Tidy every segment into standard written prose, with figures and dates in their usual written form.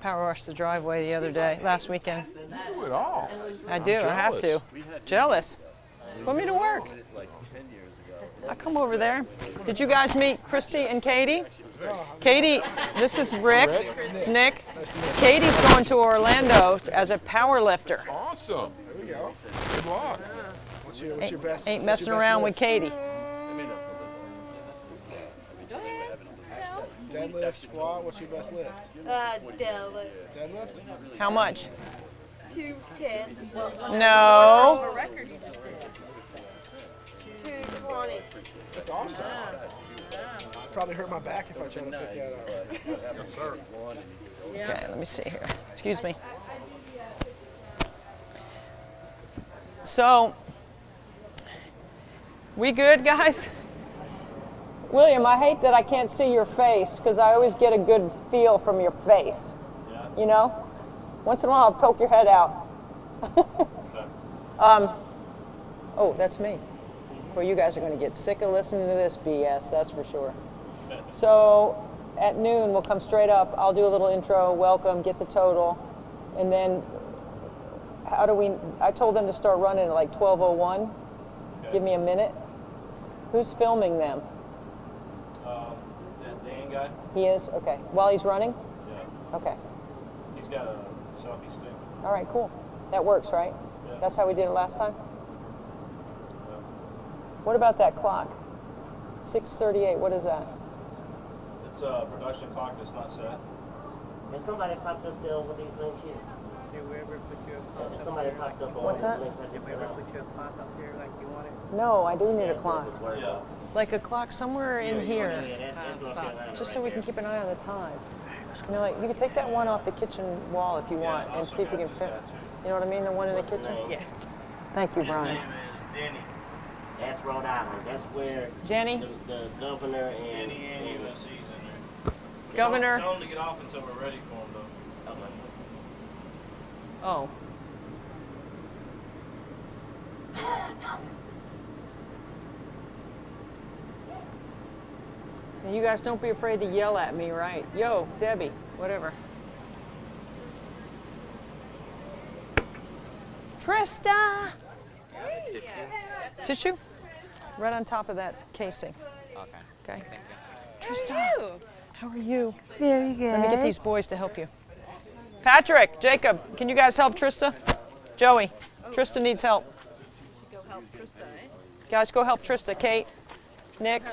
power washed the driveway the other day, last weekend. You do it all. I do, I have to. Jealous. Put me to work. I come over there. Did you guys meet Christy and Katie? Katie, this is Rick. It's Nick. Katie's going to Orlando as a power lifter. Awesome. There we go. Good luck. What's your best? Ain't messing around with Katie. Deadlift, squat. What's your best lift? Deadlift. Deadlift. How much? 210. No. Record you just did. 220. That's awesome. Probably hurt my back if I tried to pick that up. Yes, sir. Okay, let me see here. Excuse me. So, we good, guys? William, I hate that I can't see your face because I always get a good feel from your face. You know? Once in a while, I'll poke your head out. Oh, that's me. Well, you guys are going to get sick of listening to this BS, that's for sure. So, at noon, we'll come straight up. I'll do a little intro, welcome, get the total, and then how do we, I told them to start running at like 12:01. Okay. Give me a minute. Who's filming them? That Dan guy? He is? Okay. While he's running? Yeah. Okay. He's got a selfie stick. All right, cool. That works, right? Yeah. That's how we did it last time? Yeah. What about that clock? 6:38, what is that? It's a production clock that's not set. And somebody popped up there with these links here. Did we ever put your clock And up somebody there? popped up on What's one that? of the links I Did just we sent ever out. put your clock up there like you wanted? No, I do need a That's clock. what it's working. Yeah. Like a clock somewhere in here. Yeah, that's North Carolina Just so right we can there. keep an eye on the time. You know, like you can take that one off the kitchen wall if you want and see if you can fit. You know what I mean? The one in the What's the kitchen? name? Yeah. Thank you, His Brian. name is Denny. That's Rhode Island. That's where Jenny? the governor and Denny and USC's in there. Governor. Tell him to get off until we're ready for him, though. okay. Oh. And you guys don't be afraid to yell at me, right? Yo, Debbie, whatever. Trista! Tissue? Right on top of that casing. Okay. Trista, how are you? Very good. Let me get these boys to help you. Patrick, Jacob, can you guys help Trista? Joey, Trista needs help. Go help Trista, eh? Guys, go help Trista. Kate, Nick.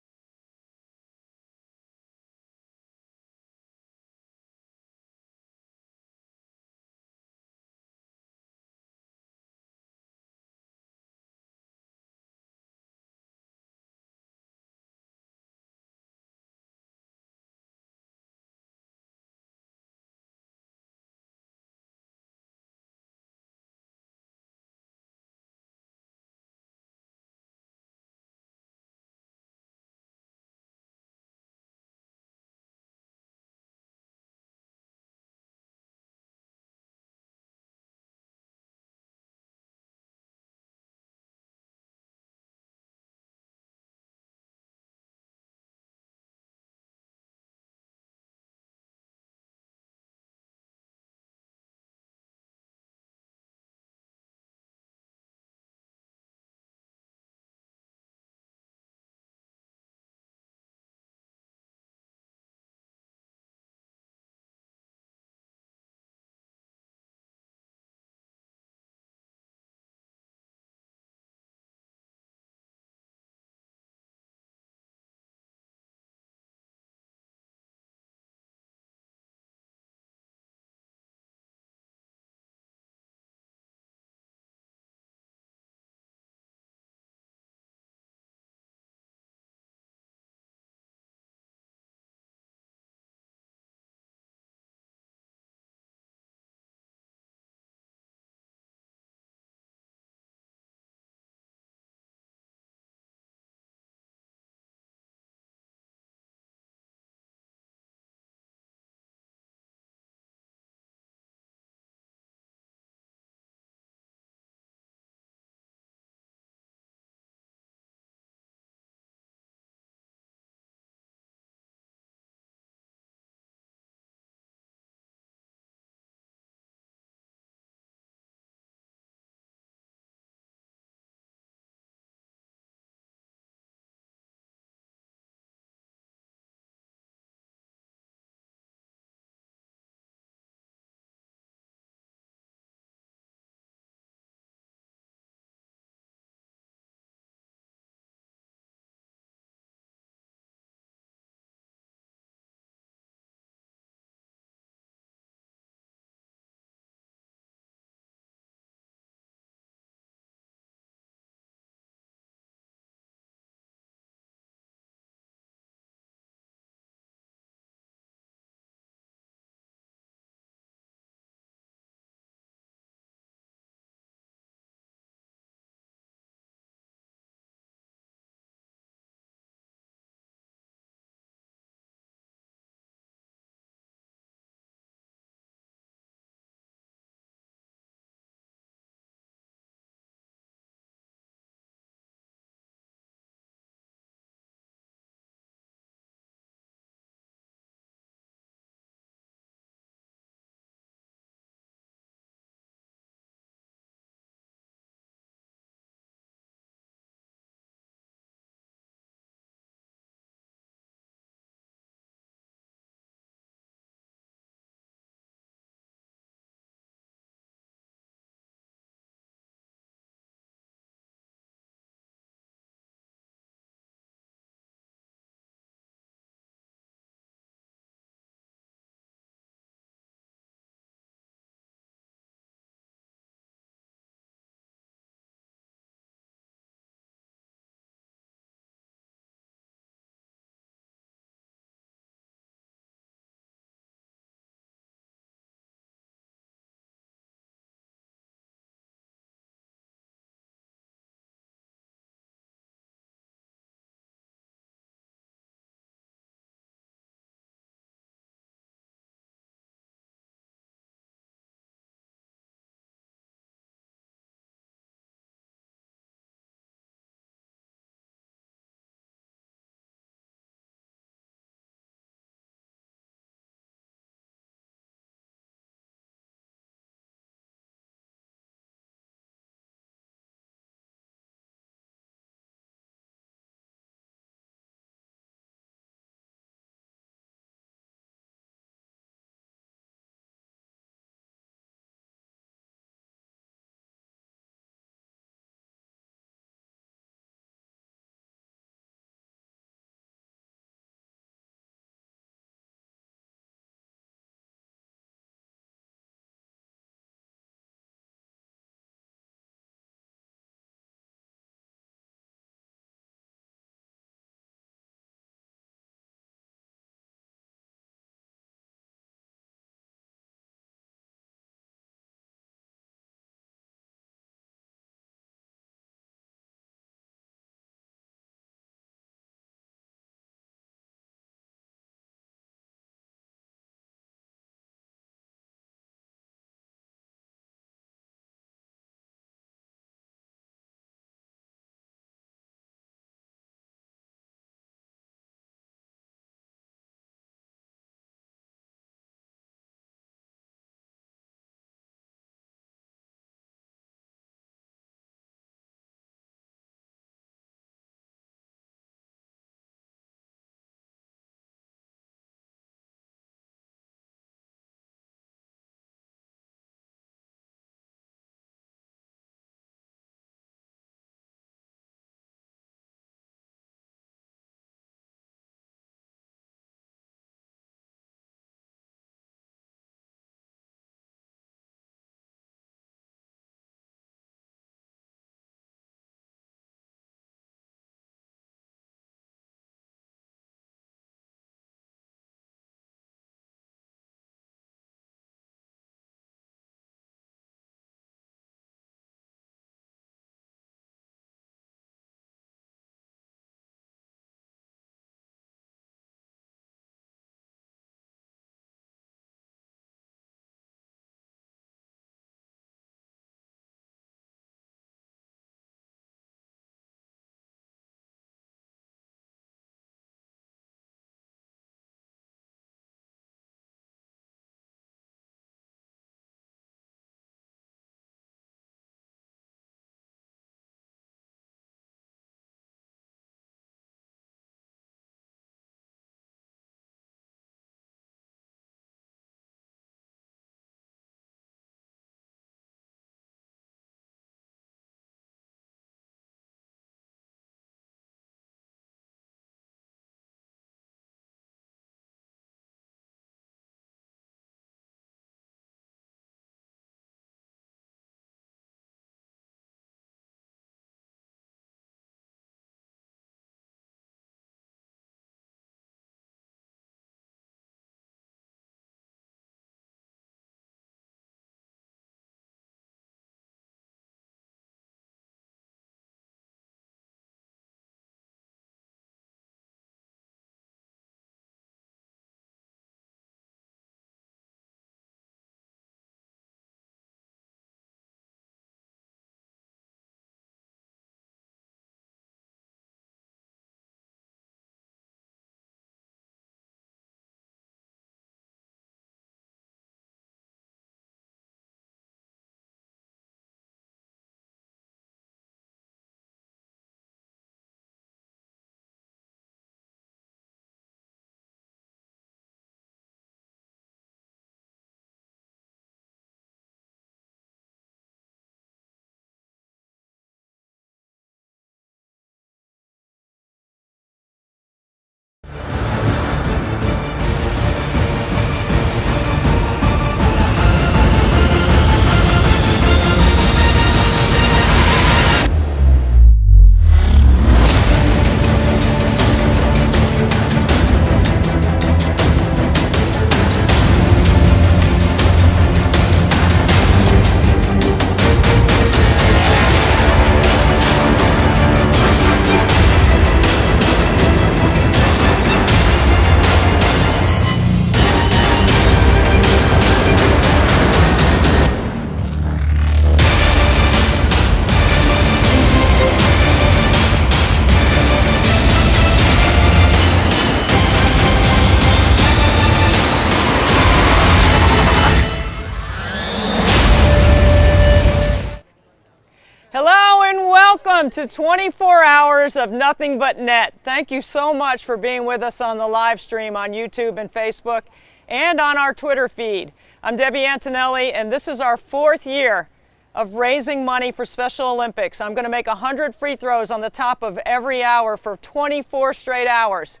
Welcome to 24 hours of nothing but net. Thank you so much for being with us on the live stream on YouTube and Facebook and on our Twitter feed. I'm Debbie Antonelli, and this is our 4th year of raising money for Special Olympics. I'm going to make 100 free throws on the top of every hour for 24 straight hours.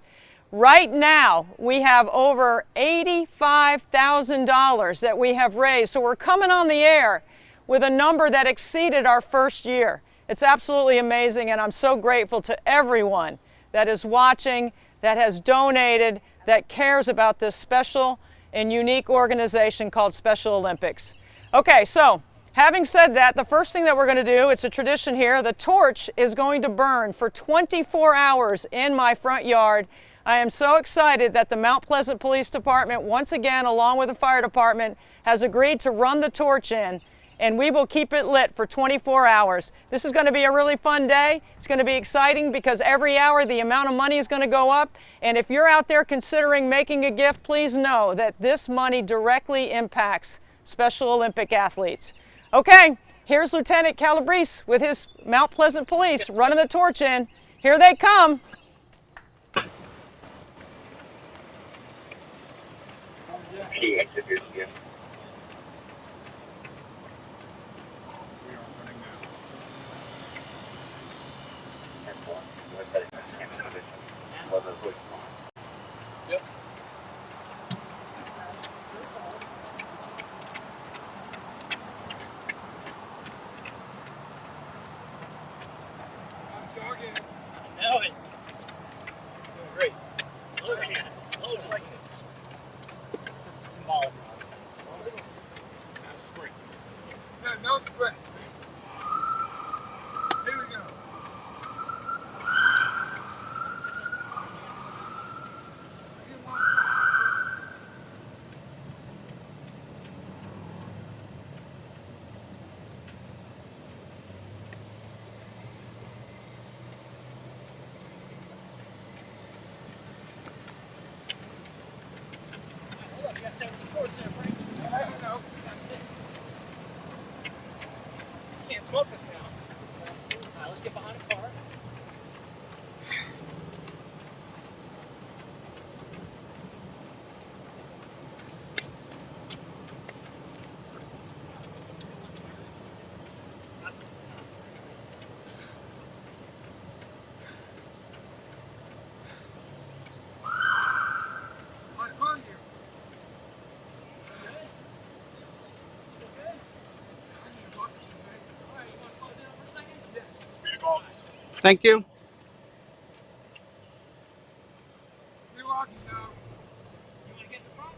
Right now, we have over $85,000 that we have raised, so we're coming on the air with a number that exceeded our first year. It's absolutely amazing, and I'm so grateful to everyone that is watching, that has donated, that cares about this special and unique organization called Special Olympics. Okay, so having said that, the first thing that we're going to do, it's a tradition here, the torch is going to burn for 24 hours in my front yard. I am so excited that the Mount Pleasant Police Department, once again, along with the fire department, has agreed to run the torch in, and we will keep it lit for 24 hours. This is going to be a really fun day. It's going to be exciting because every hour the amount of money is going to go up. And if you're out there considering making a gift, please know that this money directly impacts Special Olympic athletes. Okay, here's Lieutenant Calabrese with his Mount Pleasant Police running the torch in. Here they come. No spread. Here we go. Can't smoke this now. All right, let's get behind a car. Thank you. We're walking now. You want to get in the front?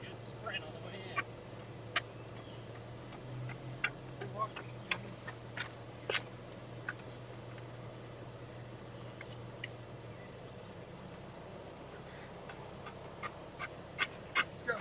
Good sprint on the way in. Let's go.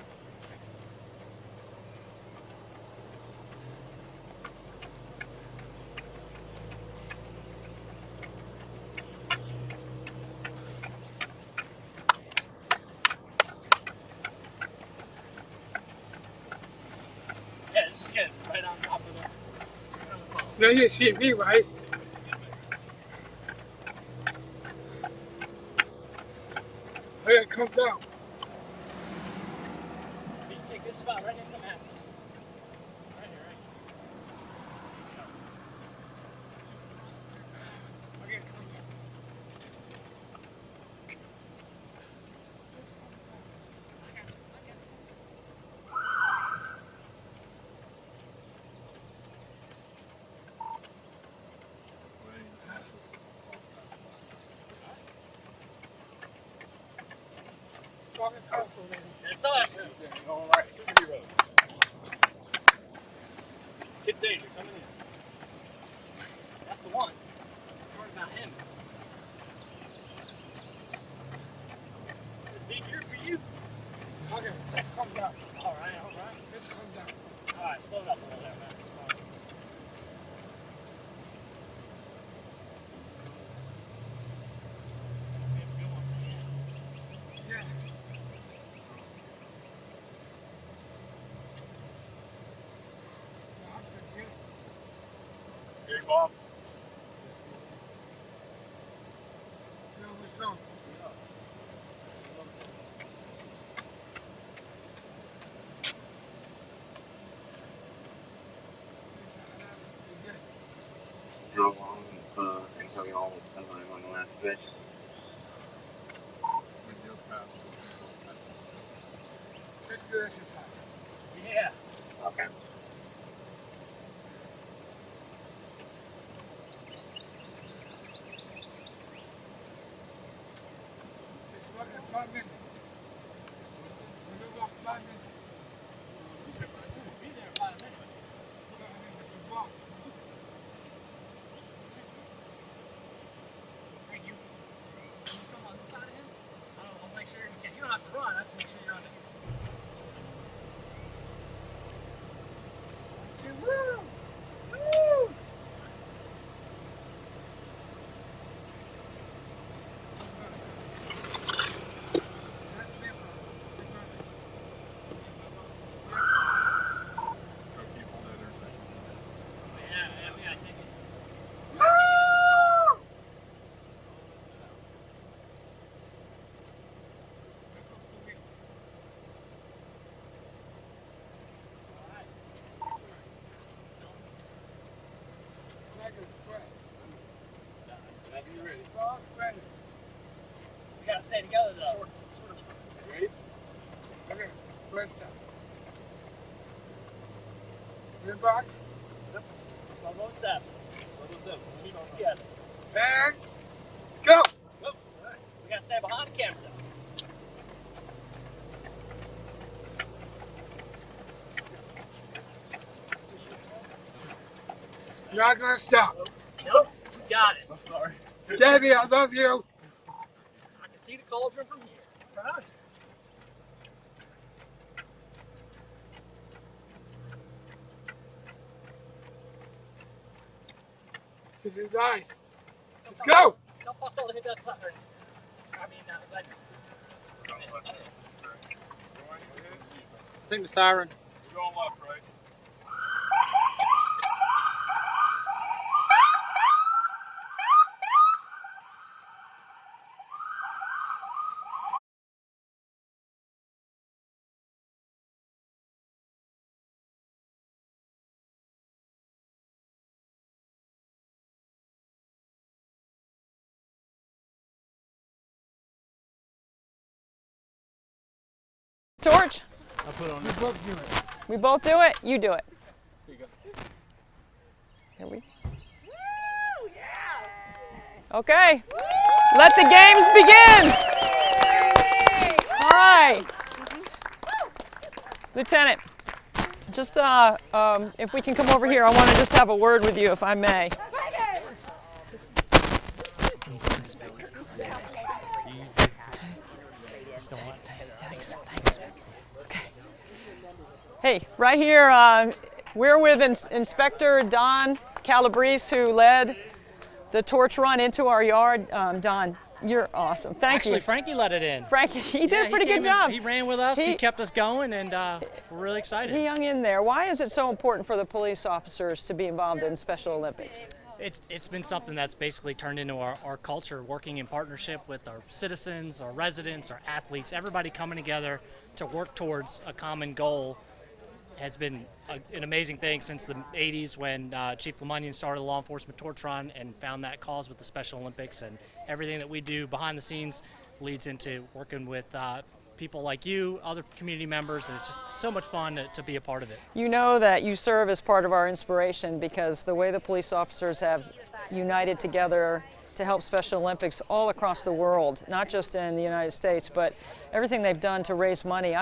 Yeah, this is good. Right on top of the phone. Now you see me, right? I gotta come down. You can take this spot right next to Mathis. Right here, right I gotta come down. That's us. Kid Danger coming in. That's the one. What about him? Big year for you. Okay, let's come down. All right, all right. Let's come down. All right, slow it up a little there, man. It's fine. Bob. Drove along and tell you all on the last fish. Yeah. Okay. Hey, you come on this side of him? I'll make sure you can. You don't have to run. I just make sure you're on it. Yeah, we gotta take it. We gotta stay together though. Ready? Okay, first time. Your box. Level 7. Keep it together. And go! We gotta stay behind the camera though. Not gonna stop. Nope, you got it. I'm sorry. Debbie, I love you. I can see the cauldron from here. Right. This is nice. Let's go! Tell Pastel to hit that side. I mean, is that... Think the siren. We're going left, right? Torch? I'll put it on. We both do it. We both do it? You do it. Here you go. Here we Okay. Let the games begin. All right. Lieutenant, just if we can come over here, I want to just have a word with you, if I may. Thanks. Okay. Hey, right here, we're with Inspector Don Calabrese, who led the torch run into our yard. Don, you're awesome. Thank you. Actually, Frankie let it in. Frankie, he did a pretty good job. He ran with us, he kept us going, and we're really excited. He hung in there. Why is it so important for the police officers to be involved in Special Olympics? It's been something that's basically turned into our culture, working in partnership with our citizens, our residents, our athletes, everybody coming together to work towards a common goal has been an amazing thing since the 80s when Chief LeMunyon started the law enforcement torch run and found that cause with the Special Olympics, and everything that we do behind the scenes leads into working with people like you, other community members, and it's just so much fun to be a part of it. You know that you serve as part of our inspiration because the way the police officers have united together to help Special Olympics all across the world, not just in the United States, but everything they've done to raise money.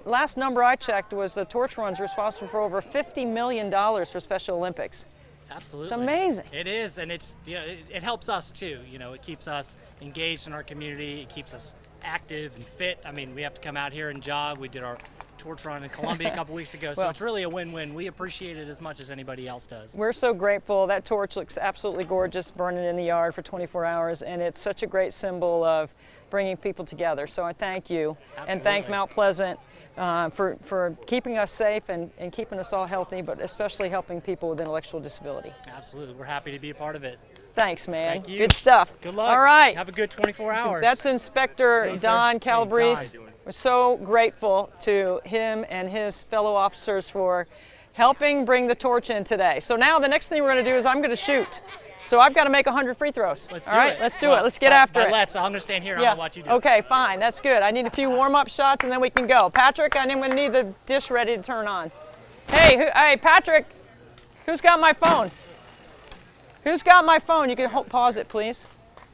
Last number I checked was the torch run's responsible for over $50 million for Special Olympics. Absolutely. It's amazing. It is, and it's, you know, it helps us too. You know, it keeps us engaged in our community. It keeps us active and fit. I mean, we have to come out here and jog. We did our torch run in Columbia a couple weeks ago, so it's really a win-win. We appreciate it as much as anybody else does. We're so grateful. That torch looks absolutely gorgeous, burning in the yard for 24 hours, and it's such a great symbol of bringing people together. So I thank you, and thank Mount Pleasant for keeping us safe and keeping us all healthy, but especially helping people with intellectual disability. Absolutely. We're happy to be a part of it. Thanks, man. Thank you. Good stuff. Good luck. All right. Have a good 24 hours. That's Inspector Yes, sir. Don Hey, Don, Calabrese. how you doing? We're so grateful to him and his fellow officers for helping bring the torch in today. So now the next thing we're going to do is I'm going to shoot. So I've got to make 100 free throws. Let's All do right, it. let's do Well, it. Let's get after it. Let's. I'm going to stand here. I'm Yeah. going to watch you do it. Okay, fine. That's good. I need a few warm-up shots and then we can go. Patrick, I'm going to need the dish ready to turn on. Hey, Patrick, who's got my phone? Who's got my phone? You can pause it, please.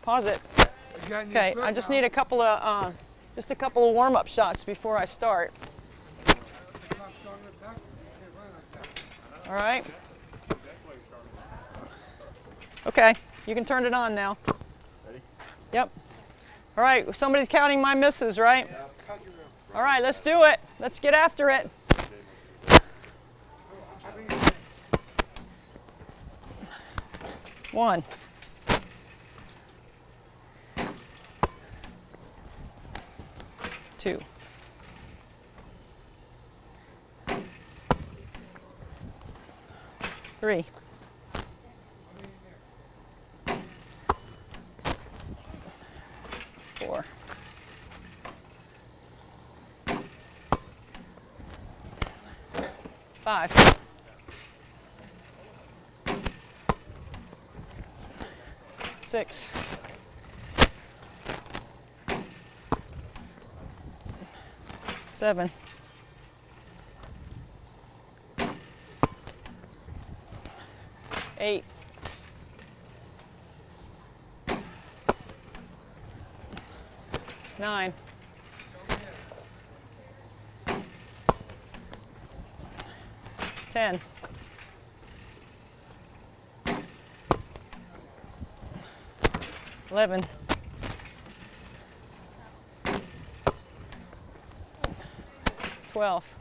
Pause it. Okay, I just need a couple of warm-up shots before I start. All right. Okay, you can turn it on now. Ready? Yep. All right, somebody's counting my misses, right? All right, let's do it. Let's get after it. One. Two. Three. Four. Five. Six. Seven. Eight. Nine. 10. 11. 12.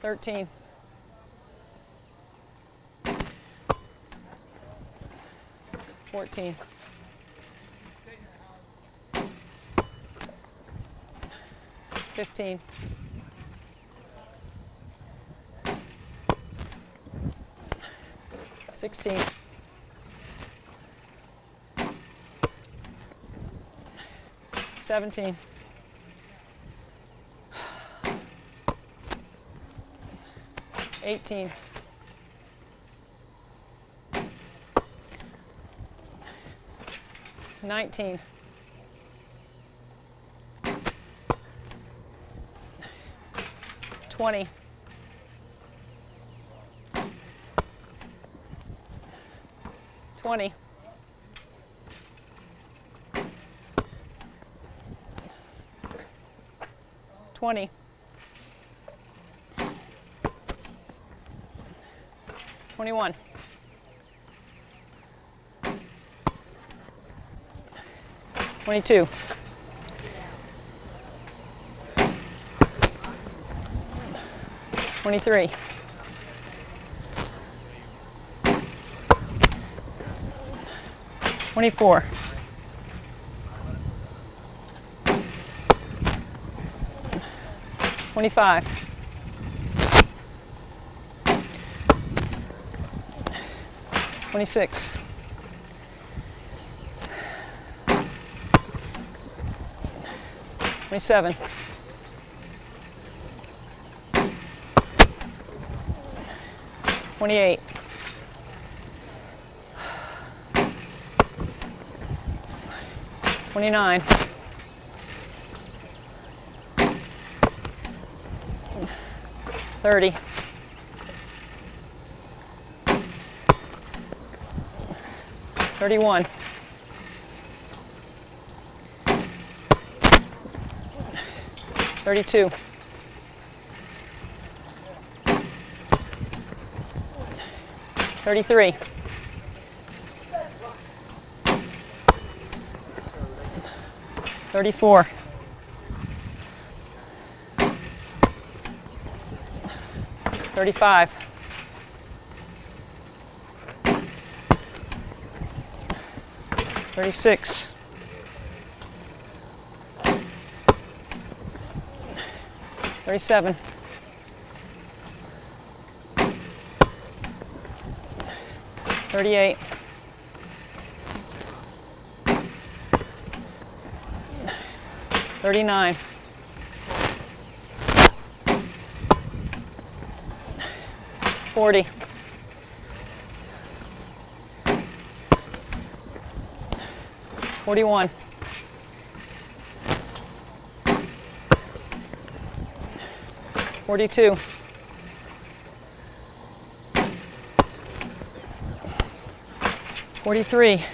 13. 14. 15. 16. 17. 18. 19. 20. 20. 20. 21. 22. 23. 24. 25. 26. 27. 28. 29. 30. 31. 32. 33. 34. 35. 36. 37. 38. 39. 40. 41. 42. 43.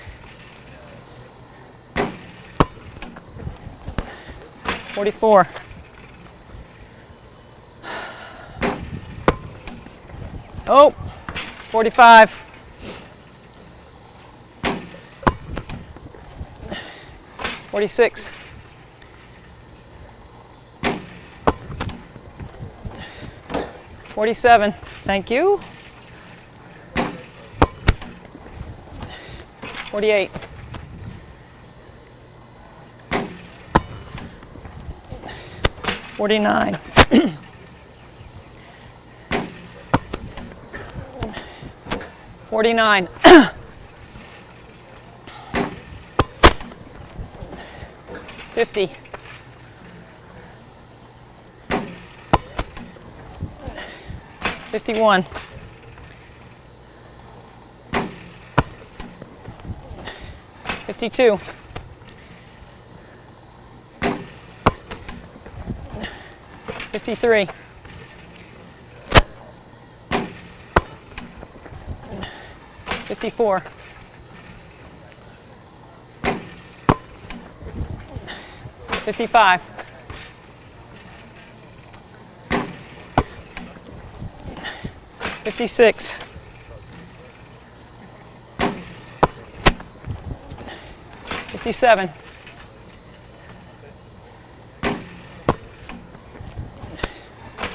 44. 45. 46. 47. Thank you. 48. 49. 49. 50. 51. 52. 53. 54. 55. 56. 57.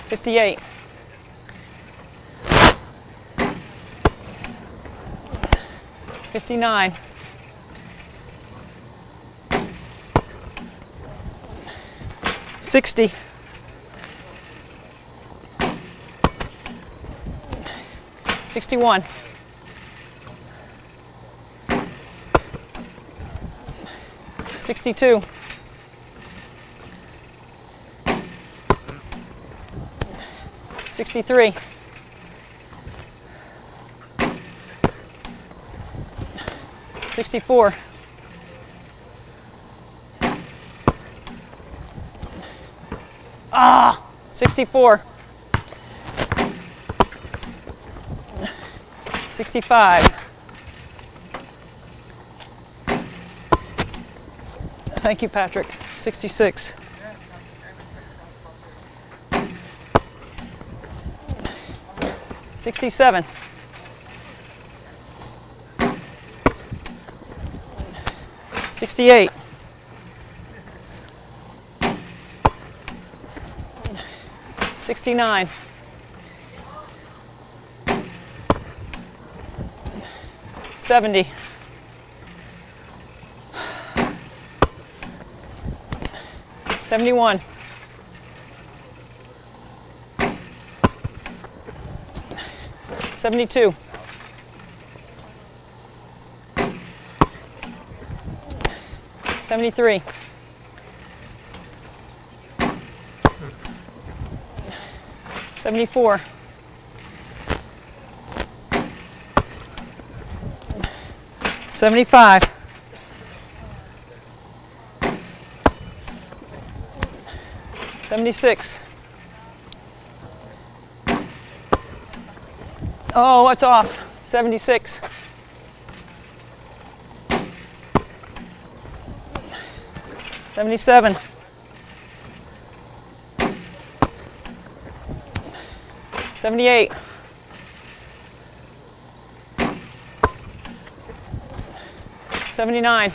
58. 59. 60. 61. 62. 63. 64. 64. 65. Thank you, Patrick. 66. 67. 68. 69. 70. 71. 72. 73. 74. 75. 76. Oh, what's off? 76. 77. 78. 79.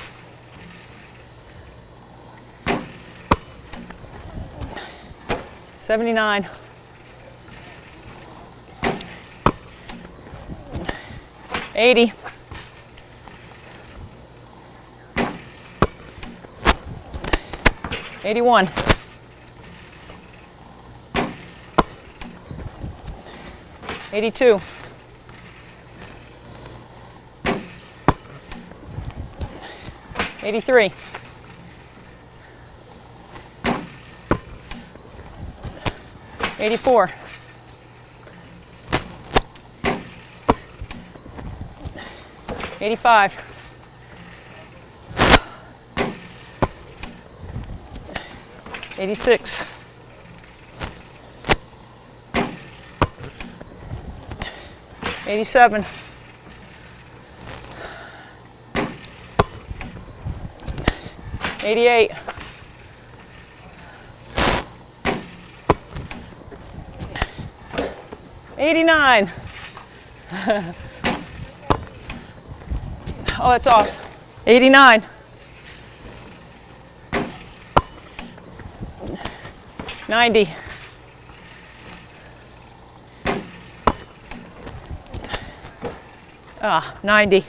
79. 80. 81. 82. 83. 84. 85. 86. 87. 88. 89. Oh, that's off. 89. 90. 90.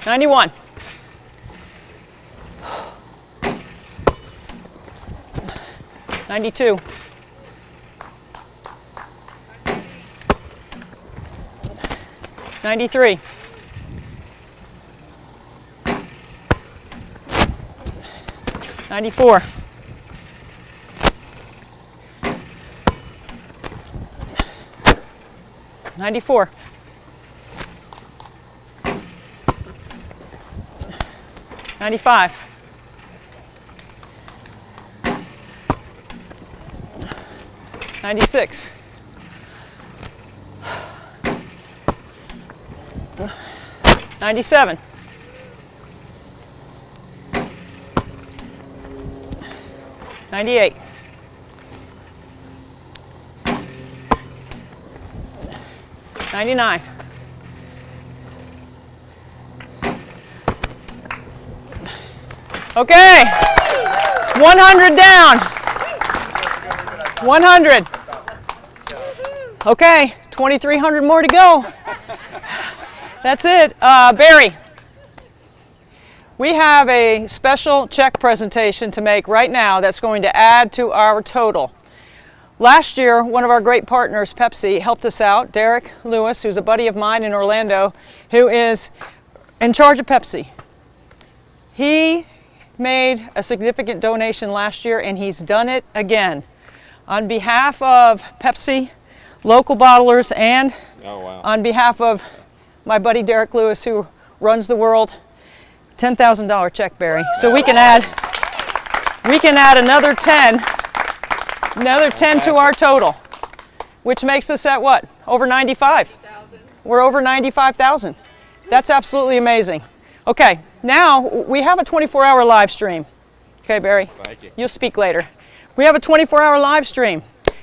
91. 92. 93. 94. 94. 95. 96. 97. 98. 99. 'Okay, it's 100 down. 100. Okay, 2,300 more to go. That's it. Barry, we have a special check presentation to make right now that's going to add to our total. Last year, one of our great partners, Pepsi, helped us out. Derek Lewis, who's a buddy of mine in Orlando, who is in charge of Pepsi. He made a significant donation last year, and he's done it again. On behalf of Pepsi, local bottlers, and on behalf of my buddy Derek Lewis, who runs the world, $10,000 check, Barry. So we can add another 10 to our total, which makes us at what? Over 95. We're over 95,000. That's absolutely amazing. Okay, now we have a 24-hour live stream. Okay, Barry? Thank you. You'll speak later. We have a 24-hour live stream.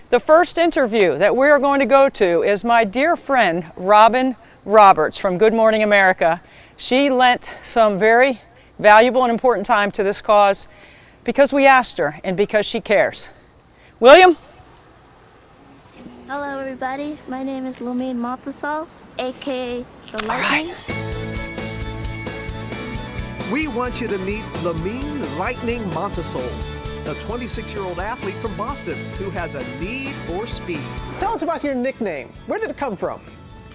The first interview that we are going to go to is my dear friend, Robin Roberts from Good Morning America. She lent some very valuable and important time to this cause because we asked her and because she cares. William? Hello everybody, my name is Lumine Montasol, aka The Lightning. We want you to meet Lumine Lightning Montasol, a 26-year-old athlete from Boston who has a need for speed. Tell us about your nickname. Where did it come from?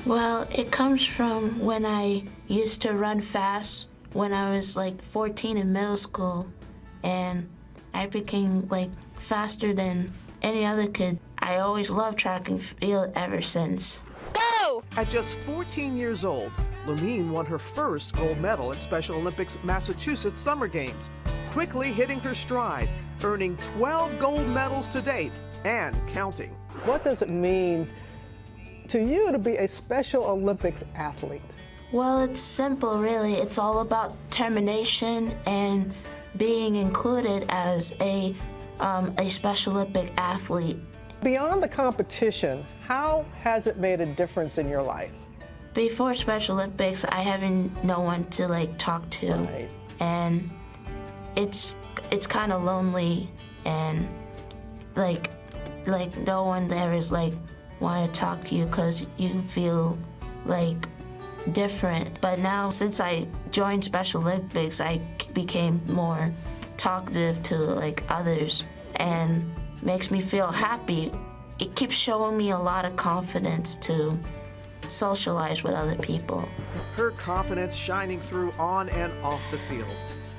Well, it comes from when I used to run fast when I was like 14 in middle school, and I became like faster than any other kid. I always loved track and field ever since. Go! At just 14 years old, Lumine won her first gold medal at Special Olympics Massachusetts Summer Games, quickly hitting her stride, earning 12 gold medals to date and counting. What does it mean to you to be a Special Olympics athlete? Well, it's simple, really. It's all about determination and being included as a Special Olympic athlete. Beyond the competition, how has it made a difference in your life? Before Special Olympics, I haven't no one to like talk to, Right. and it's kind of lonely, and like no one there is like want to talk to you because you feel like different. But now since I joined Special Olympics, I became more talkative to like others, and makes me feel happy. It keeps showing me a lot of confidence to socialize with other people. Her confidence shining through on and off the field.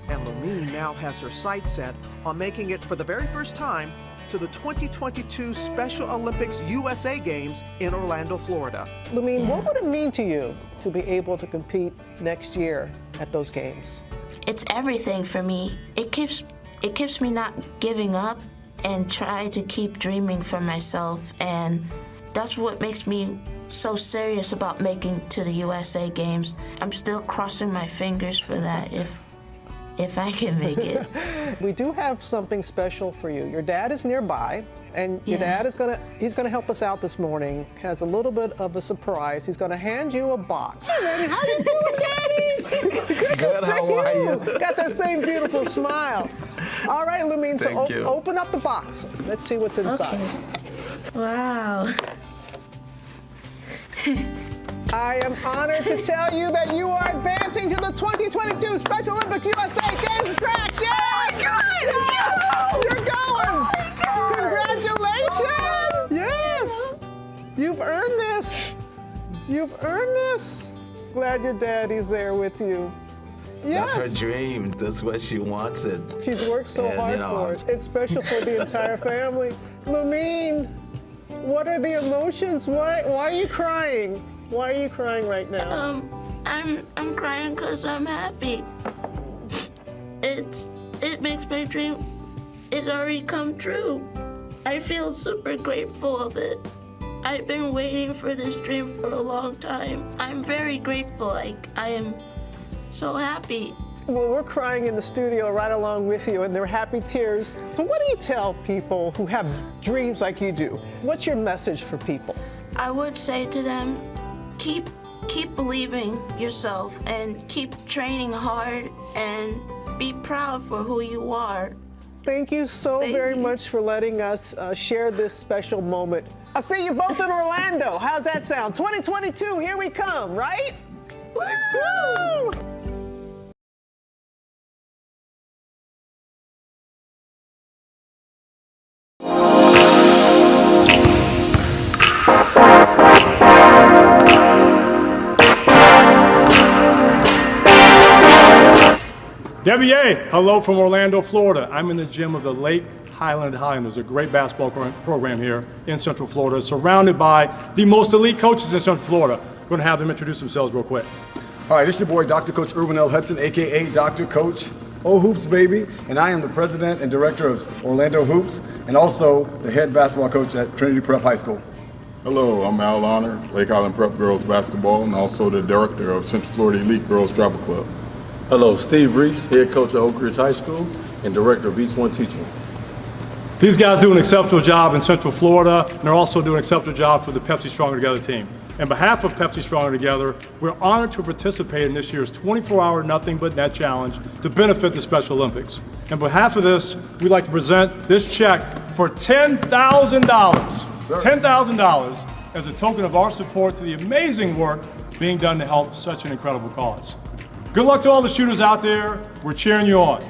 And Lumine now has her sights set on making it for the very first time to the 2022 Special Olympics USA Games in Orlando, Florida. Lumine, what would it mean to you to be able to compete next year at those games? It's everything for me. It keeps me not giving up and try to keep dreaming for myself, and that's what makes me so serious about making to the USA Games. I'm still crossing my fingers for that if I can make it. We do have something special for you. Your dad is nearby, and your dad is he's gonna help us out this morning. Has a little bit of a surprise. He's gonna hand you a box. Hey, Randy, how you doing, Daddy? Good, how are you? Got that same beautiful smile. All right, Lumine, so open up the box. Let's see what's inside. Okay. Wow. I am honored to tell you that you are advancing to the 2022 Special Olympics USA Games track. Yes! Oh my God! You're going! Oh congratulations! Yes! You've earned this. You've earned this. Glad your daddy's there with you. Yes. That's her dream. That's what she wants it. She's worked so hard for it. It's special for the entire family. Lumine, what are the emotions? Why are you crying? Why are you crying right now? I'm crying because I'm happy. It makes my dream, it's already come true. I feel super grateful of it. I've been waiting for this dream for a long time. I'm very grateful. I am so happy. Well, we're crying in the studio right along with you, and they're happy tears. So what do you tell people who have dreams like you do? What's your message for people? I would say to them, keep believing yourself and keep training hard and be proud for who you are. Thank you so very much for letting us share this special moment. I'll see you both in Orlando. How's that sound? 2022, here we come, right? Woo! Debbie A, hello from Orlando, Florida. I'm in the gym of the Lake Highland Highlanders, a great basketball program here in Central Florida, surrounded by the most elite coaches in Central Florida. I'm going to have them introduce themselves real quick. All right, this is your boy, Dr. Coach Urban L. Hudson, a.k.a. Dr. Coach O Hoops, baby, and I am the president and director of Orlando Hoops, and also the head basketball coach at Trinity Prep High School. Hello, I'm Al Honor, Lake Highland Prep Girls Basketball, and also the director of Central Florida Elite Girls Travel Club. Hello, Steve Reese, head coach at Oak Ridge High School and director of East One Teaching. These guys do an exceptional job in Central Florida, and they're also doing an exceptional job for the Pepsi Stronger Together team. On behalf of Pepsi Stronger Together, we're honored to participate in this year's 24-hour Nothing But Net Challenge to benefit the Special Olympics. On behalf of this, we'd like to present this check for $10,000. $10,000 as a token of our support to the amazing work being done to help such an incredible cause. Good luck to all the shooters out there. We're cheering you on.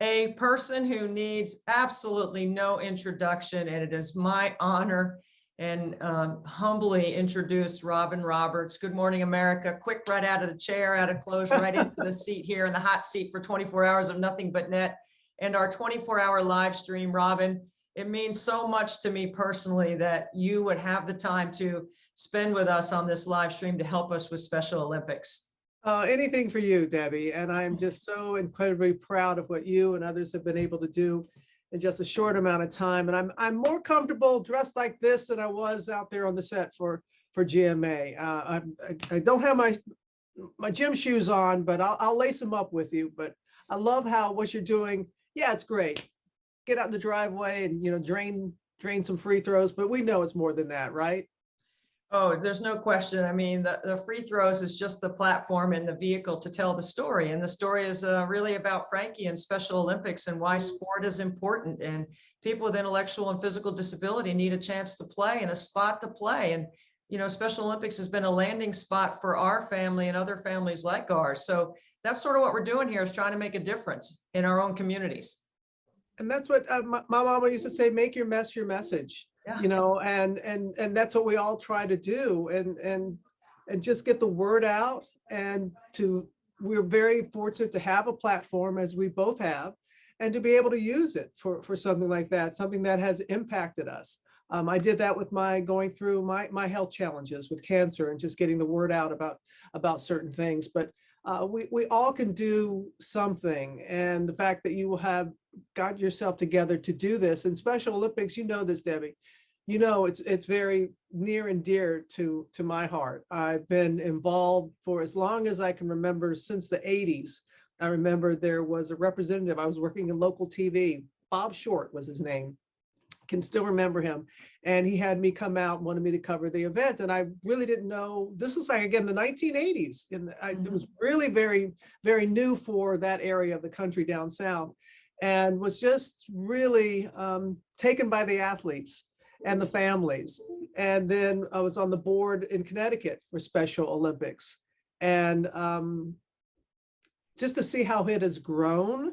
A person who needs absolutely no introduction, and it is my honor and humbly introduce Robin Roberts. Good morning, America. Quick right out of the chair, out of clothes, right into the seat here in the hot seat for 24 hours of Nothing But Net and our 24-hour live stream. Robin, it means so much to me personally that you would have the time to spend with us on this live stream to help us with Special Olympics. Anything for you, Debbie. And I'm just so incredibly proud of what you and others have been able to do in just a short amount of time. And I'm more comfortable dressed like this than I was out there on the set for GMA. I don't have my gym shoes on, but I'll lace them up with you. But I love what you're doing. Yeah, it's great. Get out in the driveway and, drain some free throws, but we know it's more than that, right? Oh, there's no question. I mean, the free throws is just the platform and the vehicle to tell the story. And the story is really about Frankie and Special Olympics and why sport is important. And people with intellectual and physical disability need a chance to play and a spot to play. And you know, Special Olympics has been a landing spot for our family and other families like ours. So that's sort of what we're doing here, is trying to make a difference in our own communities. And that's what my mama used to say, make your mess your message. Yeah. You know, and that's what we all try to do, and just get the word out. And we're very fortunate to have a platform, as we both have, and to be able to use it for something like that, something that has impacted us. I did that with going through my health challenges with cancer, and just getting the word out about certain things. But we all can do something, and the fact that you have got yourself together to do this, and Special Olympics, you know this, Debbie, you know, it's very near and dear to my heart. I've been involved for as long as I can remember, since the 80s. I remember there was a representative, I was working in local TV, Bob Short was his name, can still remember him. And he had me come out, wanted me to cover the event. And I really didn't know, this was like, again, the 1980s. And it was really very, very new for that area of the country down south, and was just really taken by the athletes and the families. And then I was on the board in Connecticut for Special Olympics. And just to see how it has grown,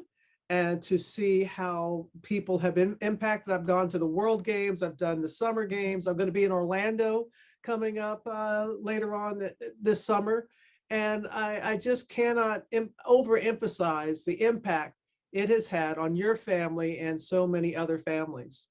and to see how people have been impacted. I've gone to the World Games, I've done the Summer Games, I'm going to be in Orlando coming up later on this summer. And I just cannot overemphasize the impact it has had on your family and so many other families.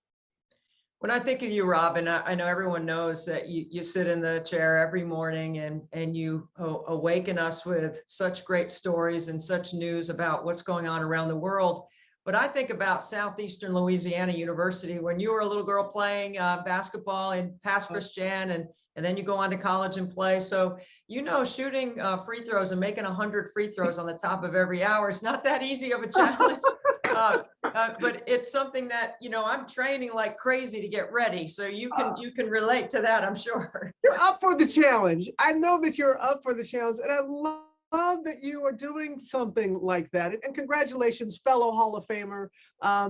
When I think of you, Robin, I know everyone knows that you sit in the chair every morning and you awaken us with such great stories and such news about what's going on around the world. But I think about Southeastern Louisiana University, when you were a little girl playing basketball in Pass Christian, and then you go on to college and play. So, you know, shooting free throws and making 100 free throws on the top of every hour is not that easy of a challenge. But it's something that, you know, I'm training like crazy to get ready. So you can relate to that, I'm sure. You're up for the challenge. I know that you're up for the challenge, and I love that you are doing something like that. And congratulations, fellow Hall of Famer,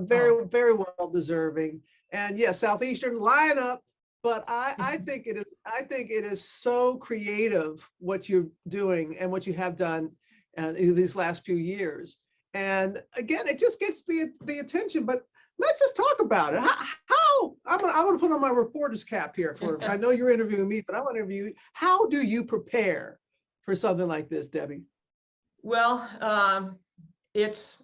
very well deserving. And yes, Southeastern, line up. But I think it is so creative what you're doing and what you have done in these last few years. And again, it just gets the attention. But let's just talk about it. How I want to put on my reporter's cap here for. I know you're interviewing me, but I want to interview you. How do you prepare for something like this, Debbie? Well, it's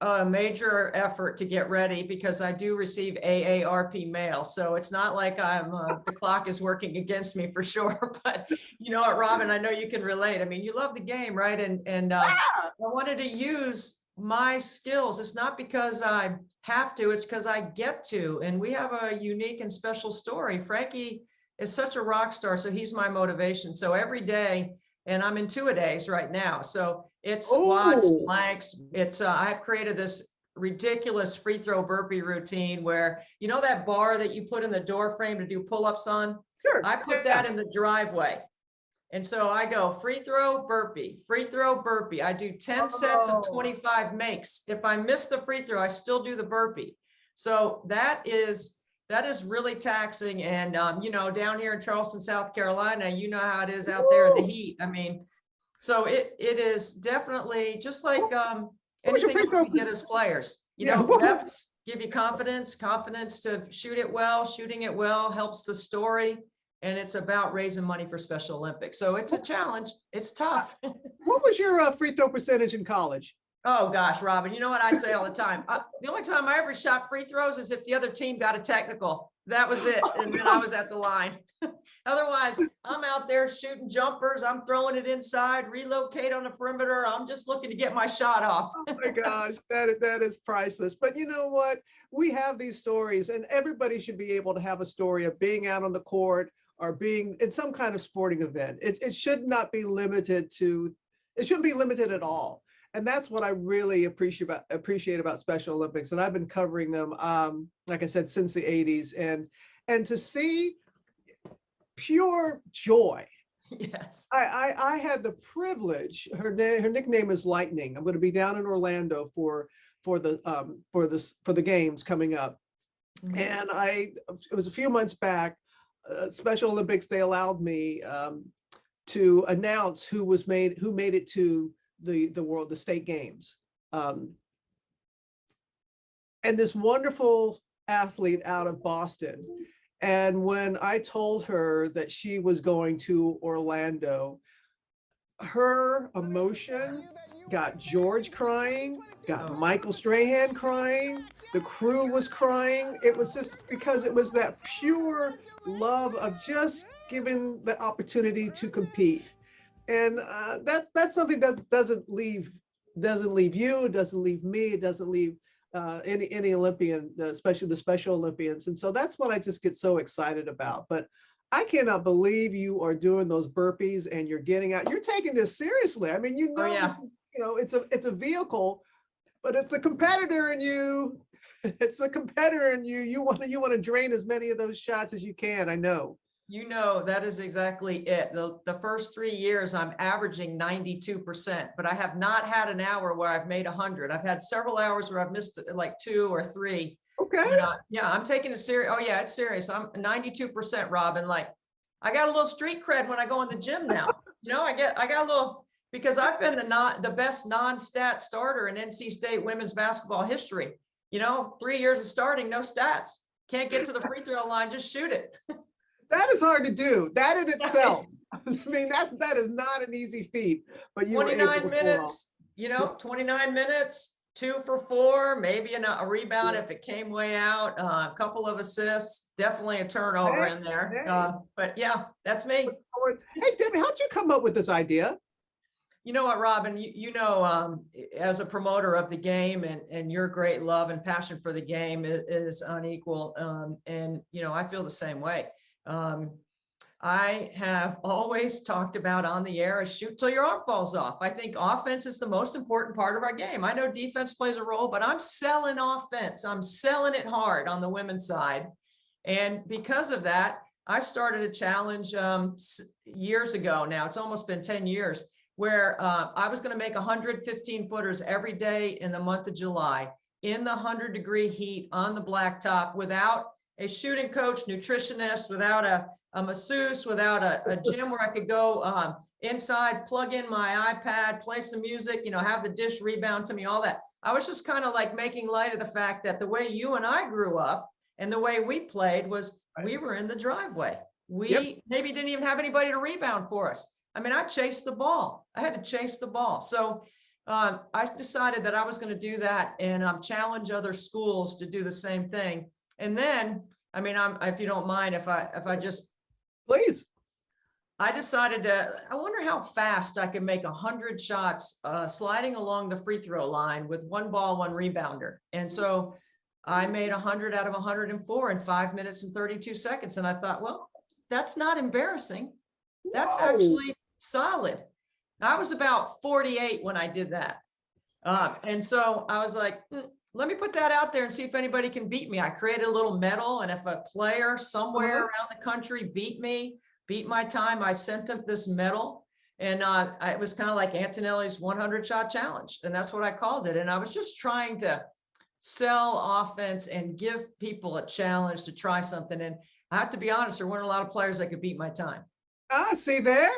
a major effort to get ready, because I do receive AARP mail. So it's not like the clock is working against me, for sure. But you know what, Robin, I know you can relate. I mean, you love the game, right? And I wanted to use my skills. It's not because I have to, it's because I get to. And we have a unique and special story. Frankie is such a rock star, so he's my motivation. So every day, and I'm in two-a-days right now. So it's squats, planks. It's I've created this ridiculous free throw burpee routine where, you know, that bar that you put in the door frame to do pull-ups on? Sure. I put that in the driveway. And so I go free throw burpee, free throw burpee. I do 10 sets of 25 makes. If I miss the free throw, I still do the burpee. So that is really taxing. And, you know, down here in Charleston, South Carolina, you know how it is out there in the heat. I mean, so it is definitely just like anything else we get as players. You know, reps give you confidence to shoot it well. Shooting it well helps the story. And it's about raising money for Special Olympics. So it's a challenge. It's tough. What was your free throw percentage in college? Oh gosh, Robin, you know what I say all the time? The only time I ever shot free throws is if the other team got a technical. That was it. And then I was at the line. Otherwise, I'm out there shooting jumpers. I'm throwing it inside, relocate on the perimeter. I'm just looking to get my shot off. Oh my gosh, that is priceless. But you know what? We have these stories, and everybody should be able to have a story of being out on the court or being in some kind of sporting event. It should not be limited to, it shouldn't be limited at all. And that's what I really appreciate about Special Olympics. And I've been covering them, like I said, since the 80s. And to see pure joy. Yes. I had the privilege, her nickname is Lightning. I'm going to be down in Orlando for the games coming up. Mm-hmm. And it was a few months back. Special Olympics, they allowed me to announce who made it to the state games. And this wonderful athlete out of Boston. And when I told her that she was going to Orlando, her emotion got George crying, got Michael Strahan crying, the crew was crying. It was just because it was that pure love of just given the opportunity to compete. And that's something that doesn't leave you, it doesn't leave me, it doesn't leave any Olympian, especially the Special Olympians. And so that's what I just get so excited about. But I cannot believe you are doing those burpees and you're getting out. You're taking this seriously. I mean, this is, it's a vehicle, but it's the competitor in you. It's the competitor in you. You want to drain as many of those shots as you can. I know. You know, that is exactly it. The first 3 years, I'm averaging 92%, but I have not had an hour where I've made 100. I've had several hours where I've missed like 2 or 3. Okay. Yeah, I'm taking it serious. Oh yeah, it's serious. I'm 92%, Robin. Like, I got a little street cred when I go in the gym now. You know, I got a little, because I've been the best non-stat starter in NC State women's basketball history. You know, 3 years of starting, no stats. Can't get to the free throw line, just shoot it. That is hard to do. That in itself, I mean, that is not an easy feat. But you 29 minutes, 29 minutes, 2 for 4, maybe a rebound if it came way out, a couple of assists, definitely a turnover in there. But yeah, that's me. Hey, Debbie, how'd you come up with this idea? You know what, Robin, as a promoter of the game and your great love and passion for the game is unequal. And, I feel the same way. I have always talked about on the air, shoot till your arm falls off. I think offense is the most important part of our game. I know defense plays a role, but I'm selling offense. I'm selling it hard on the women's side. And because of that, I started a challenge years ago now. It's almost been 10 years where I was going to make 115 footers every day in the month of July in the 100-degree heat on the blacktop without a shooting coach, nutritionist, without a masseuse, without a gym where I could go inside, plug in my iPad, play some music, have the dish rebound to me, all that. I was just kind of like making light of the fact that the way you and I grew up and the way we played was we were in the driveway. We maybe didn't even have anybody to rebound for us. I mean, I chased the ball. I had to chase the ball. So I decided that I was going to do that and challenge other schools to do the same thing. And then, I mean, if you don't mind, if I just, please, I decided I wonder how fast I can make 100 shots sliding along the free throw line with 1 ball, 1 rebounder. And so I made 100 out of 104 in 5 minutes and 32 seconds. And I thought, well, that's not embarrassing. That's actually solid. I was about 48 when I did that. And so I was like, let me put that out there and see if anybody can beat me. I created a little medal, and if a player somewhere around the country beat my time, I sent them this medal. And it was kind of like Antonelli's 100-shot challenge. And that's what I called it. And I was just trying to sell offense and give people a challenge to try something. And I have to be honest, there weren't a lot of players that could beat my time. See there?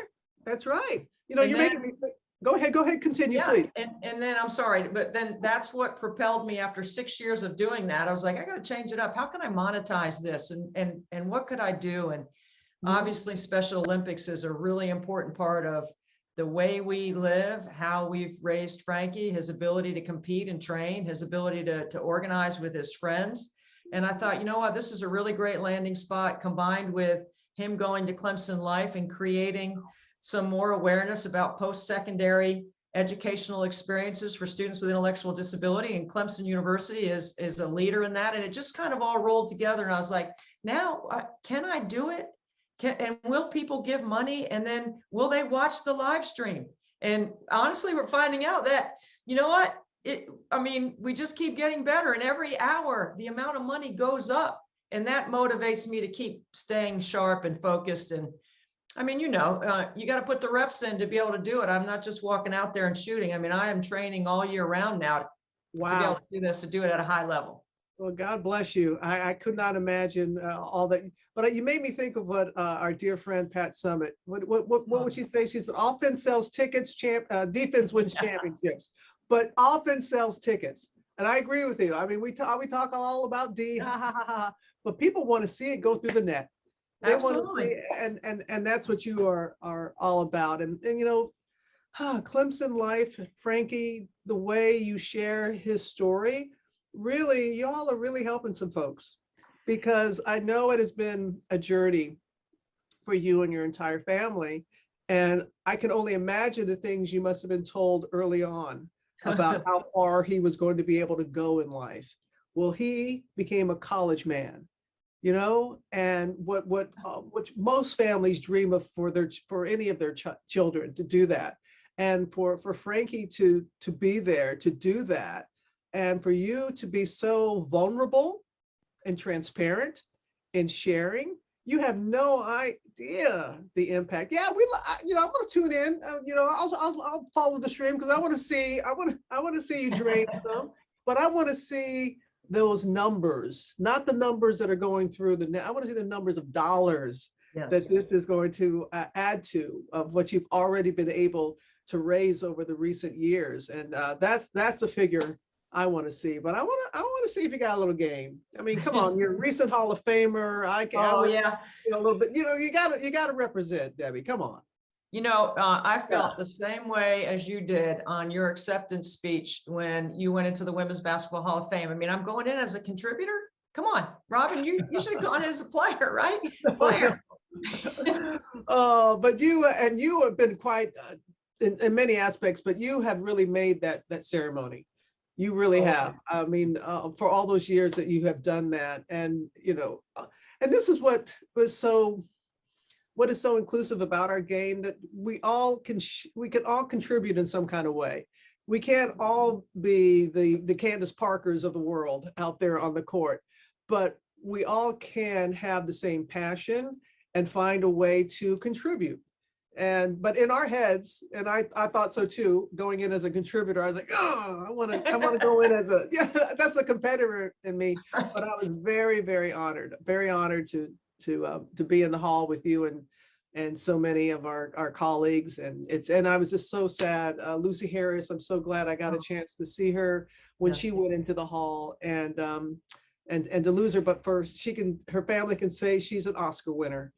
That's right. You're making me think. Go ahead, continue, please. And then I'm sorry, but then that's what propelled me after 6 years of doing that. I was like, I got to change it up. How can I monetize this? And what could I do? And obviously Special Olympics is a really important part of the way we live, how we've raised Frankie, his ability to compete and train, his ability to organize with his friends. And I thought, you know what, this is a really great landing spot combined with him going to Clemson Life and creating some more awareness about post-secondary educational experiences for students with intellectual disability. And Clemson University is a leader in that. And it just kind of all rolled together. And I was like, now, can I do it? And will people give money? And then will they watch the live stream? And honestly, we're finding out that, you know what? We just keep getting better. And every hour, the amount of money goes up. And that motivates me to keep staying sharp and focused. And I mean, you got to put the reps in to be able to do it. I'm not just walking out there and shooting. I mean, I am training all year round now to be able to do this, to do it at a high level. Well, God bless you. I could not imagine all that. But you made me think of what our dear friend Pat Summitt. What would she say? She said, "Offense sells tickets, defense wins championships." But offense sells tickets, and I agree with you. I mean, we talk all about D, ha ha ha ha, but people want to see it go through the net. They Absolutely. want to see, and that's what you are all about. And you know, Clemson life, Frankie, the way you share his story, really, y'all are really helping some folks, because I know it has been a journey for you and your entire family. And I can only imagine the things you must have been told early on about how far he was going to be able to go in life. Well, he became a college man, you know, and what most families dream of for any of their children to do that. And for Frankie to be there to do that, and for you to be so vulnerable and transparent in sharing, you have no idea the impact. Yeah, I'm going to tune in. I'll follow the stream because I want to see. I want to see you drain some, but I want to see those numbers, not the numbers that are going through the net. I want to see the numbers of dollars that this is going to add to of what you've already been able to raise over the recent years, and that's the figure I want to see. But I want to see if you got a little game. I mean, come on, you're a recent Hall of Famer. A little bit. You know, you got to represent, Debbie. Come on. You know, I felt the same way as you did on your acceptance speech when you went into the Women's Basketball Hall of Fame. I mean, I'm going in as a contributor. Come on, Robin, you should have gone in as a player, right? Player. But you have been quite in many aspects, but you have really made that ceremony. You really have. I mean, for all those years that you have done that, and you know, and this is what is so inclusive about our game, that we can all contribute in some kind of way. We can't all be the Candace Parkers of the world out there on the court, but we all can have the same passion and find a way to contribute. But in our heads, and I thought so too, going in as a contributor, I was like, oh, I want to go in as that's the competitor in me. But I was very, very honored to be in the hall with you and so many of our colleagues. And I was just so sad. Lucy Harris, I'm so glad I got a chance to see her when she went into the hall, and to lose her, but her family can say she's an Oscar winner.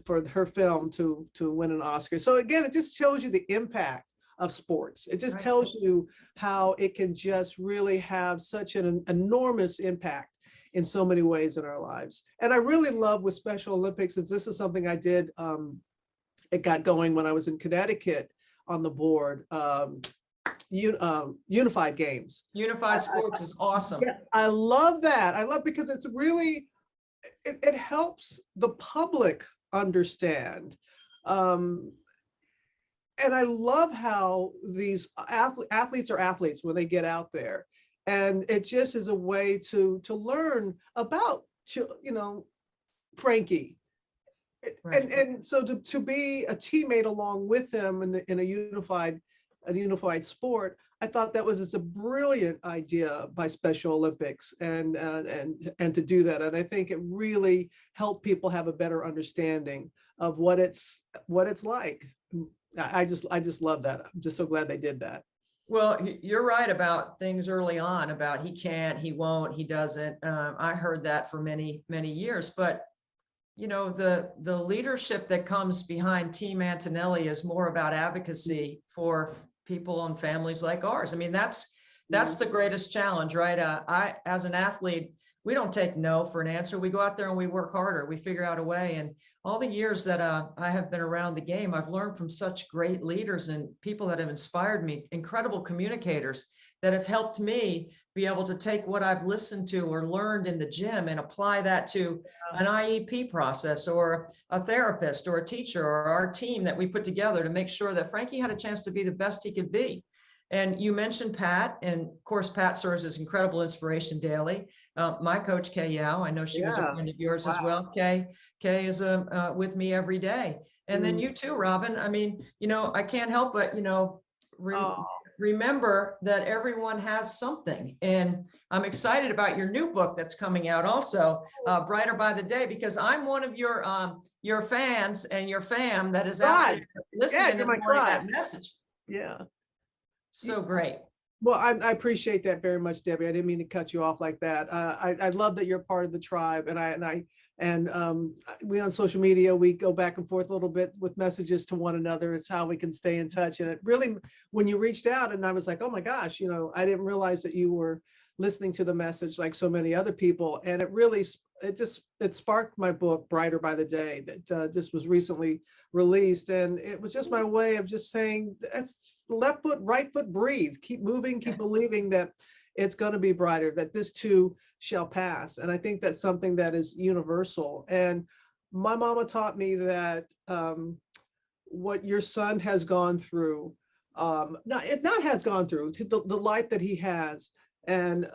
For her film to win an Oscar. So again, it just shows you the impact of sports. It just tells you how it can just really have such an enormous impact in so many ways in our lives. And I really love with Special Olympics, since this is something I did, it got going when I was in Connecticut on the board, Unified Games. Unified sports is awesome. Yeah, I love that. I love, because it's really, it helps the public understand. And I love how these athletes are athletes when they get out there. And it just is a way to learn about, you know, Frankie. And so to be a teammate along with them in a unified sport, I thought that was just a brilliant idea by Special Olympics, and to do that. And I think it really helped people have a better understanding of what it's like. I just love that. I'm just so glad they did that. Well, you're right about things early on about he can't, he won't, he doesn't. I heard that for many, many years, but you know, the leadership that comes behind Team Antonelli is more about advocacy for people and families like ours. I mean, that's the greatest challenge, right? I, as an athlete, we don't take no for an answer. We go out there and we work harder. We figure out a way. And all the years that I have been around the game, I've learned from such great leaders and people that have inspired me, incredible communicators that have helped me be able to take what I've listened to or learned in the gym and apply that to an IEP process or a therapist or a teacher or our team that we put together to make sure that Frankie had a chance to be the best he could be. And you mentioned Pat, and of course, Pat serves as incredible inspiration daily. My coach, Kay Yao, I know she was a friend of yours as well. Kay is with me every day. And then you too, Robin. I mean, you know, I can't help but, you know, remember that everyone has something. And I'm excited about your new book that's coming out also, Brighter by the Day, because I'm one of your fans and your fam that is out there listening you're and my wanting tribe. that message. Yeah. So great. Well, I appreciate that very much, Debbie. I didn't mean to cut you off like that. I love that you're part of the tribe, and we on social media, we go back and forth a little bit with messages to one another. It's how we can stay in touch. And it really, when you reached out, and I was like, oh my gosh, I didn't realize that you were listening to the message like so many other people. And it really, it sparked my book, Brighter by the Day, that just was recently released. And it was just my way of just saying, that's left foot, right foot, breathe, keep moving, keep believing that it's going to be brighter, that this too shall pass. And I think that's something that is universal. And my mama taught me that what your son has gone through, not has gone through, the life that he has, and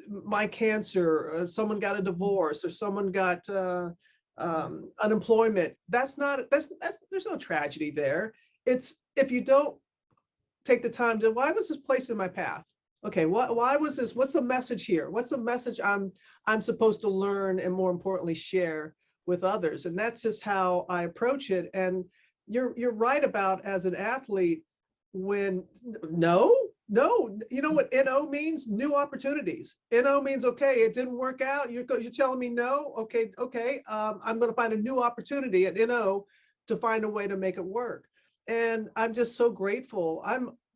my cancer, someone got a divorce, or someone got unemployment. That's there's no tragedy there. It's if you don't take the time to, why was this placed in my path? Okay, why was this? What's the message here? What's the message I'm supposed to learn and, more importantly, share with others? And that's just how I approach it. And you're right about, as an athlete, when you know what NO means? New opportunities. NO means, okay, it didn't work out. You're telling me no? Okay. I'm going to find a new opportunity at NO to find a way to make it work. And I'm just so grateful.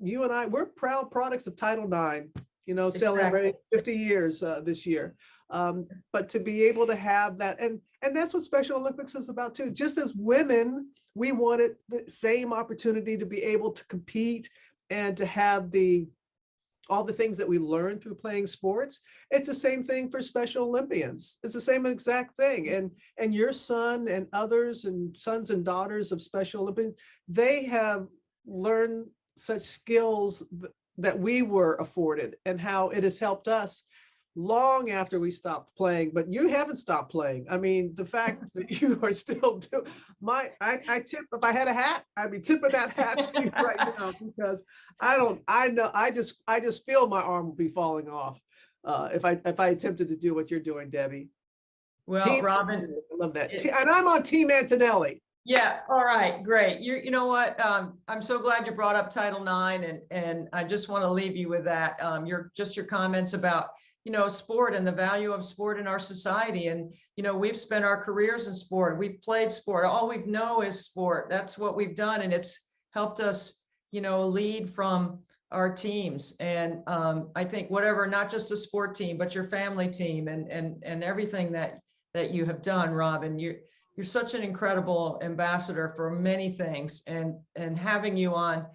You and I, we're proud products of Title IX, celebrating 50 years this year. But to be able to have that, and that's what Special Olympics is about too. Just as women, we wanted the same opportunity to be able to compete and to have all the things that we learn through playing sports. It's the same thing for Special Olympians. It's the same exact thing. And your son and others and sons and daughters of Special Olympians, they have learned such skills that we were afforded, and how it has helped us long after we stopped playing. But you haven't stopped playing. I mean, the fact that you are still doing I tip, if I had a hat, I'd be tipping that hat to you right now, because I just feel my arm will be falling off if I attempted to do what you're doing, Debbie. Well, Robin, I love that. And I'm on Team Antonelli. Yeah. All right. Great. You know what? I'm so glad you brought up Title IX, and I just want to leave you with that. Your comments about, sport and the value of sport in our society. And, we've spent our careers in sport. We've played sport. All we know is sport. That's what we've done. And it's helped us, lead from our teams. And I think whatever, not just a sport team, but your family team and everything that you have done, Robin, you're such an incredible ambassador for many things, and having you on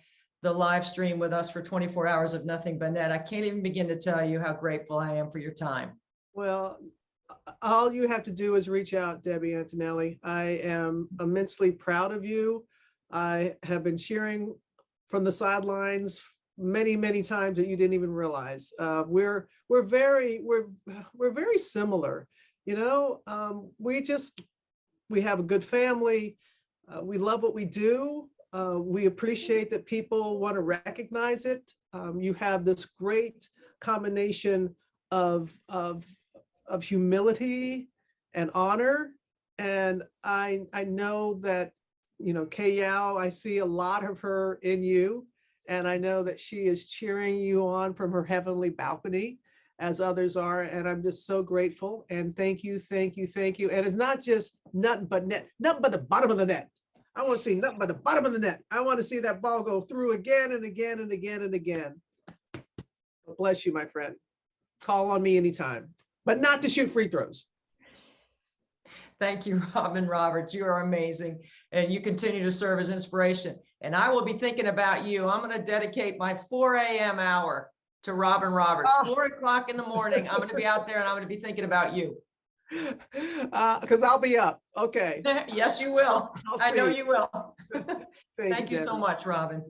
the live stream with us for 24 hours of nothing but net, I can't even begin to tell you how grateful I am for your time. Well, all you have to do is reach out, Debbie Antonelli. I am immensely proud of you. I have been cheering from the sidelines many, many times that you didn't even realize. We're very similar. We have a good family. We love what we do. We appreciate that people want to recognize it. You have this great combination of humility and honor. And I know that, Kay Yao, I see a lot of her in you. And I know that she is cheering you on from her heavenly balcony, as others are. And I'm just so grateful. And thank you. And it's not just nothing but net, nothing but the bottom of the net. I want to see nothing but the bottom of the net. I want to see that ball go through again and again and again and again. Bless you, my friend. Call on me anytime, but not to shoot free throws. Thank you, Robin Roberts. You are amazing. And you continue to serve as inspiration. And I will be thinking about you. I'm going to dedicate my 4 a.m. hour to Robin Roberts. 4 o'clock in the morning, I'm going to be out there and I'm going to be thinking about you. Because I'll be up. Okay. Yes, you will. I know you will. Thank you so Debbie. much, Robin.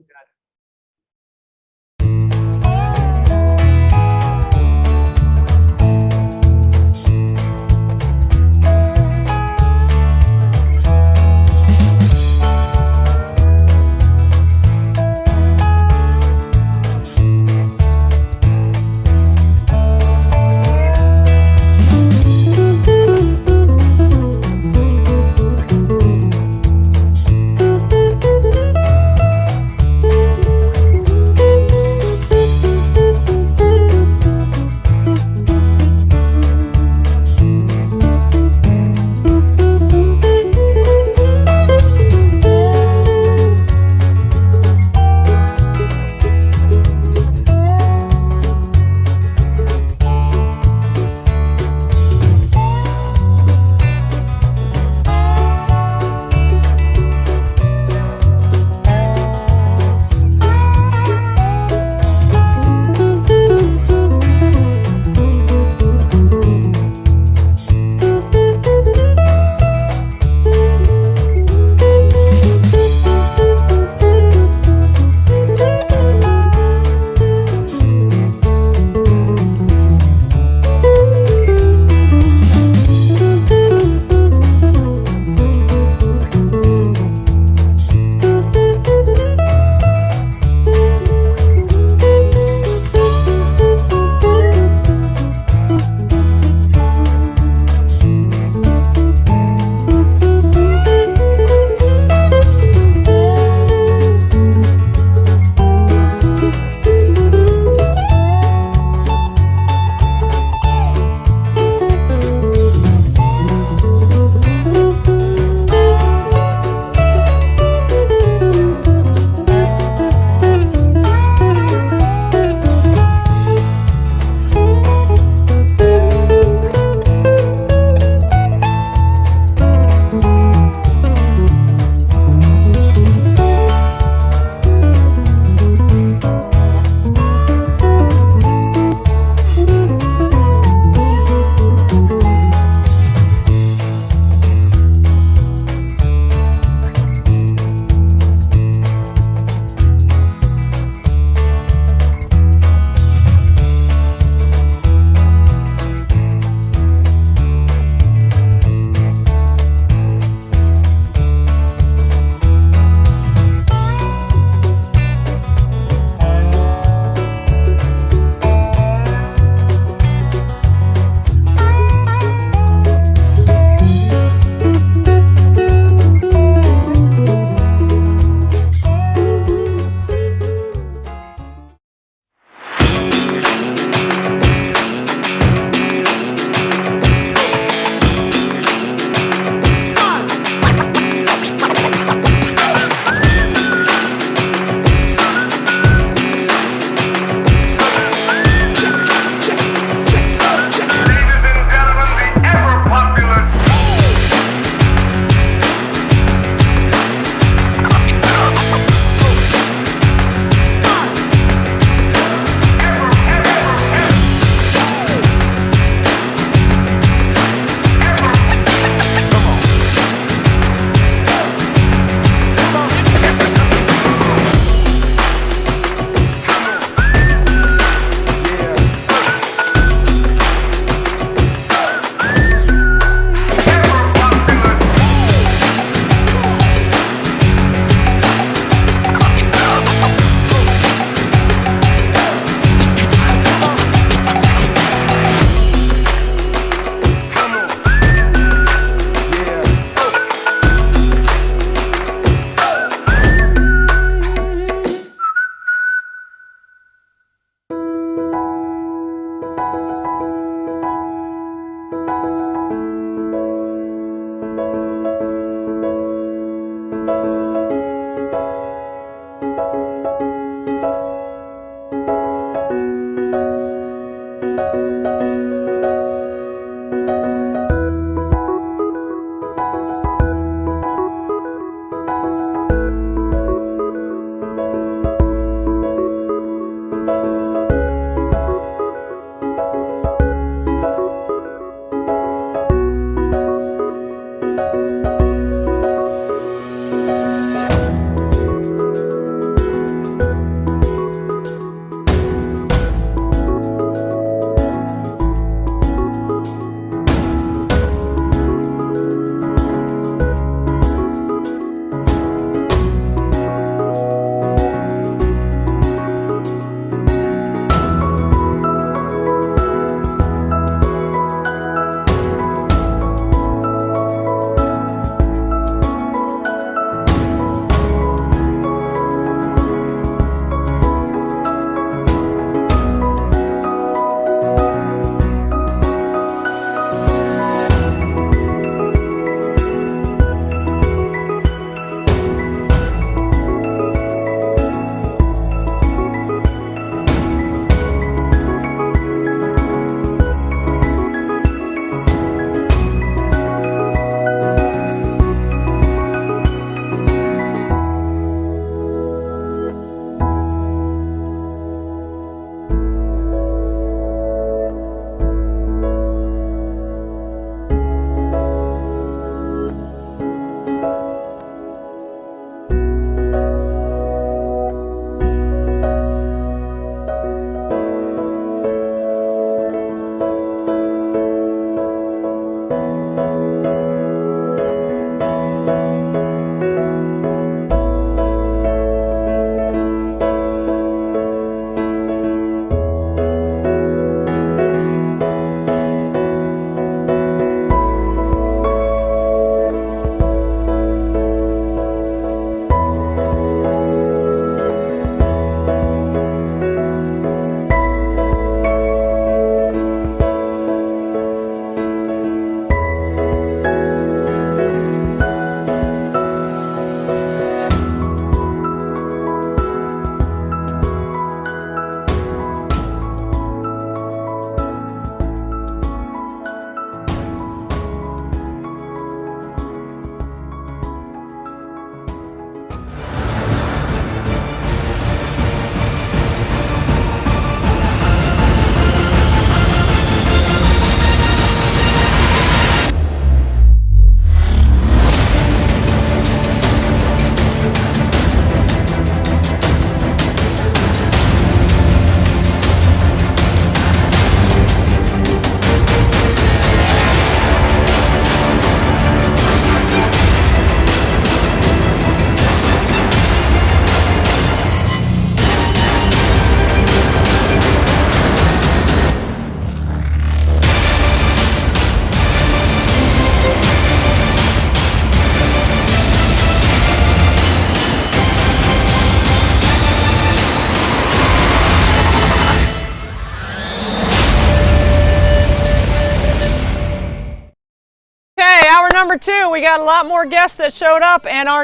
hour number 2, we got a lot more guests that showed up, and our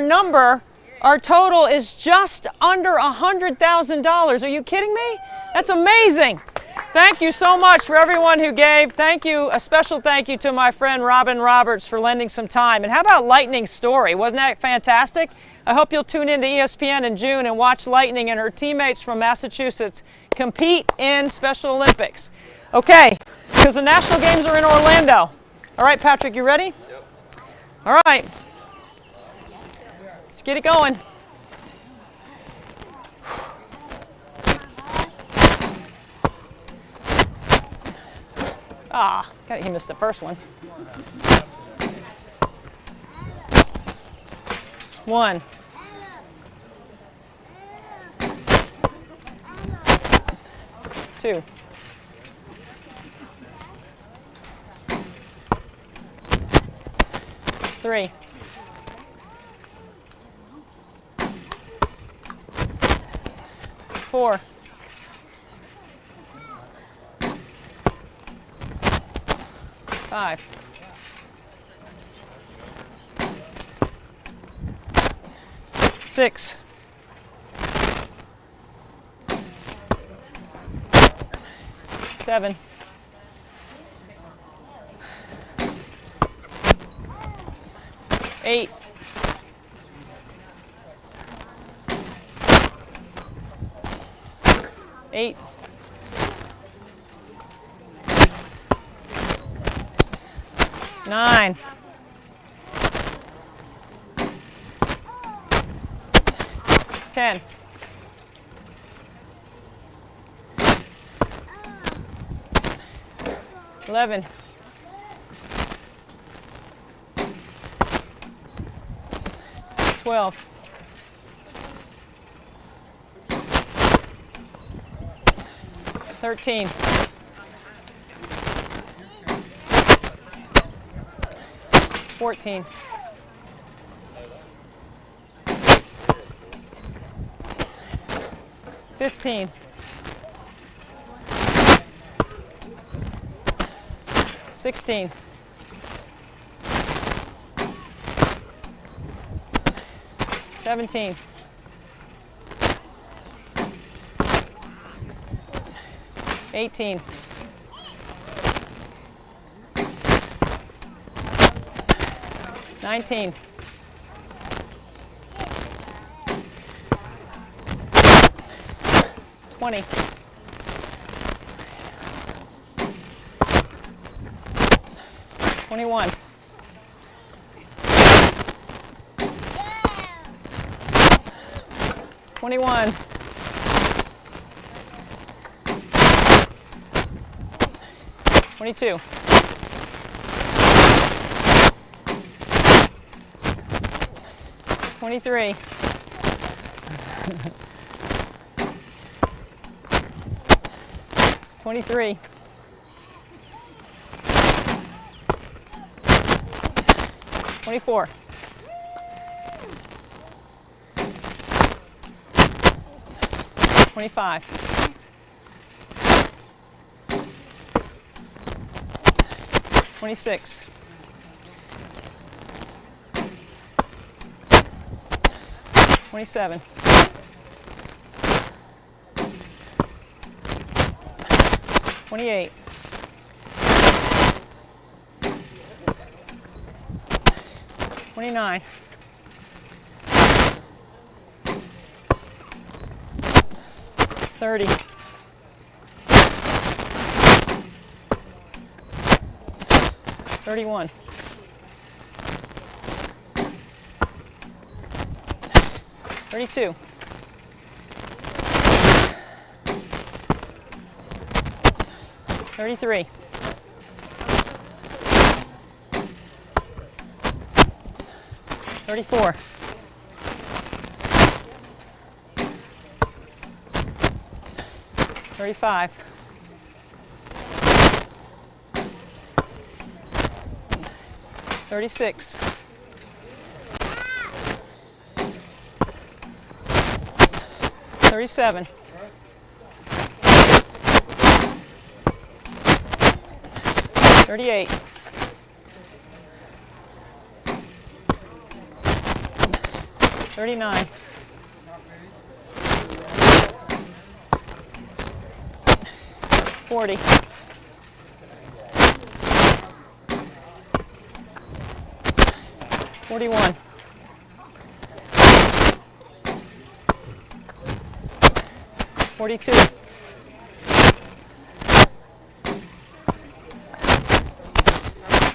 total is just under $100,000. Are you kidding me? That's amazing. Thank you so much for everyone who gave. Thank you, a special thank you to my friend Robin Roberts for lending some time. And how about Lightning's story? Wasn't that fantastic? I hope you'll tune into ESPN in June and watch Lightning and her teammates from Massachusetts compete in Special Olympics. Okay, because the national games are in Orlando. All right, Patrick, you ready? Yep. All right. Let's get it going. Ah, he missed the first one. 1. 2. 3. 4. 5. 6. 7. 8. 8. 9. 10. 11. 12. 13. 14. 15. 16. 17. 18. 19. 20. 21. 21. 22. 23. 23. 24. 25. 26. 27. 28. 29. 30. 31. 32. 33. 34. 35. 36. 37. 38. 39. 40. 41. 42.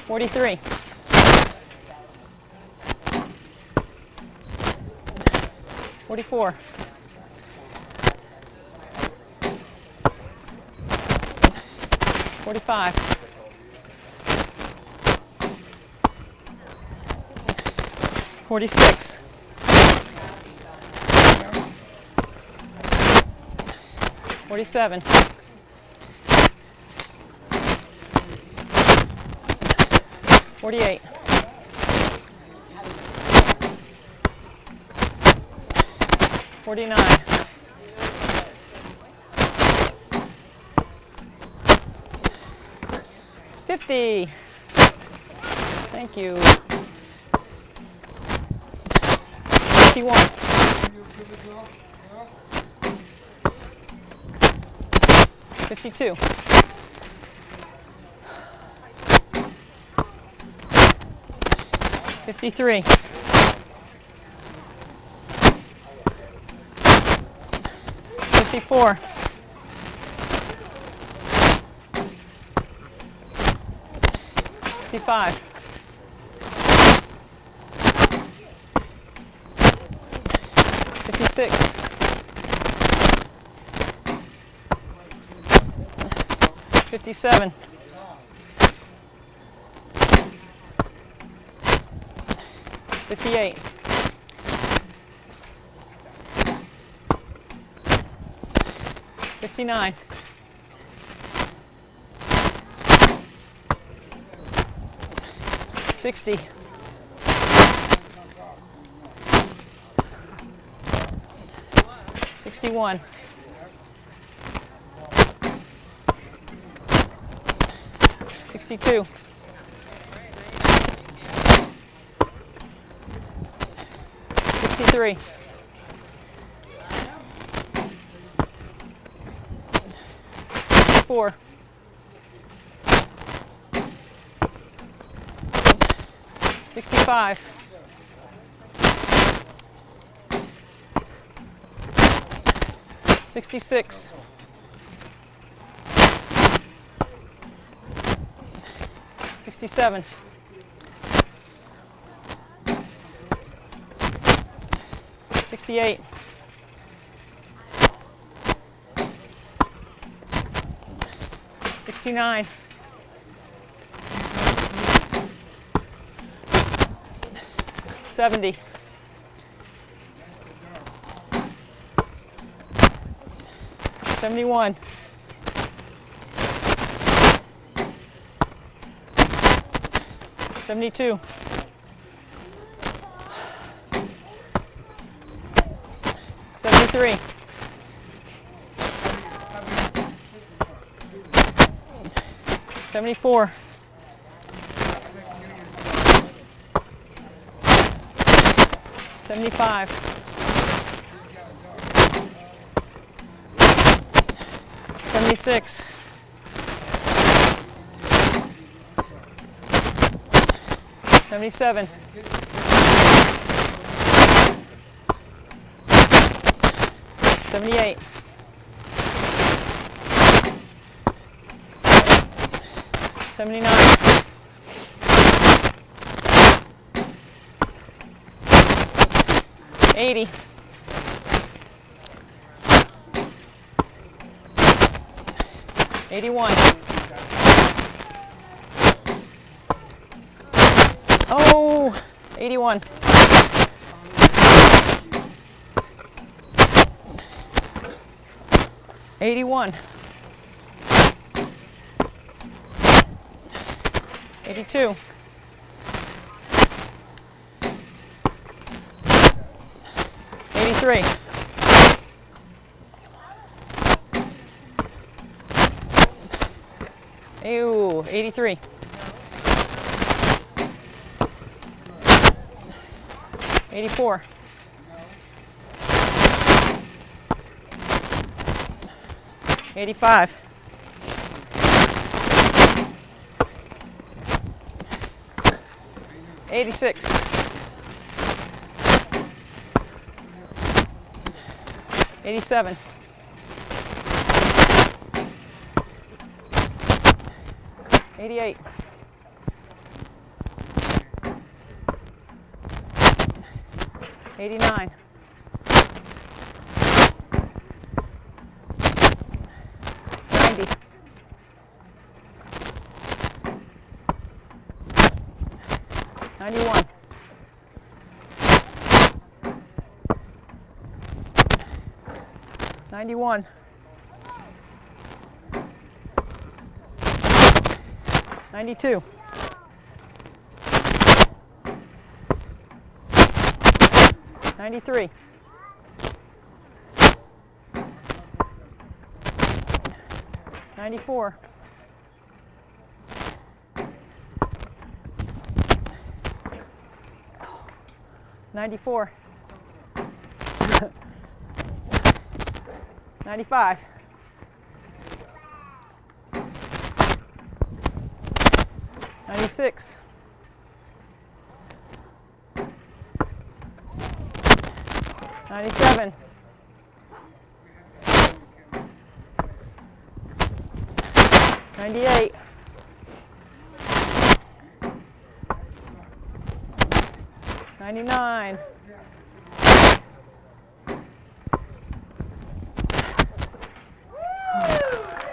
43. 44. 45. 46. 47. 48. 49. 50. Thank you. 51. 52. 53. 54. 55. 56. 57. 58. 59. 60. 61. 62. 63. 64. 65. 66. 67. 68. 69. 70. 71. 72. 73. 74. 75. 76. 77. 78. 79. 80. 81. Oh, 81. 81. 82. 83. 83. 84. 85. 86. 87. 88. 89. 90. 91. 91. 92. 93. 94. 94. 95. 96. 97. 98. 99.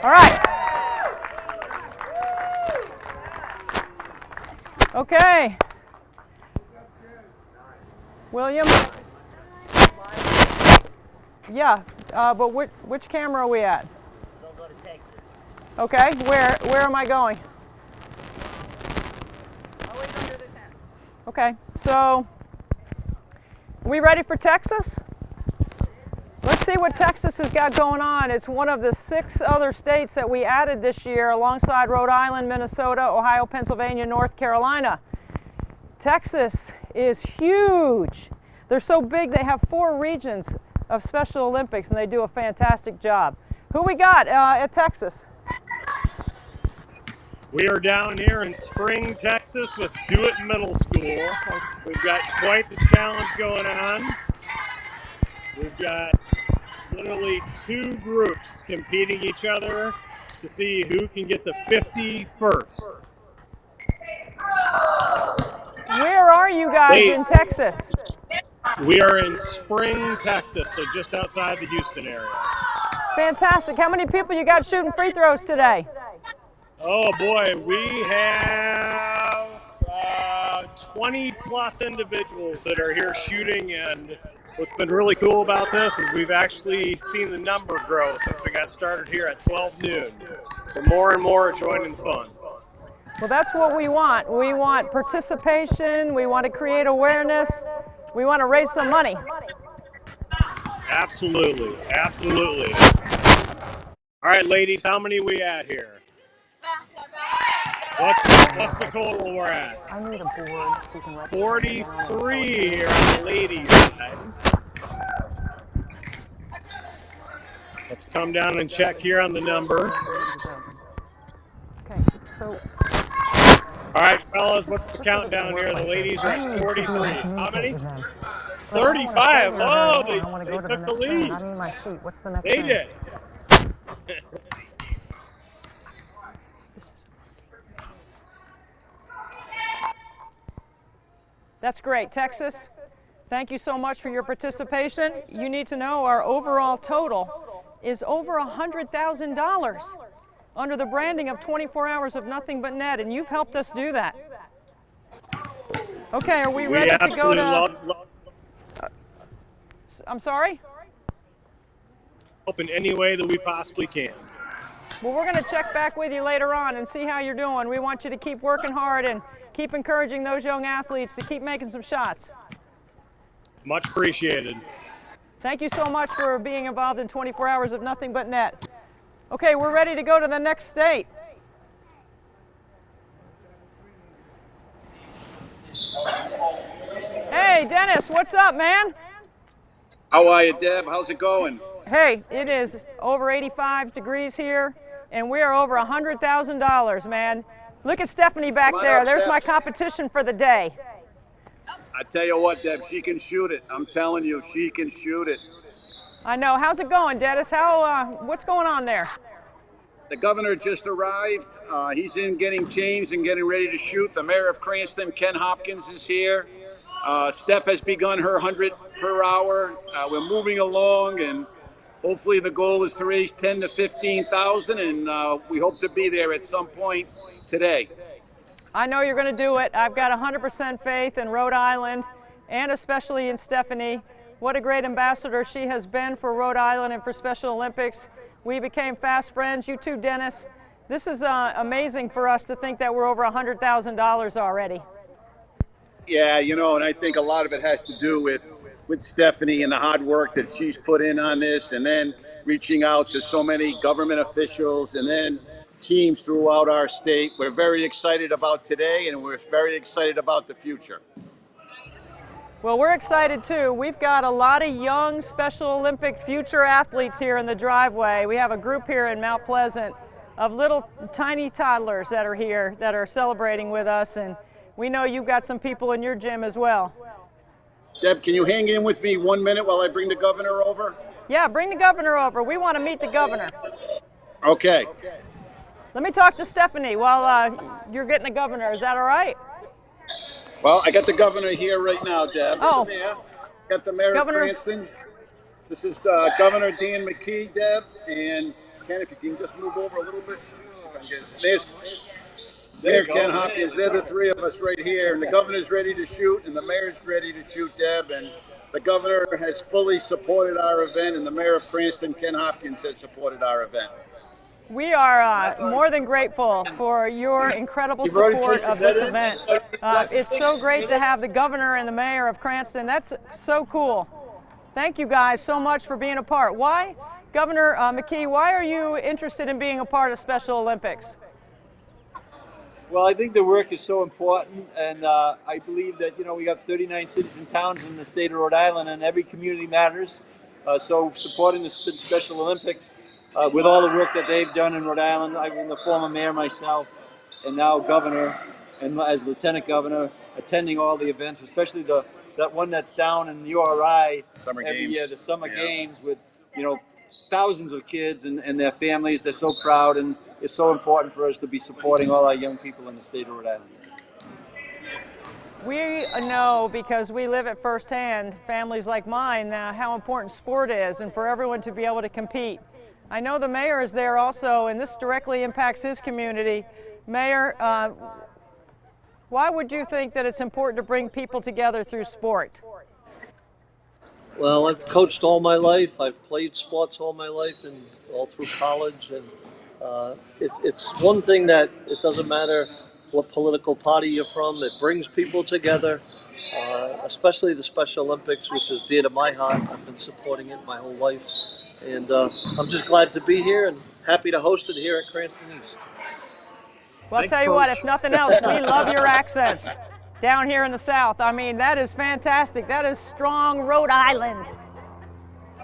'All right. Okay. William? Yeah, but which camera are we at? Okay, where am I going? Okay, so are we ready for Texas? Let's see what Texas has got going on. It's one of the 6 other states that we added this year alongside Rhode Island, Minnesota, Ohio, Pennsylvania, North Carolina. Texas is huge. They're so big they have 4 regions of Special Olympics and they do a fantastic job. Who we got at Texas? We are down here in Spring, Texas with Do It Middle School. We've got quite the challenge going on. We've got literally 2 groups competing each other to see who can get to 50 first. Where are you guys in Texas? We are in Spring, Texas, so just outside the Houston area. Fantastic. How many people you got shooting free throws today? Oh boy, we have 20 plus individuals that are here shooting, and what's been really cool about this is we've actually seen the number grow since we got started here at 12 noon. So more and more are joining the fun. Well, that's what we want. We want participation. We want to create awareness. We want to raise some money. Absolutely, absolutely. All right, ladies, how many we at here? What's the total we're at? I need a board so you can write 43 here on the ladies' side. Let's come down and check here on the number. Okay, so. All right, fellas, what's the countdown here? The ladies are at 43. How many? 35. Oh, they took the lead. What's the next They thing? did. That's great. Texas, thank you so much for your participation. You need to know our overall total is over $100,000 under the branding of 24 Hours of Nothing But Net, and you've helped us do that. Okay, are we ready to go to... I'm sorry? Help in any way that we possibly can. Well, we're going to check back with you later on and see how you're doing. We want you to keep working hard and keep encouraging those young athletes to keep making some shots. Much appreciated. Thank you so much for being involved in 24 Hours of Nothing But Net. Okay, we're ready to go to the next state. Hey, Dennis, what's up, man? How are you, Deb? How's it going? Hey, it is over 85 degrees here, and we are over $100,000, man. Look at Stephanie back Come on there. up, There's Steph. my competition for the day. I tell you what, Deb, she can shoot it. I'm telling you, she can shoot it. I know. How's it going, Dennis? What's going on there? The governor just arrived. He's in getting changed and getting ready to shoot. The mayor of Cranston, Ken Hopkins, is here. Steph has begun her 100 per hour. We're moving along, and hopefully the goal is to raise 10 to 15,000, and we hope to be there at some point today. I know you're going to do it. I've got 100% faith in Rhode Island, and especially in Stephanie. What a great ambassador she has been for Rhode Island and for Special Olympics. We became fast friends. You too, Dennis. This is amazing for us to think that we're over $100,000 already. Yeah, you know, and I think a lot of it has to do with Stephanie and the hard work that she's put in on this, and then reaching out to so many government officials and then teams throughout our state. We're very excited about today, and we're very excited about the future. Well, we're excited too. We've got a lot of young Special Olympic future athletes here in the driveway. We have a group here in Mount Pleasant of little tiny toddlers that are here that are celebrating with us, and we know you've got some people in your gym as well. Deb, can you hang in with me 1 minute while I bring the governor over? Yeah, bring the governor over. We want to meet the governor. Okay. Let me talk to Stephanie while you're getting the governor. Is that all right? Well, I got the governor here right now, Deb. Oh. The mayor. Got the mayor Governor. of Cranston. This is Governor Dan McKee, Deb. And Ken, if you can just move over a little bit. There's Mayor Ken Hopkins. They're the three of us right here. And the governor's ready to shoot, and the mayor's ready to shoot, Deb. And the governor has fully supported our event, and the mayor of Cranston, Ken Hopkins, has supported our event. We are more than grateful for your incredible support of this event. It's so great to have the governor and the mayor of Cranston. That's so cool. Thank you guys so much for being a part. Why, Governor McKee, why are you interested in being a part of Special Olympics? Well, I think the work is so important, and I believe that, you know, we got 39 cities and towns in the state of Rhode Island, and every community matters. So supporting the Special Olympics with all the work that they've done in Rhode Island. I've been the former mayor myself, and now governor, and as lieutenant governor, attending all the events, especially that one that's down in URI every year, the summer games with, you know, thousands of kids and their families. They're so proud, and it's so important for us to be supporting all our young people in the state of Rhode Island. We know, because we live it firsthand, families like mine, how important sport is, and for everyone to be able to compete. I know the mayor is there also, and this directly impacts his community. Mayor, why would you think that it's important to bring people together through sport? Well, I've coached all my life. I've played sports all my life and all through college. And it's one thing that it doesn't matter what political party you're from. It brings people together, especially the Special Olympics, which is dear to my heart. I've been supporting it my whole life. And I'm just glad to be here and happy to host it here at Cranston East. Well, I'll tell you what, if nothing else, we love your accents down here in the South. I mean, that is fantastic. That is strong Rhode Island.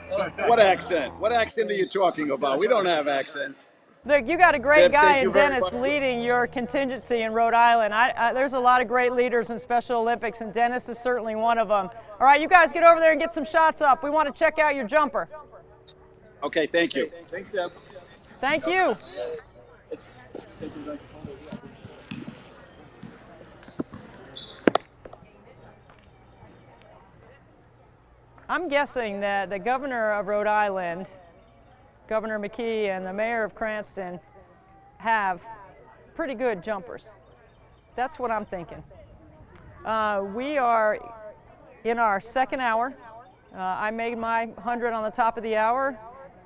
What accent? What accent are you talking about? We don't have accents. Look, you got a great Deb, guy thank in you very Dennis much. leading your contingency in Rhode Island. There's a lot of great leaders in Special Olympics, and Dennis is certainly one of them. All right, you guys get over there and get some shots up. We want to check out your jumper. Okay, thank you. Thanks, Deb. Thank you. I'm guessing that the governor of Rhode Island, Governor McKee, and the mayor of Cranston have pretty good jumpers. That's what I'm thinking. We are in our second hour. I made my 100 on the top of the hour.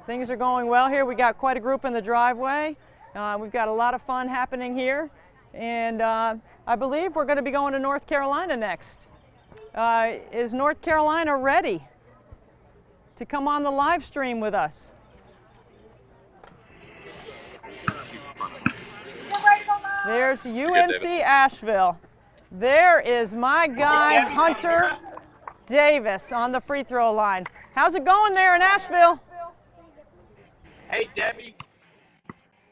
Things are going well here. We got quite a group in the driveway. We've got a lot of fun happening here. And I believe we're going to be going to North Carolina next. Is North Carolina ready to come on the live stream with us? There's UNC Asheville. There is my guy, Hunter Davis, on the free throw line. How's it going there in Asheville? Hey, Debbie.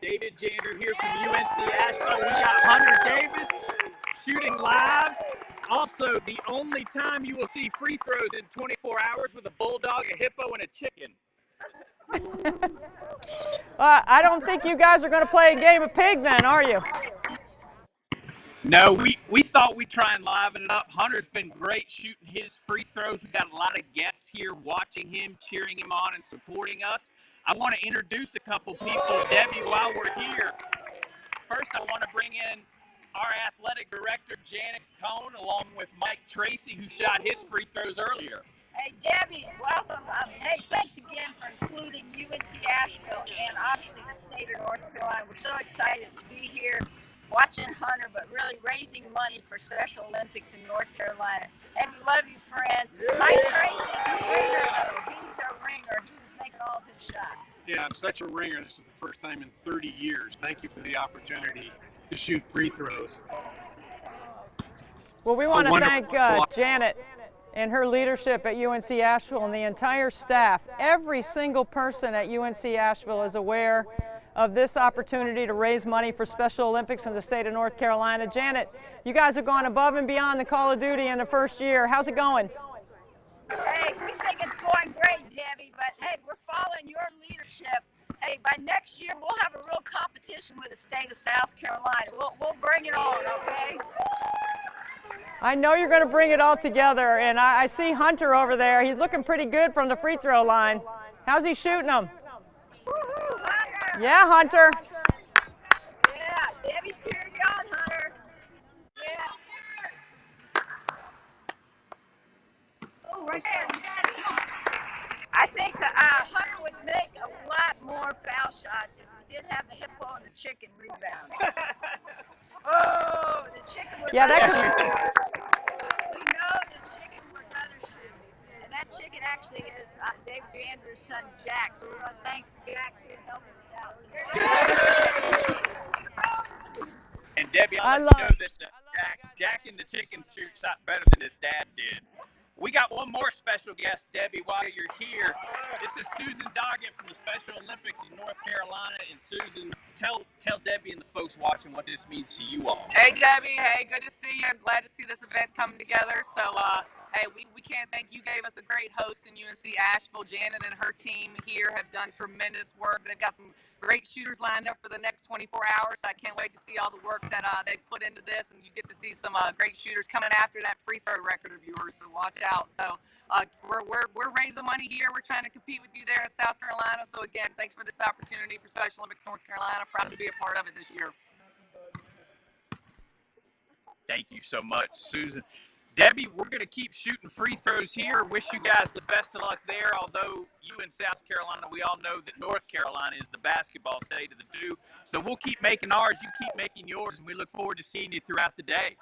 David Jander here from UNC Asheville. We got Hunter Davis shooting live. Also, the only time you will see free throws in 24 hours with a bulldog, a hippo, and a chicken. I don't think you guys are going to play a game of pig then, are you? No, we thought we'd try and liven it up. Hunter's been great shooting his free throws. We've got a lot of guests here watching him, cheering him on, and supporting us. I want to introduce a couple people. Debbie, while we're here, first I want to bring in our athletic director, Janet Cohn, along with Mike Tracy, who shot his free throws earlier. Hey, Debbie, welcome. Hey, thanks again for including UNC Asheville and obviously the state of North Carolina. We're so excited to be here watching Hunter, but really raising money for Special Olympics in North Carolina. And we love you, friend. Mike Tracy's a ringer, though. He's a ringer. He was making all of his shots. Yeah, I'm such a ringer. This is the first time in 30 years. Thank you for the opportunity to shoot free throws. Well, we want to thank Janet and her leadership at UNC Asheville and the entire staff. Every single person at UNC Asheville is aware of this opportunity to raise money for Special Olympics in the state of North Carolina. Janet, you guys have gone above and beyond the Call of Duty in the first year. How's it going? Hey, we think it's going great, Debbie, but hey, we're following your leadership. Hey, by next year, we'll have a real competition with the state of South Carolina. We'll bring it on, okay? I know you're going to bring it all together, and I see Hunter over there. He's looking pretty good from the free throw line. How's he shooting them? Yeah, Hunter. Yeah, Debbie's cheering you on, Hunter. Yeah. Oh, right there. I think Hunter would make a lot more foul shots if we didn't have the hippo and the chicken rebound. Oh, the chicken would Yeah, that We know the chicken would rather shoot. And that chicken actually is Dave Vander's son, Jack. So we want to thank Jack for helping us out today. And Debbie, I'll let you know that Jack and the chicken shoot shot better than his dad did. We got one more special guest, Debbie, while you're here. This is Susan Doggett from the Special Olympics in North Carolina. And Susan, tell Debbie and the folks watching what this means to you all. Hey, Debbie. Hey, good to see you. I'm glad to see this event come together. So, hey, we can't thank you. Gave us a great host in UNC Asheville. Janet and her team here have done tremendous work. They've got some great shooters lined up for the next 24 hours. I can't wait to see all the work that they put into this, and you get to see some great shooters coming after that free throw record of yours. So watch out. So we're raising money here. We're trying to compete with you there in South Carolina. So again, thanks for this opportunity for Special Olympics North Carolina. Proud to be a part of it this year. Thank you so much, Susan. Debbie, we're going to keep shooting free throws here. Wish you guys the best of luck there. Although you in South Carolina, we all know that North Carolina is the basketball state of the do. So we'll keep making ours. You keep making yours. And we look forward to seeing you throughout the day.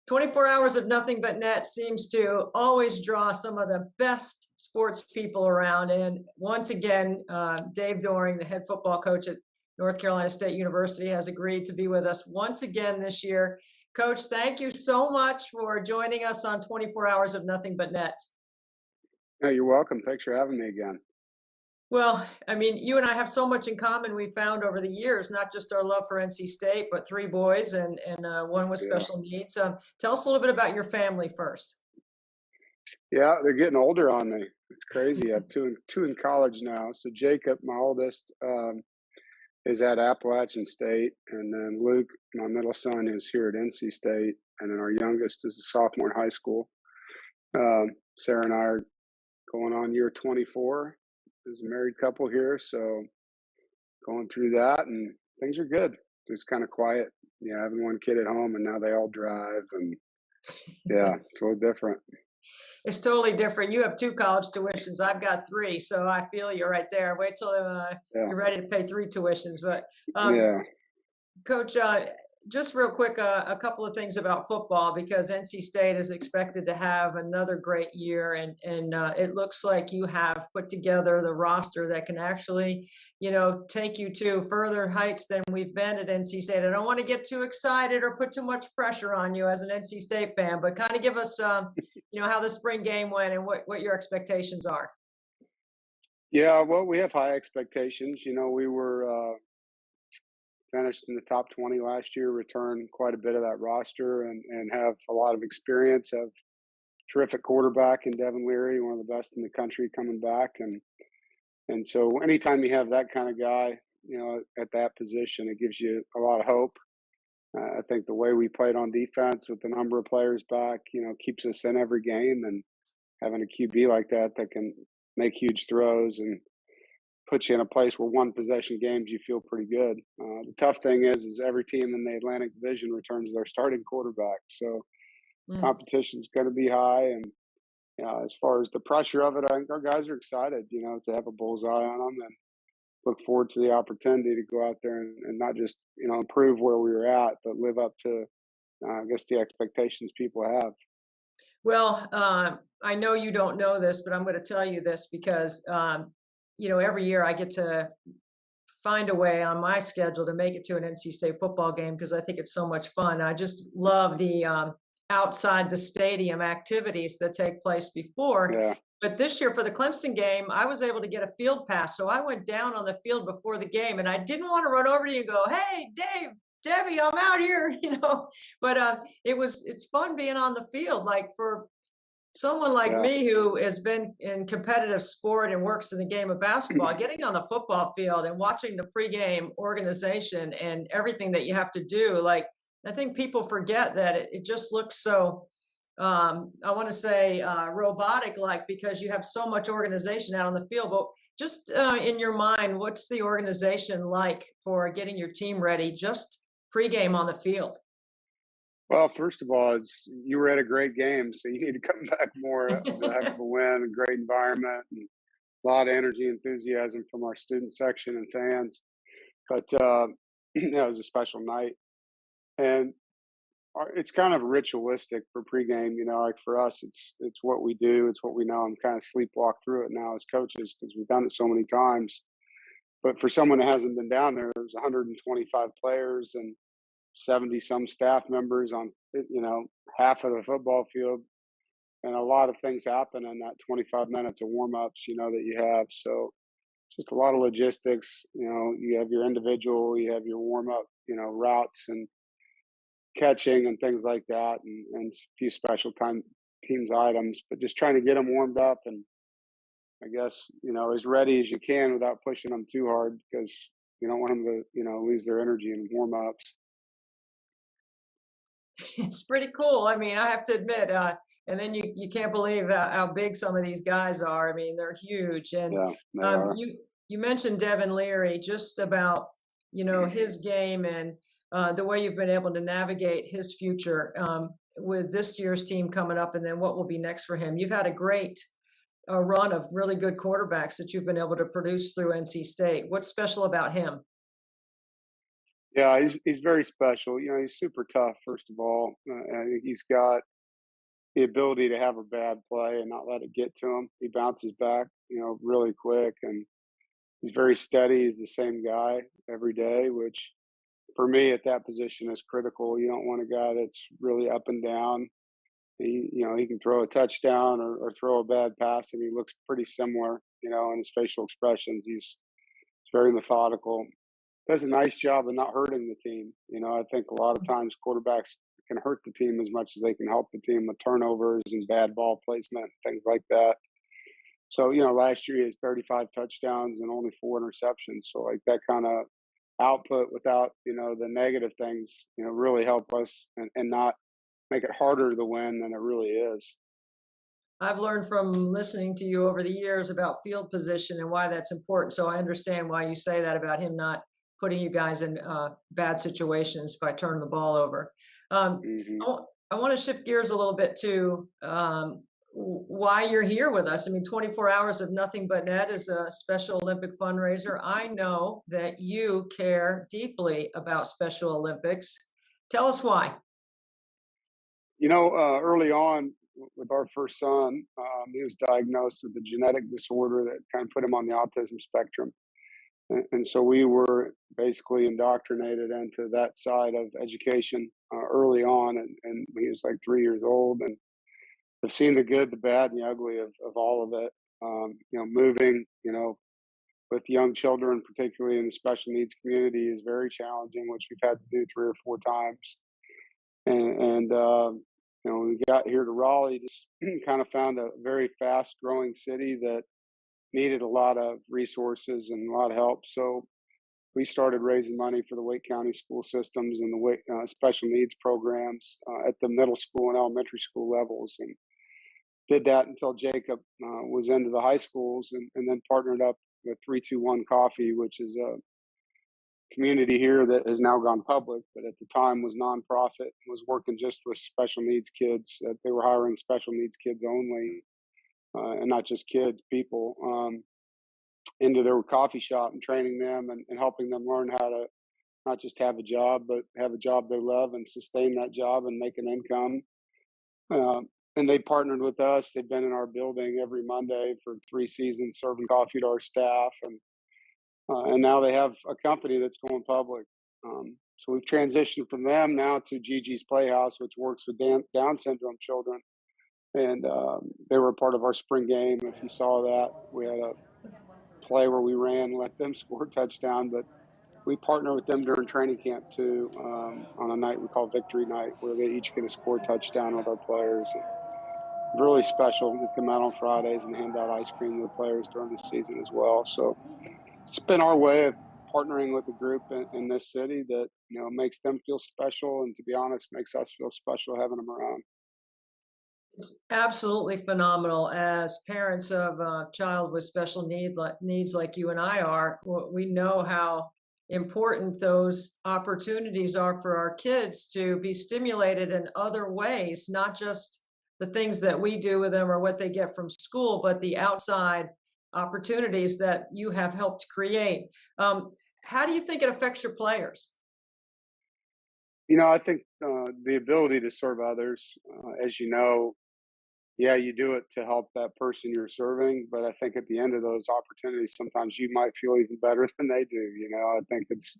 24 Hours of Nothing But Net seems to always draw some of the best sports people around. And once again, Dave Doering, the head football coach at North Carolina State University, has agreed to be with us once again this year. Coach, thank you so much for joining us on 24 Hours of Nothing But Net. No, you're welcome. Thanks for having me again. Well, I mean, you and I have so much in common we found over the years, not just our love for NC State, but 3 boys and one with special needs. Tell us a little bit about your family first. Yeah, they're getting older on me. It's crazy. I have two in college now. So Jacob, my oldest, is at Appalachian State, and then Luke, my middle son, is here at NC State, and then our youngest is a sophomore in high school. Sarah and I are going on year 24. There's a married couple here, so going through that, and things are good. Just kind of quiet. Yeah, having one kid at home, and now they all drive, and yeah, it's a little different. It's totally different. You have 2 college tuitions. I've got 3, so I feel you right there. Wait till you're ready to pay 3 tuitions. But yeah, Coach, just real quick, a couple of things about football, because NC State is expected to have another great year, and it looks like you have put together the roster that can actually, you know, take you to further heights than we've been at NC State. I don't want to get too excited or put too much pressure on you as an NC State fan, but kind of give us, you know, how the spring game went and what your expectations are. Yeah, well, we have high expectations. You know, we were finished in the top 20 last year, returned quite a bit of that roster, and have a lot of experience, have terrific quarterback in Devin Leary, one of the best in the country coming back. And so anytime you have that kind of guy, you know, at that position, it gives you a lot of hope. I think the way we played on defense with the number of players back, you know, keeps us in every game, and having a QB like that can make huge throws and put you in a place where one possession games you feel pretty good. The tough thing is every team in the Atlantic Division returns their starting quarterback, so competition's going to be high. And as far as the pressure of it, I think our guys are excited, you know, to have a bullseye on them, and look forward to the opportunity to go out there and not just, you know, improve where we were at, but live up to, I guess, the expectations people have. Well, I know you don't know this, but I'm going to tell you this because, you know, every year I get to find a way on my schedule to make it to an NC State football game because I think it's so much fun. I just love the outside the stadium activities that take place before. Yeah. But this year for the Clemson game, I was able to get a field pass. So I went down on the field before the game, and I didn't want to run over to you and go, "Hey, Dave, Debbie, I'm out here," you know, but it's fun being on the field. Like for someone like me who has been in competitive sport and works in the game of basketball, getting on the football field and watching the pregame organization and everything that you have to do, like, I think people forget that it just looks so, I want to say robotic, like, because you have so much organization out on the field. But just in your mind, what's the organization like for getting your team ready just pregame on the field? Well, first of all, you were at a great game, so you need to come back more. It was a heck of a win, a great environment, and a lot of energy, enthusiasm from our student section and fans. But it was a special night, and it's kind of ritualistic for pregame. You know, like for us, it's what we do, it's what we know. I'm kind of sleepwalk through it now as coaches because we've done it so many times. But for someone that hasn't been down there's 125 players and 70 some staff members on, you know, half of the football field, and a lot of things happen in that 25 minutes of warm-ups, you know, that you have. So it's just a lot of logistics. You know, you have your individual, you have your warm-up, you know, routes and catching and things like that, and a few special teams items, but just trying to get them warmed up and I guess, you know, as ready as you can without pushing them too hard, because you don't want them to, you know, lose their energy in warm-ups. It's pretty cool. I mean, I have to admit, and then you can't believe how big some of these guys are. I mean, they're huge. And you mentioned Devin Leary, just about, you know, his game and the way you've been able to navigate his future with this year's team coming up, and then what will be next for him. You've had a great run of really good quarterbacks that you've been able to produce through NC State. What's special about him? Yeah, he's very special. You know, he's super tough. First of all, I think he's got the ability to have a bad play and not let it get to him. He bounces back, you know, really quick, and he's very steady. He's the same guy every day, which for me at that position is critical. You don't want a guy that's really up and down. He can throw a touchdown or throw a bad pass, and he looks pretty similar, you know, in his facial expressions. He's very methodical. Does a nice job of not hurting the team. You know, I think a lot of times quarterbacks can hurt the team as much as they can help the team with turnovers and bad ball placement, things like that. So, you know, last year he has 35 touchdowns and only 4 interceptions. So, like, that kind of output without, you know, the negative things, you know, really help us and not make it harder to win than it really is. I've learned from listening to you over the years about field position and why that's important. So I understand why you say that about him not putting you guys in bad situations by turning the ball over. I want to shift gears a little bit to why you're here with us. I mean, 24 Hours of Nothing But Net is a Special Olympic fundraiser. I know that you care deeply about Special Olympics. Tell us why. You know, early on with our first son, he was diagnosed with a genetic disorder that kind of put him on the autism spectrum. And so we were basically indoctrinated into that side of education early on. And he was like 3 years old. And I've seen the good, the bad, and the ugly of all of it. You know, moving, you know, with young children, particularly in the special needs community, is very challenging, which we've had to do 3 or 4 times. And you know, when we got here to Raleigh, just kind of found a very fast growing city that needed a lot of resources and a lot of help. So we started raising money for the Wake County school systems and the Wake, special needs programs at the middle school and elementary school levels, and did that until Jacob was into the high schools, and then partnered up with 321 Coffee, which is a community here that has now gone public, but at the time was nonprofit, was working just with special needs kids. They were hiring special needs kids only, and not just kids, people, into their coffee shop and training them and helping them learn how to not just have a job, but have a job they love and sustain that job and make an income. And they partnered with us. They've been in our building every Monday for 3 seasons, serving coffee to our staff, and now they have a company that's going public. So we've transitioned from them now to Gigi's Playhouse, which works with Down syndrome children. And they were a part of our spring game. If you saw that, we had a play where we ran, let them score a touchdown, but we partner with them during training camp too, on a night we call Victory Night, where they each get to score a touchdown with our players. And really special. We come out on Fridays and hand out ice cream to the players during the season as well. So it's been our way of partnering with a group in this city that, you know, makes them feel special, and to be honest, makes us feel special having them around. It's absolutely phenomenal. As parents of a child with special needs like you and I are, we know how important those opportunities are for our kids to be stimulated in other ways, not just the things that we do with them or what they get from school, but the outside opportunities that you have helped create. How do you think it affects your players? You know, I think the ability to serve others, as you know, yeah, you do it to help that person you're serving, but I think at the end of those opportunities, sometimes you might feel even better than they do. You know, I think it's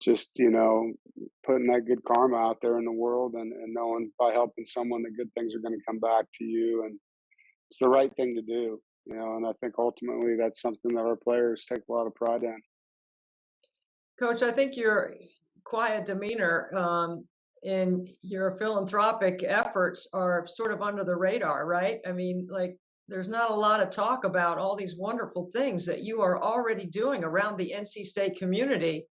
just, you know, putting that good karma out there in the world, and knowing by helping someone that good things are going to come back to you, and it's the right thing to do, you know, and I think ultimately that's something that our players take a lot of pride in. Coach, I think your quiet demeanor in your philanthropic efforts are sort of under the radar, right? I mean, like, there's not a lot of talk about all these wonderful things that you are already doing around the NC State community.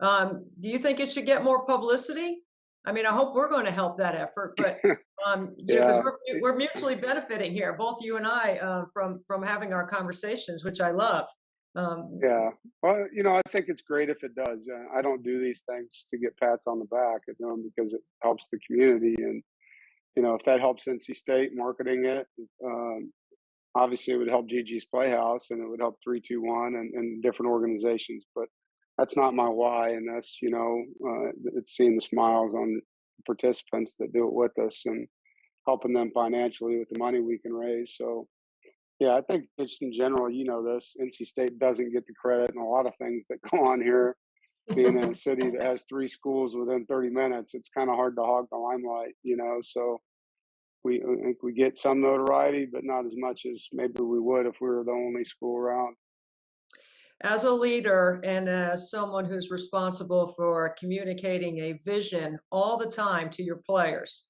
Do you think it should get more publicity? I mean, I hope we're going to help that effort, but you know, because we're mutually benefiting here, both you and I, from having our conversations, which I love. Yeah. Well, you know, I think it's great if it does. I don't do these things to get pats on the back. I do them because it helps the community. And, you know, if that helps NC State marketing it, obviously it would help Gigi's Playhouse, and it would help 321 and different organizations. But that's not my why in this. It's seeing the smiles on participants that do it with us and helping them financially with the money we can raise. So yeah, I think just in general, this NC State doesn't get the credit and a lot of things that go on here. Being in a city that has 3 schools within 30 minutes, it's kind of hard to hog the limelight. So I think we get some notoriety, but not as much as maybe we would if we were the only school around. As a leader and as someone who's responsible for communicating a vision all the time to your players,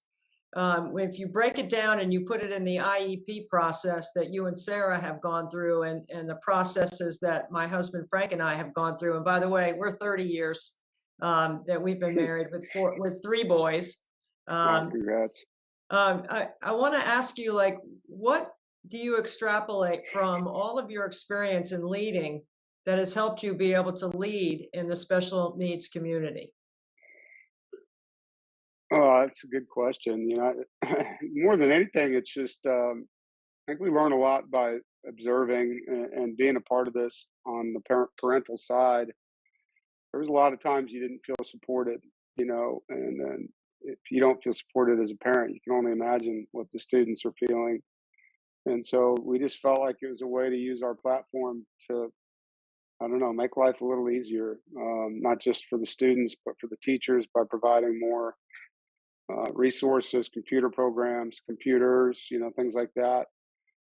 if you break it down and you put it in the IEP process that you and Sarah have gone through and the processes that my husband Frank and I have gone through, and by the way, we're 30 years that we've been married with 3 boys. Congrats. I want to ask you, like, what do you extrapolate from all of your experience in leading that has helped you be able to lead in the special needs community? Oh, that's a good question. More than anything, it's just I think we learn a lot by observing and being a part of this on the parental side. There was a lot of times you didn't feel supported, and then if you don't feel supported as a parent, you can only imagine what the students are feeling. And so we just felt like it was a way to use our platform to, I don't know, make life a little easier, not just for the students, but for the teachers by providing more resources, computer programs, computers, things like that.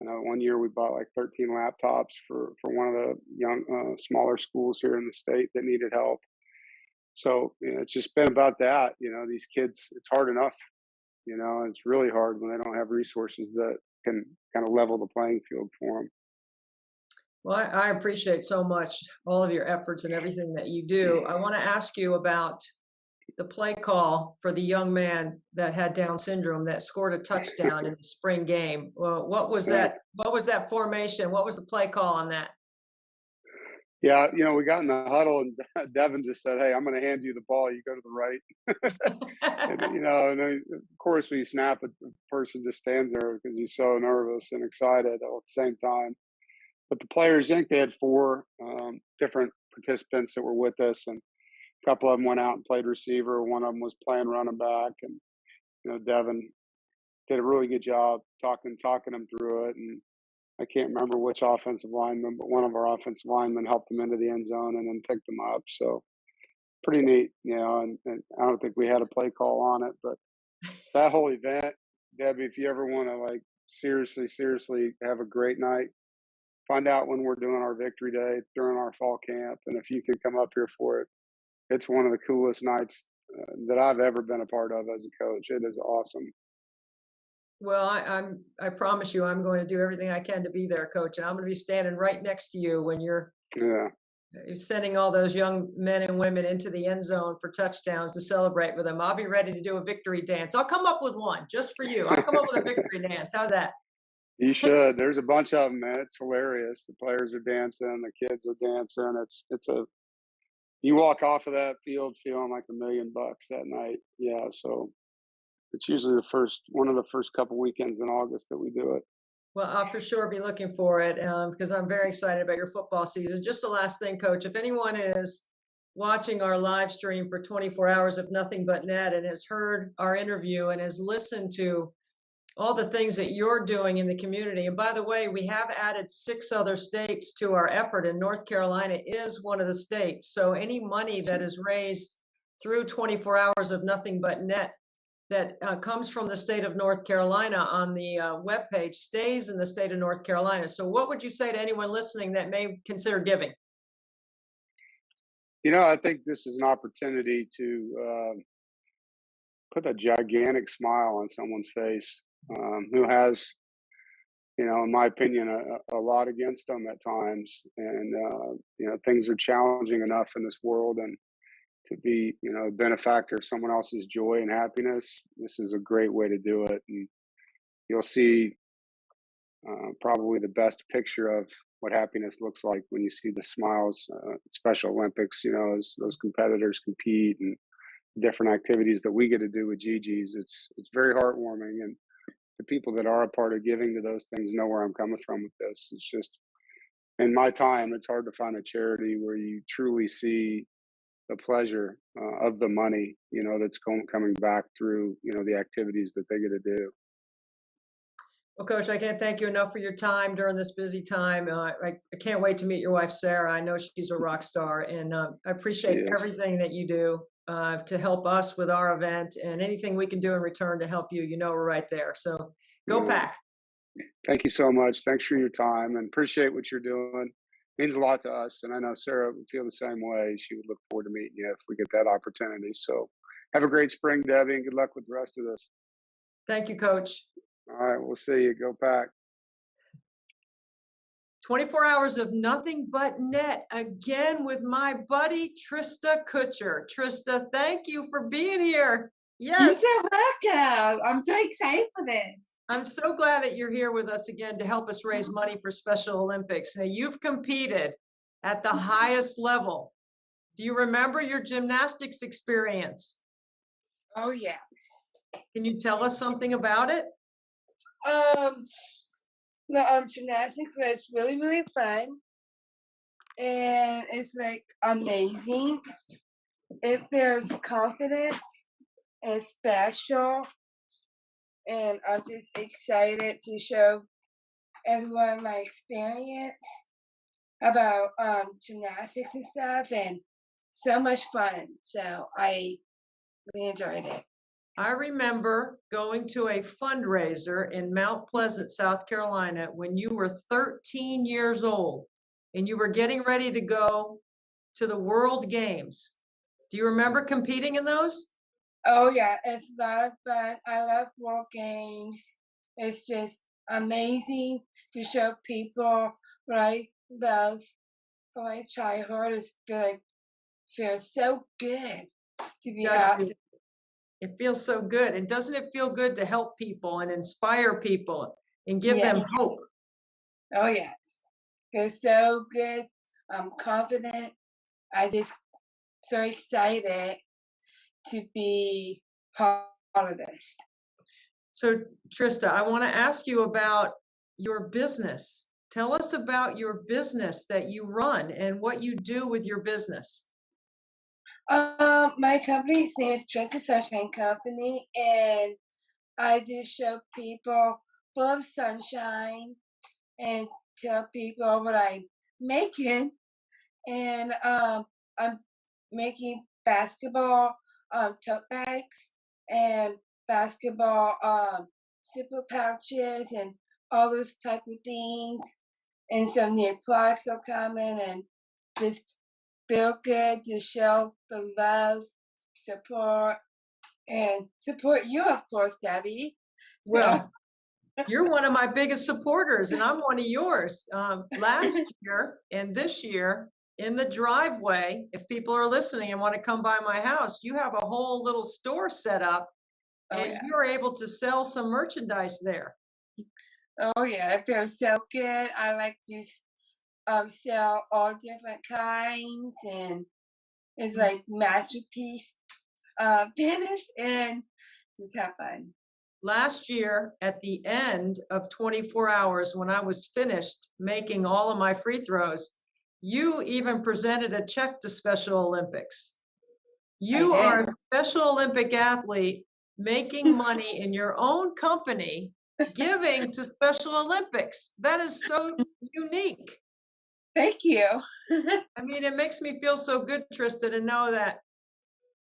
One year we bought like 13 laptops for one of the young, smaller schools here in the state that needed help. So it's just been about that. These kids, it's hard enough. It's really hard when they don't have resources that can kind of level the playing field for them. Well, I appreciate so much all of your efforts and everything that you do. I want to ask you about the play call for the young man that had Down syndrome that scored a touchdown in the spring game. Well, what was that? What was that formation? What was the play call on that? Yeah, we got in the huddle and Devin just said, "Hey, I'm going to hand you the ball. You go to the right." And then, of course, when you snap it, the person just stands there because he's so nervous and excited all at the same time. But the players, I think they had 4 different participants that were with us, and a couple of them went out and played receiver. One of them was playing running back, and Devin did a really good job talking them through it. And I can't remember which offensive lineman, but one of our offensive linemen helped them into the end zone and then picked them up. So pretty neat, and I don't think we had a play call on it, but that whole event, Debbie, if you ever want to like seriously have a great night, find out when we're doing our victory day during our fall camp. And if you could come up here for it, it's one of the coolest nights that I've ever been a part of as a coach. It is awesome. Well, I promise you, I'm going to do everything I can to be there, Coach. And I'm going to be standing right next to you when you're sending all those young men and women into the end zone for touchdowns to celebrate with them. I'll be ready to do a victory dance. I'll come up with one just for you. I'll come up with a victory dance. How's that? You should. There's a bunch of them, man. It's hilarious. The players are dancing, the kids are dancing. You walk off of that field feeling like $1 million that night. Yeah, so it's usually one of the first couple weekends in August that we do it. Well, I'll for sure be looking for it because I'm very excited about your football season. Just the last thing, Coach, if anyone is watching our live stream for 24 hours of Nothing But Net and has heard our interview and has listened to all the things that you're doing in the community. And by the way, we have added 6 other states to our effort, and North Carolina is one of the states. So any money that is raised through 24 hours of Nothing But Net that comes from the state of North Carolina on the webpage stays in the state of North Carolina. So what would you say to anyone listening that may consider giving? I think this is an opportunity to put a gigantic smile on someone's face who has, in my opinion, a lot against them at times. And, things are challenging enough in this world, and to be, a benefactor of someone else's joy and happiness, this is a great way to do it. And you'll see probably the best picture of what happiness looks like when you see the smiles at Special Olympics, as those competitors compete and different activities that we get to do with Gigi's. It's very heartwarming, and the people that are a part of giving to those things know where I'm coming from with this. It's just in my time, it's hard to find a charity where you truly see the pleasure of the money, that's coming back through, the activities that they get to do. Well, Coach, I can't thank you enough for your time during this busy time. I can't wait to meet your wife, Sarah. I know she's a rock star, and I appreciate everything that you do to help us with our event, and anything we can do in return to help you. We're right there. So go Pack. Thank you so much. Thanks for your time, and appreciate what you're doing. Means a lot to us, and I know Sarah would feel the same way. She would look forward to meeting you if we get that opportunity. So have a great spring, Debbie, and good luck with the rest of this. Thank you, Coach. All right, we'll see you. Go Pack. 24 hours of nothing but net again with my buddy Trista Kutcher. Trista, thank you for being here. Yes. You're so welcome. I'm so excited for this. I'm so glad that you're here with us again to help us raise money for Special Olympics. Now, you've competed at the highest level. Do you remember your gymnastics experience? Oh, yes. Can you tell us something about it? The gymnastics was really, really fun. And it's like amazing. It feels confident and special. And I'm just excited to show everyone my experience about gymnastics and stuff, and so much fun. So I really enjoyed it. I remember going to a fundraiser in Mount Pleasant, South Carolina, when you were 13 years old and you were getting ready to go to the World Games. Do you remember competing in those? Oh, yeah, it's a lot of fun. I love World Games. It's just amazing to show people what I love from my childhood. It feels so good to be out there. It feels so good. And doesn't it feel good to help people and inspire people and give them hope? Oh, yes. It's so good. I'm confident. I just so excited to be part of this. So, Trista, I want to ask you about your business. Tell us about your business that you run and what you do with your business. My company's name is Trista Sunshine Company, and I just show people full of sunshine and tell people what I'm making. And I'm making basketball tote bags and basketball zipper pouches and all those type of things. And some new products are coming, and just feel good to show the love, support, and support you, of course, Debbie. Well, you're one of my biggest supporters, and I'm one of yours. Last year and this year, in the driveway, if people are listening and want to come by my house, you have a whole little store set up, and you're able to sell some merchandise there. Oh, yeah, it feels so good. I like to sell all different kinds, and it's like masterpiece finish, and just have fun. Last year, at the end of 24 hours, when I was finished making all of my free throws, you even presented a check to Special Olympics. You are a Special Olympic athlete making money in your own company, giving to Special Olympics. That is so unique. Thank you. I mean, it makes me feel so good, Trista, to know that,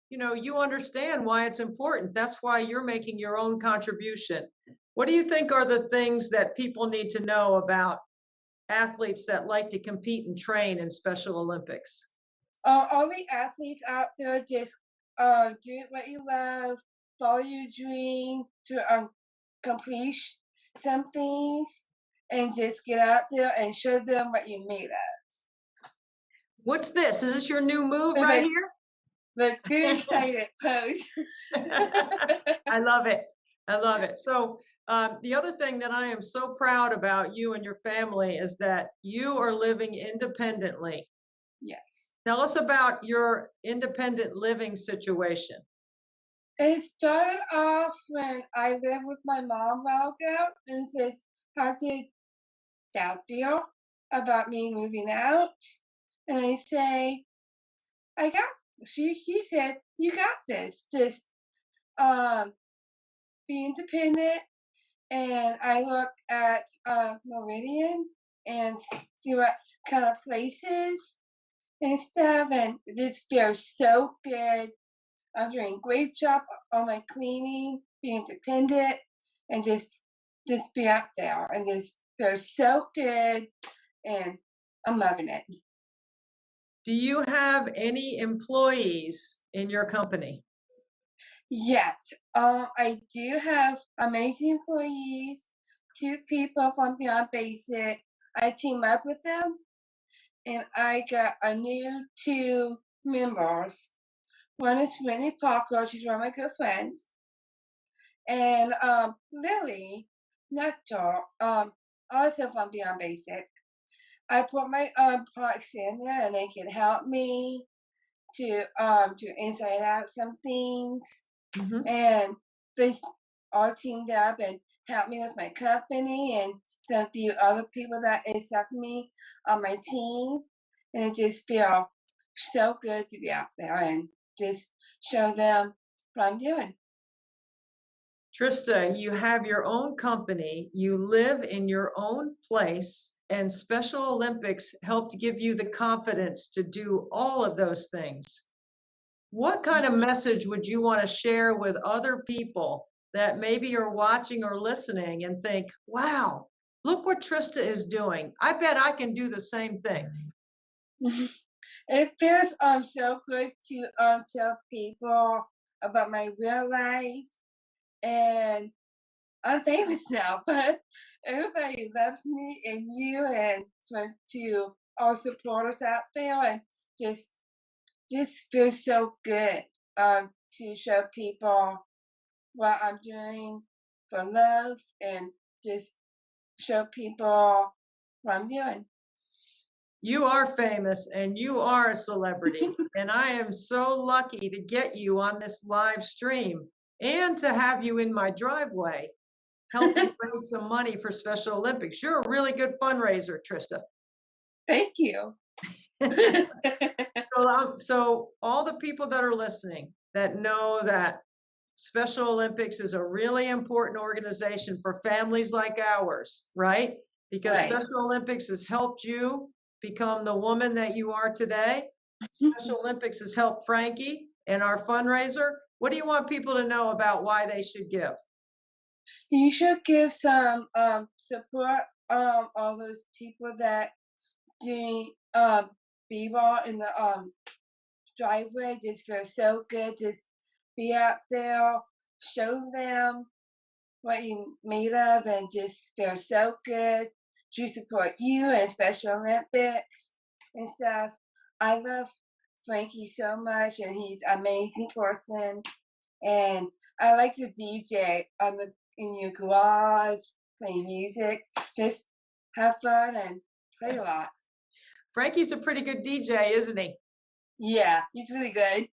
you understand why it's important. That's why you're making your own contribution. What do you think are the things that people need to know about athletes that like to compete and train in Special Olympics? All the athletes out there, just do what you love, follow your dream to complete some things, and just get out there and show them what you're made of. What's this? Is this your new move right here? The good excited pose. I love it. I love it. So the other thing that I am so proud about you and your family is that you are living independently. Yes. Tell us about your independent living situation. It started off when I lived with my mom while ago, and says, how did that feel? about me moving out. And I say, he said, you got this. Just be independent. And I look at Meridian and see what kind of places and stuff, and it just feels so good. I'm doing a great job on my cleaning, being independent, and just be out there, and just feels so good, and I'm loving it. Do you have any employees in your company? Yes, I do have amazing employees, 2 people from Beyond Basic. I team up with them, and I got a new 2 members. One is Whitney Parker, she's one of my good friends, and Lily Nectar, also from Beyond Basic. I put my products in there, and they can help me to inside out some things. And they all teamed up and helped me with my company and some few other people that is helping me on my team. And it just feels so good to be out there and just show them what I'm doing. Trista, you have your own company, you live in your own place, and Special Olympics helped give you the confidence to do all of those things. What kind of message would you want to share with other people that maybe are watching or listening and think, wow, look what Trista is doing. I bet I can do the same thing. It feels so good to tell people about my real life. And I'm famous now, but everybody loves me and you, and so to all supporters out there, and just feels so good to show people what I'm doing for love and just show people what I'm doing. You are famous and you are a celebrity, and I am so lucky to get you on this live stream and to have you in my driveway helping raise some money for Special Olympics. You're a really good fundraiser, Trista. Thank you. So all the people that are listening that know that Special Olympics is a really important organization for families like ours, right? Because Special Olympics has helped you become the woman that you are today. Special Olympics has helped Frankie and our fundraiser. What do you want people to know about why they should give? You should give some support all those people that doing b-ball in the driveway. Just feels so good. Just be out there, show them what you made of, and just feel so good to support you and Special Olympics and stuff. I love Frankie so much, and he's an amazing person. And I like to DJ in your garage, play music, just have fun and play a lot. Frankie's a pretty good DJ, isn't he? Yeah, he's really good.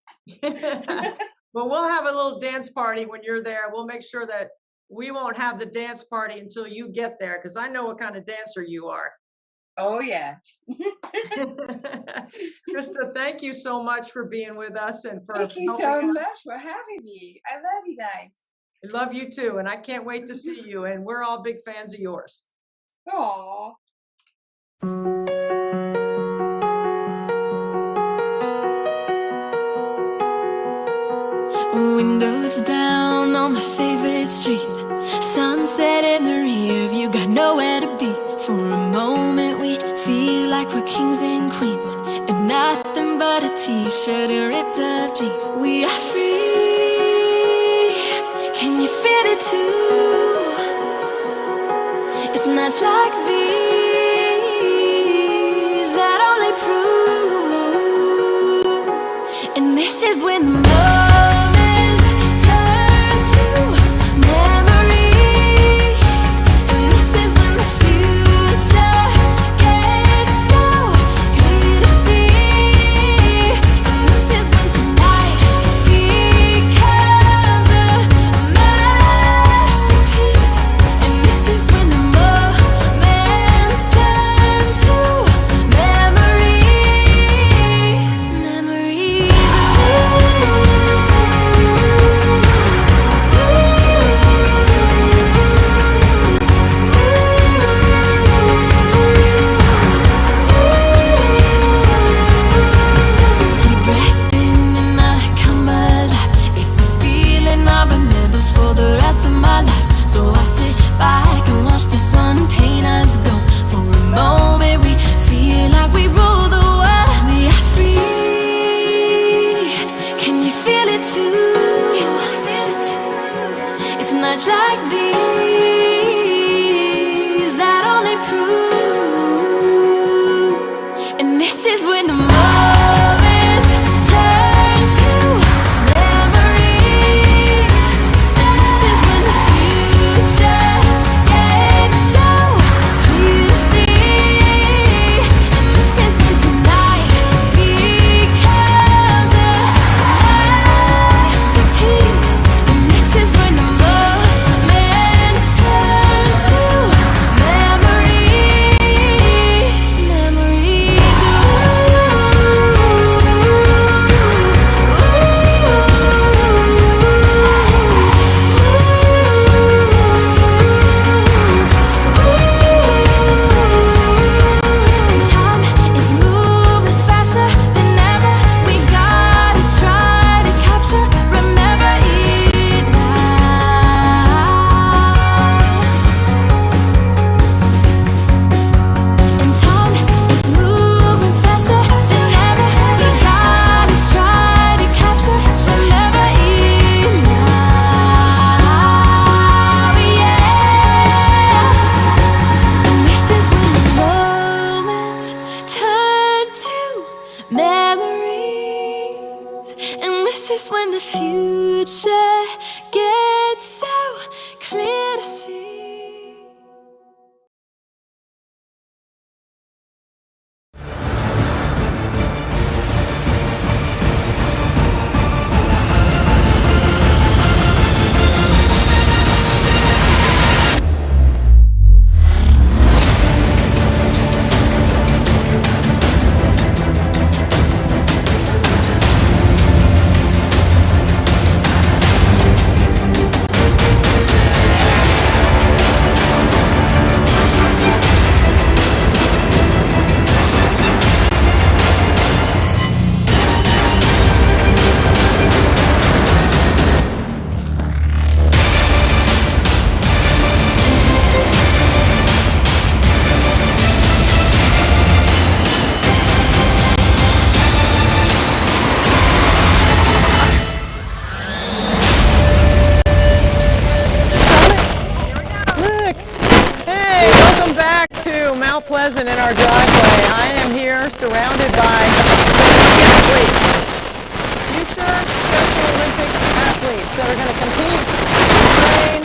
Well, we'll have a little dance party when you're there. We'll make sure that we won't have the dance party until you get there, because I know what kind of dancer you are. Oh, yes. Trista, thank you so much for being with us and for Thank you so much for having me. I love you guys. I love you too, and I can't wait to see you, and we're all big fans of yours. Aww. Windows down on my favorite street, sunset in the rear view, got nowhere to be. For a moment we feel like we're kings and queens, and nothing but a t-shirt and ripped up jeans. We are free, can you feel it too? It's nights like these that only prove, and this is when the to prove. And this is when the moments turn to memories. And this is when the future gets so clear to see. And this is when tonight becomes a masterpiece. And this is when the moments turn to memories. Memories. Time is moving faster than ever. We gotta try to capture, remember it now. And time is moving faster than ever. We gotta try to capture, remember it now. Yeah. And this is when the moments turn to memories. And this is when the future gets so clear to see. Nick! Hey, welcome back to Mount Pleasant in our driveway. I am here surrounded by athletes, future Special Olympic athletes that are going to compete, train,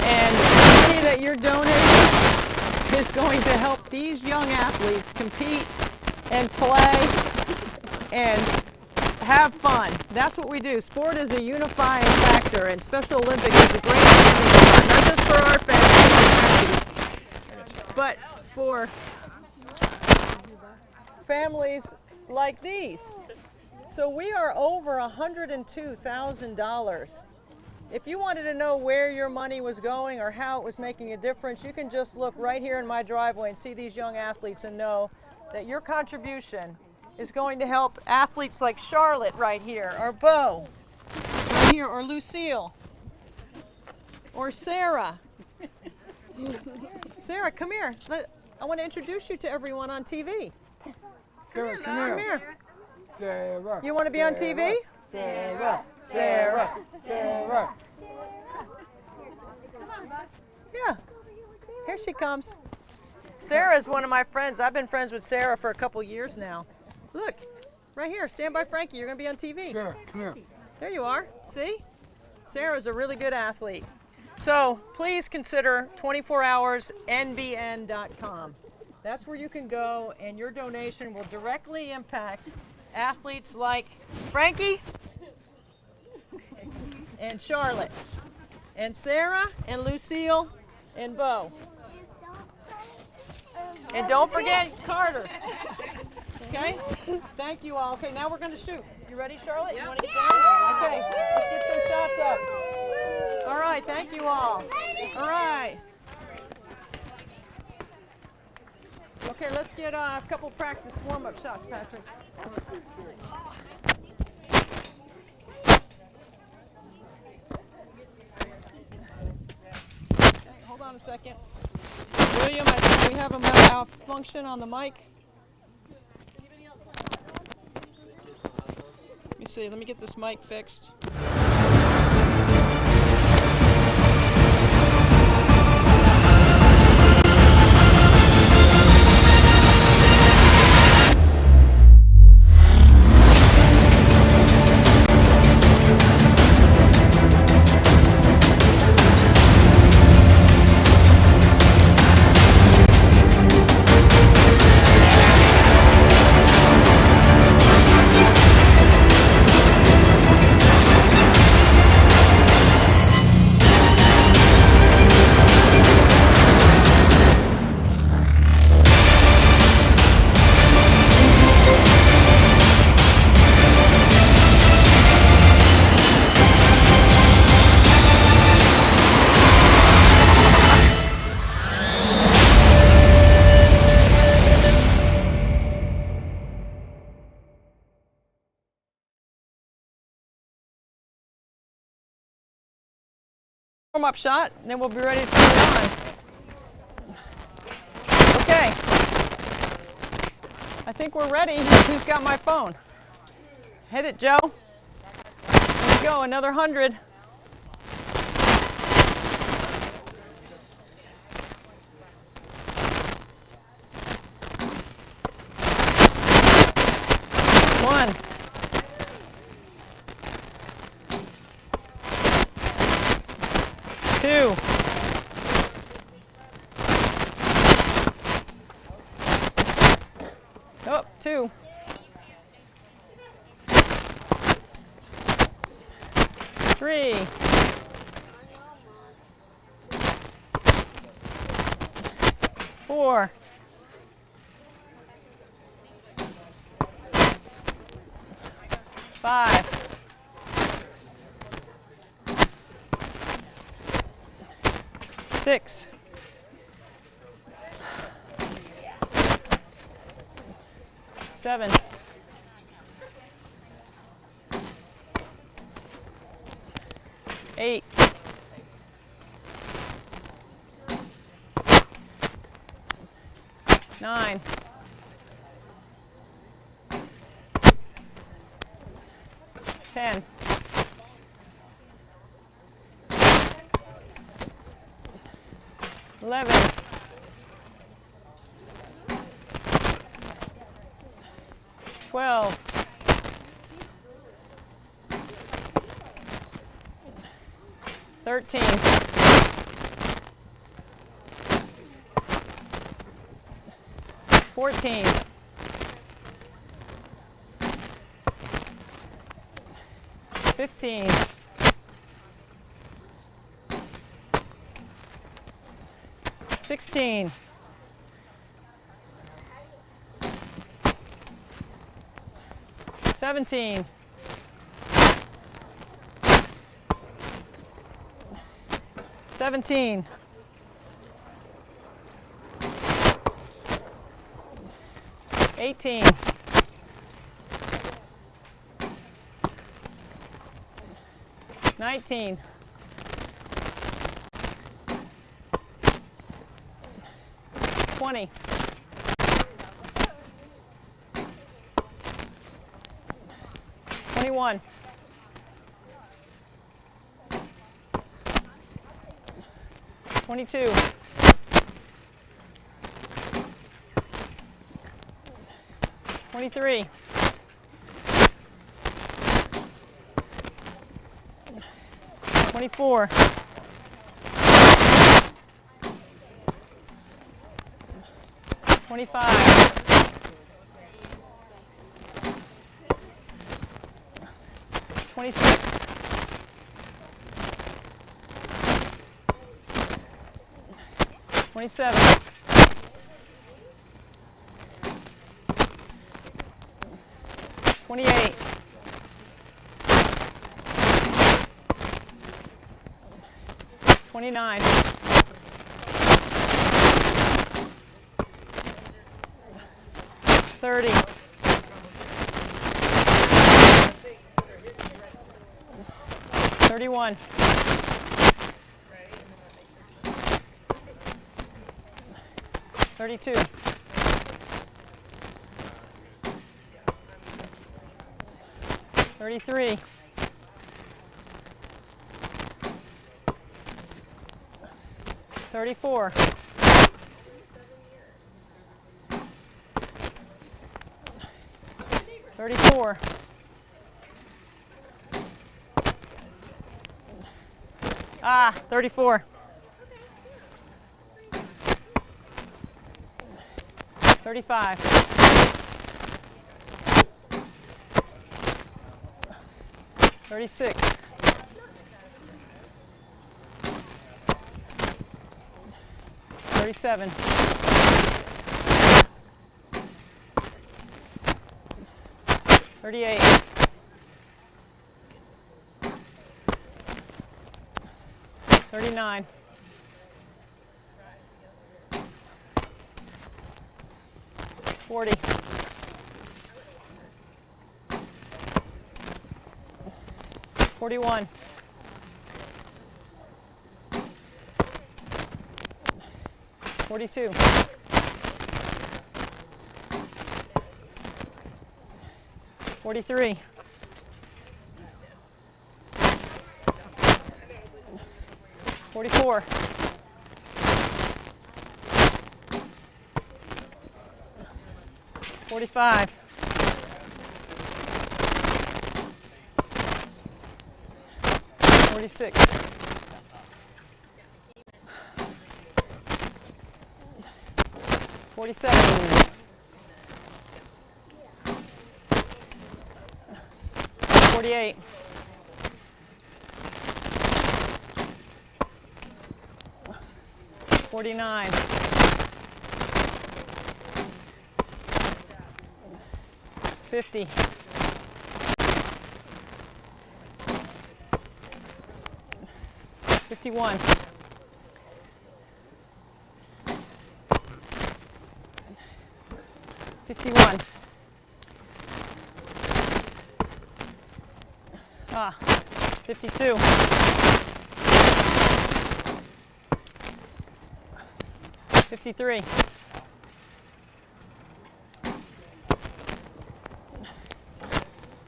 and the money that you're donating is going to help these young athletes compete and play and have fun. That's what we do. Sport is a unifying factor, and Special Olympics is a great thing, not just for our families, but for families like these. So we are over $102,000. If you wanted to know where your money was going or how it was making a difference, you can just look right here in my driveway and see these young athletes and know that your contribution is going to help athletes like Charlotte right here, or Bo right here, or Lucille, or Sarah. Sarah, come here. I want to introduce you to everyone on TV. Sarah, Come here. Sarah. You want to be on TV? Sarah. Sarah. Sarah. Yeah. Here she comes. Sarah is one of my friends. I've been friends with Sarah for a couple years now. Look, right here. Stand by Frankie. You're going to be on TV. Sarah, come here. There you are. See? Sarah's a really good athlete. So please consider 24hoursnbn.com. That's where you can go, and your donation will directly impact athletes like Frankie and Charlotte and Sarah and Lucille and Bo. And don't forget Carter. Okay? Thank you all. Okay, now we're going to shoot. You ready, Charlotte? You want to get down? Okay, let's get some shots up. All right, thank you all. All right. Okay, let's get a couple practice warm-up shots, Patrick. Okay, hold on a second. William, I think we have a malfunction on the mic. Let me see, let me get this mic fixed. Warm-up shot, and then we'll be ready to turn it on. Okay. I think we're ready. Who's got my phone? Hit it, Joe. Here we go, another 100. One. Two. Oh, two. Three. Four. Five. Six. Seven. Eight. Nine. 10. 11. 12. 13. 14. 15. 16. 17. 18. 19. 20. 21. 22. 23. 24. 25. 26. 27. 28. 29. 30. 31. 32. 33. 34. 34. 34. 35. 36. 37. 38. 39. 40. 41. 42. 43. 44. 45. 46. 47. 48. 49. 50. 51. 51. 52. 53.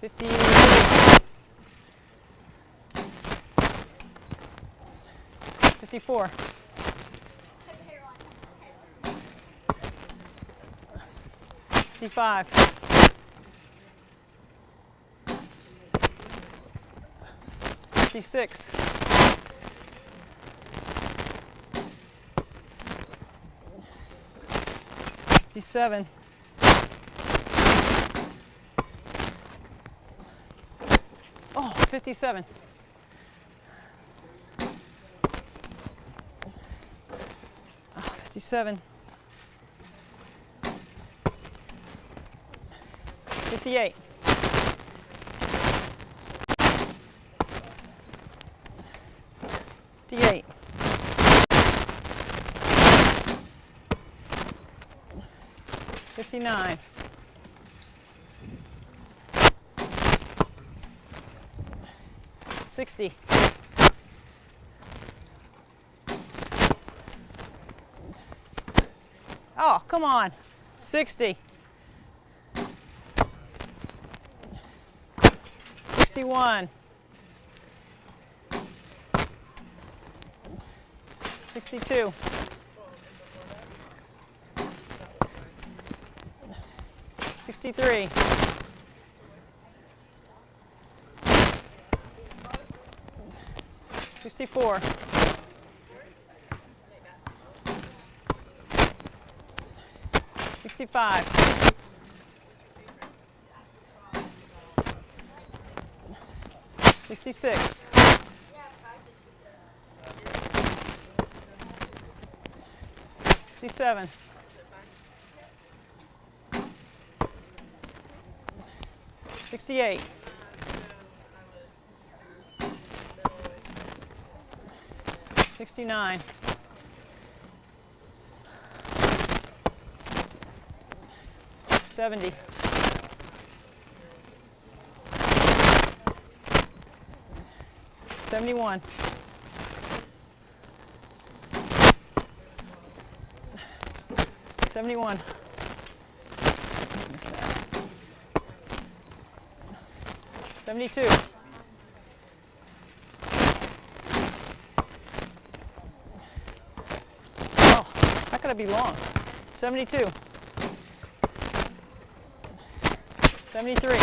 53. 54. 55. 56. 57. 57. 57. 58. 58. 59. 60. 'Come on. 60. 61. 62. 63. 64. 65. 66. 67. 68. 69. 70. 71. 71. 72. How could I be long? 72. 73.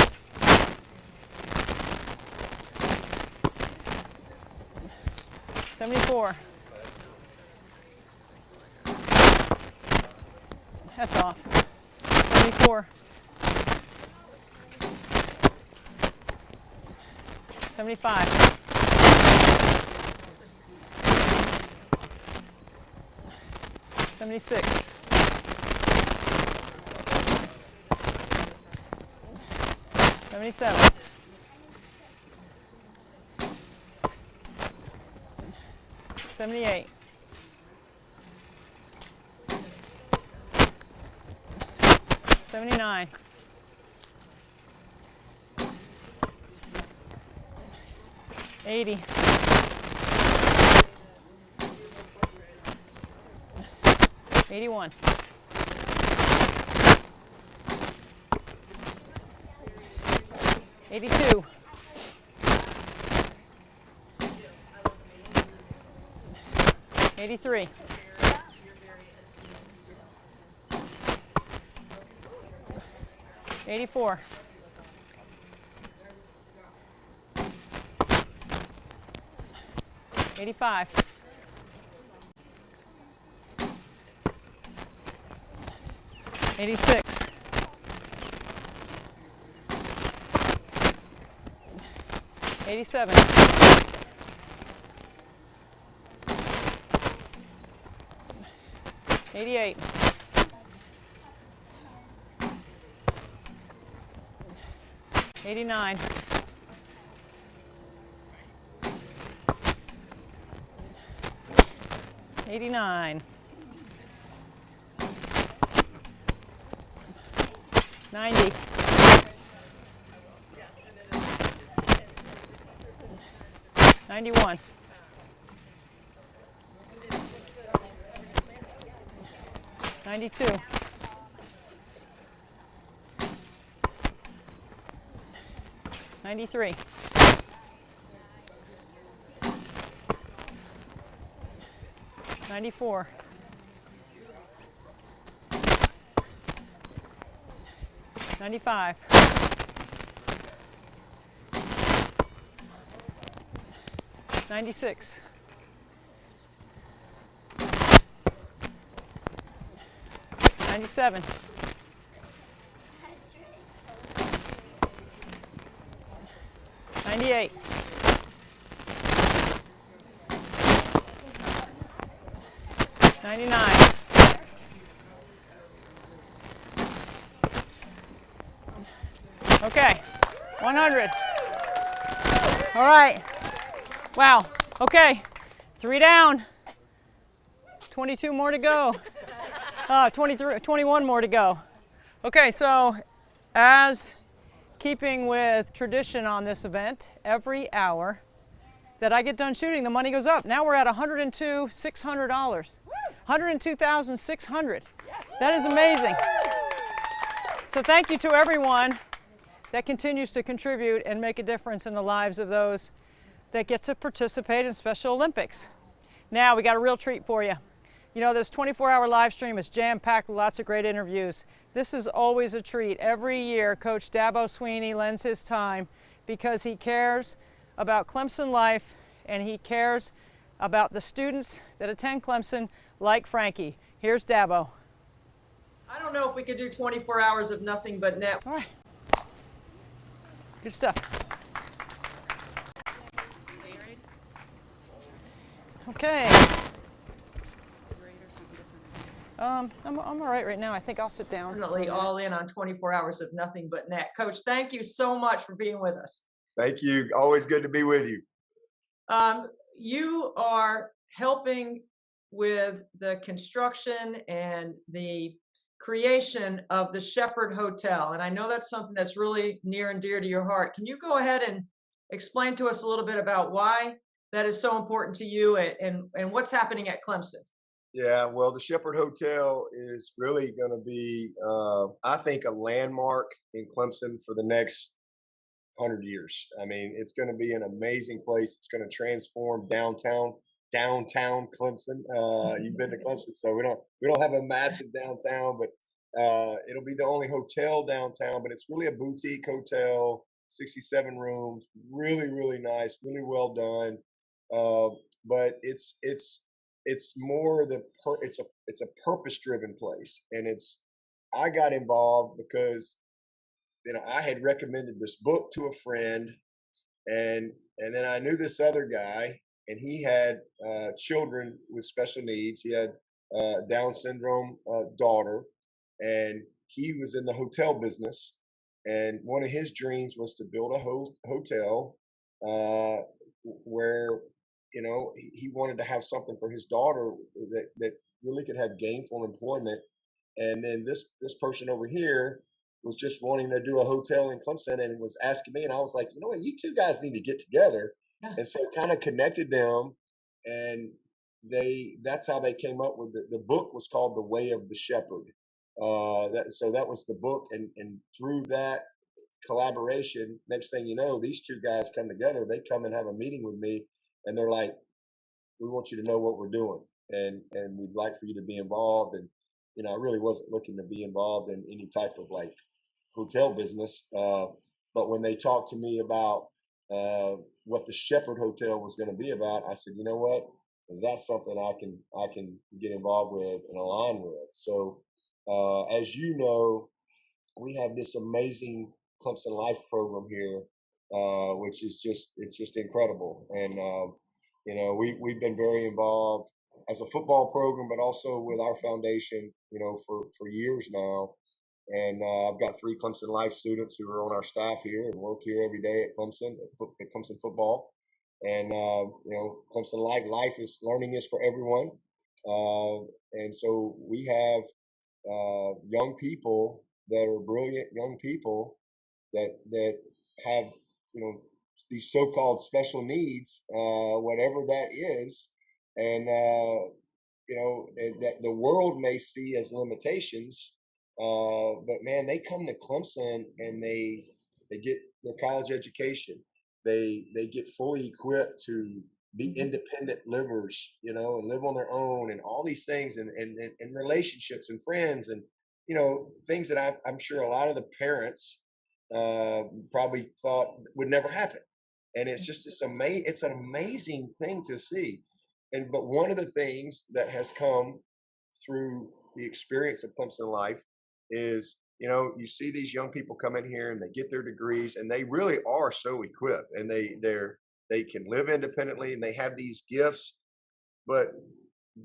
74. That's off. 74. 75. 76. 77. 78. 79. 80. 81. 81. 82. 83. 84. 85. 86. 87. 88. 89. 89. 90. 91. 92. 93. 94. 95. 96. 97. 98. 99. 100. All right. Wow. Okay. 3 down. 22 more to go. 21 more to go. Okay, so as keeping with tradition on this event, every hour that I get done shooting, the money goes up. Now we're at $102,600. $102,600. That is amazing. So thank you to everyone that continues to contribute and make a difference in the lives of those that get to participate in Special Olympics. Now we got a real treat for you. You know, this 24-hour live stream is jam-packed with lots of great interviews. This is always a treat. Every year, Coach Dabo Swinney lends his time because he cares about Clemson life and he cares about the students that attend Clemson like Frankie. Here's Dabo. I don't know if we could do 24 hours of nothing but net. All right. Good stuff. Okay. I'm all right now. I think I'll sit down. Definitely all in on 24 hours of nothing but net. Coach, thank you so much for being with us. Thank you. Always good to be with you. You are helping with the construction and the creation of the Shepherd Hotel. And I know that's something that's really near and dear to your heart. Can you go ahead and explain to us a little bit about why that is so important to you and what's happening at Clemson? Yeah, well, the Shepherd Hotel is really going to be, I think, a landmark in Clemson for the next 100 years. I mean, it's going to be an amazing place. It's going to transform downtown Clemson. You've been to Clemson, so we don't have a massive downtown, but it'll be the only hotel downtown. But it's really a boutique hotel, 67 rooms, really, really nice, really well done. But it's more it's a purpose-driven place, and I got involved because I had recommended this book to a friend, and then I knew this other guy, and he had children with special needs. He had Down syndrome daughter, and he was in the hotel business, and one of his dreams was to build a hotel where he wanted to have something for his daughter that really could have gainful employment. And then this person over here was just wanting to do a hotel in Clemson and was asking me, and I was like, you two guys need to get together. Yeah. And so it kind of connected them, and that's how they came up with the book was called The Way of the Shepherd. So that was the book, and through that collaboration, next thing you know, these two guys come together. They come and have a meeting with me, and they're like, "We want you to know what we're doing, and we'd like for you to be involved." And I really wasn't looking to be involved in any type of like hotel business, but when they talked to me about what the Shepherd Hotel was going to be about, I said, "You know what? That's something I can get involved with and align with." So, as you know, we have this amazing Clemson Life program here, which is just incredible. And we've been very involved as a football program, but also with our foundation, for years now. And I've got 3 Clemson Life students who are on our staff here and work here every day at Clemson football. And Clemson Life is learning is for everyone. And so we have young people that are brilliant young people that have these so-called special needs, whatever that is, and that the world may see as limitations, but man, they come to Clemson and they get their college education. They get fully equipped to be independent livers, and live on their own, and all these things, and relationships and friends, and things that I'm sure a lot of the parents probably thought would never happen. And it's an amazing thing to see. But one of the things that has come through the experience of Clemson Life is, you see these young people come in here and they get their degrees, and they really are so equipped, and they can live independently, and they have these gifts, but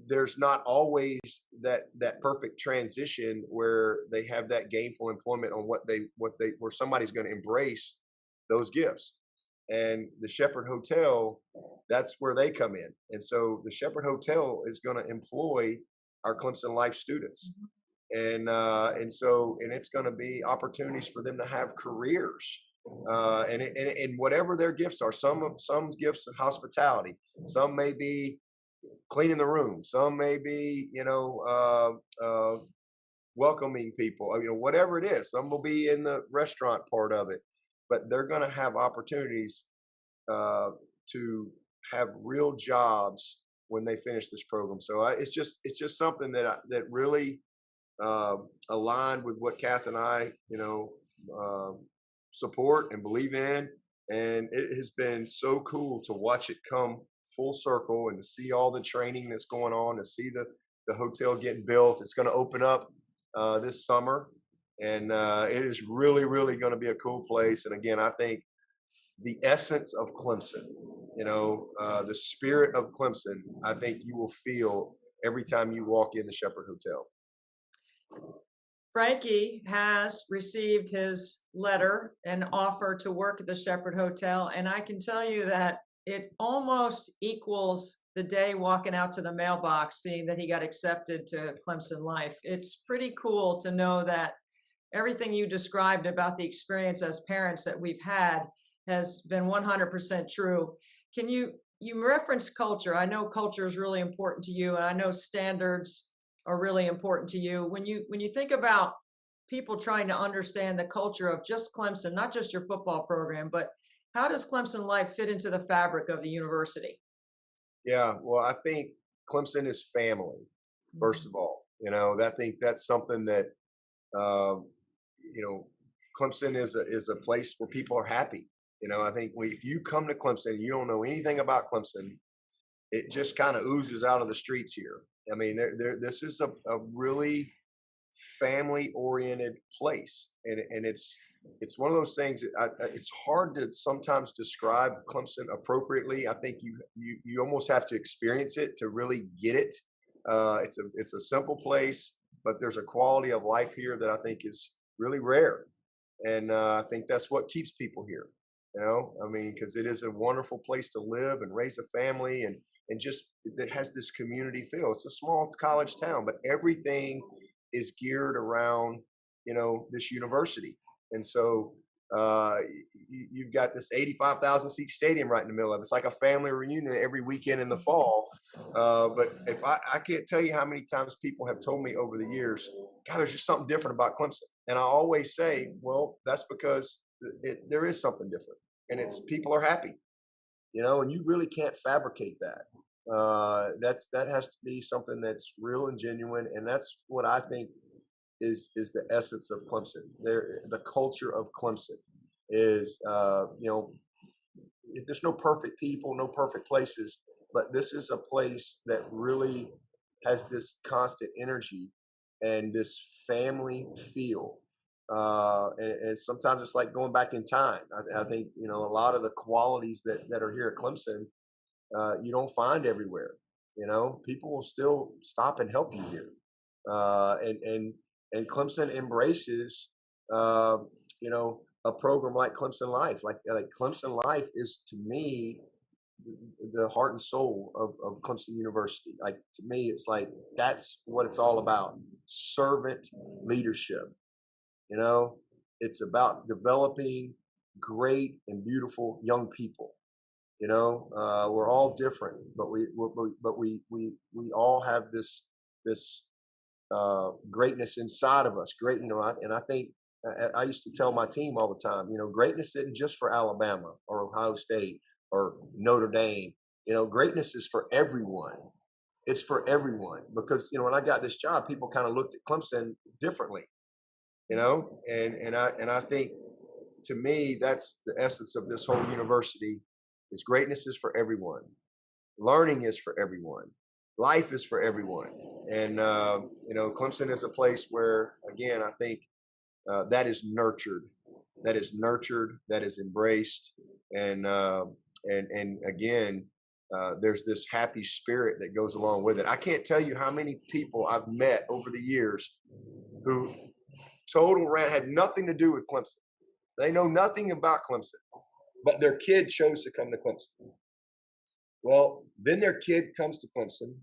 there's not always that perfect transition where they have that gainful employment on where somebody's going to embrace those gifts. And the Shepherd Hotel, that's where they come in. And so the Shepherd Hotel is going to employ our Clemson Life students. And it's going to be opportunities for them to have careers, and whatever their gifts are. Some gifts of hospitality, some may be cleaning the room, some may be welcoming people, whatever it is. Some will be in the restaurant part of it, but they're going to have opportunities to have real jobs when they finish this program. So it's just something that really aligned with what Kath and I, support and believe in. And it has been so cool to watch it come full circle, and to see all the training that's going on, to see the hotel getting built. It's going to open up this summer, and it is really, really going to be a cool place. And again, I think the essence of Clemson, the spirit of Clemson, I think you will feel every time you walk in the Shepherd Hotel. Frankie has received his letter and offer to work at the Shepherd Hotel, and I can tell you that it almost equals the day walking out to the mailbox, seeing that he got accepted to Clemson Life. It's pretty cool to know that everything you described about the experience as parents that we've had has been 100% true. Can you reference culture? I know culture is really important to you, and I know standards are really important to you. When you think about people trying to understand the culture of just Clemson, not just your football program, but how does Clemson Life fit into the fabric of the university? Yeah, well, I think Clemson is family, first of all. I think that's something that, Clemson is a place where people are happy. I think if you come to Clemson, you don't know anything about Clemson, it just kind of oozes out of the streets here. I mean, this is a really family-oriented place, and it's one of those things. It's hard to sometimes describe Clemson appropriately. I think you almost have to experience it to really get it. It's a simple place, but there's a quality of life here that I think is really rare, and I think that's what keeps people here. Because it is a wonderful place to live and raise a family, and just it has this community feel. It's a small college town, but everything is geared around this university. And so you've got this 85,000 seat stadium right in the middle of it. It's like a family reunion every weekend in the fall. But if I can't tell you how many times people have told me over the years, God, there's just something different about Clemson. And I always say, well, that's because there is something different, and it's people are happy, and you really can't fabricate that. That has to be something that's real and genuine. And that's what I think is the essence of Clemson. The culture of Clemson is, there's no perfect people, no perfect places, but this is a place that really has this constant energy and this family feel. And sometimes it's like going back in time. I think, a lot of the qualities that are here at Clemson, you don't find everywhere. People will still stop and help you here. And Clemson embraces, a program like Clemson Life. Like Clemson Life is, to me, the heart and soul of Clemson University. Like, to me, it's like, that's what it's all about. Servant leadership. It's about developing great and beautiful young people. We're all different, but we all have this greatness inside of us. Great, and I think I used to tell my team all the time, greatness isn't just for Alabama or Ohio State or Notre Dame. Greatness is for everyone. It's for everyone, because when I got this job, people kind of looked at Clemson differently. And I think, to me, that's the essence of this whole university. Is greatness is for everyone. Learning is for everyone. Life is for everyone. And, Clemson is a place where, again, I think that is nurtured. That is nurtured. That is embraced. And again, there's this happy spirit that goes along with it. I can't tell you how many people I've met over the years who had nothing to do with Clemson. They know nothing about Clemson, but their kid chose to come to Clemson. Well, then their kid comes to Clemson.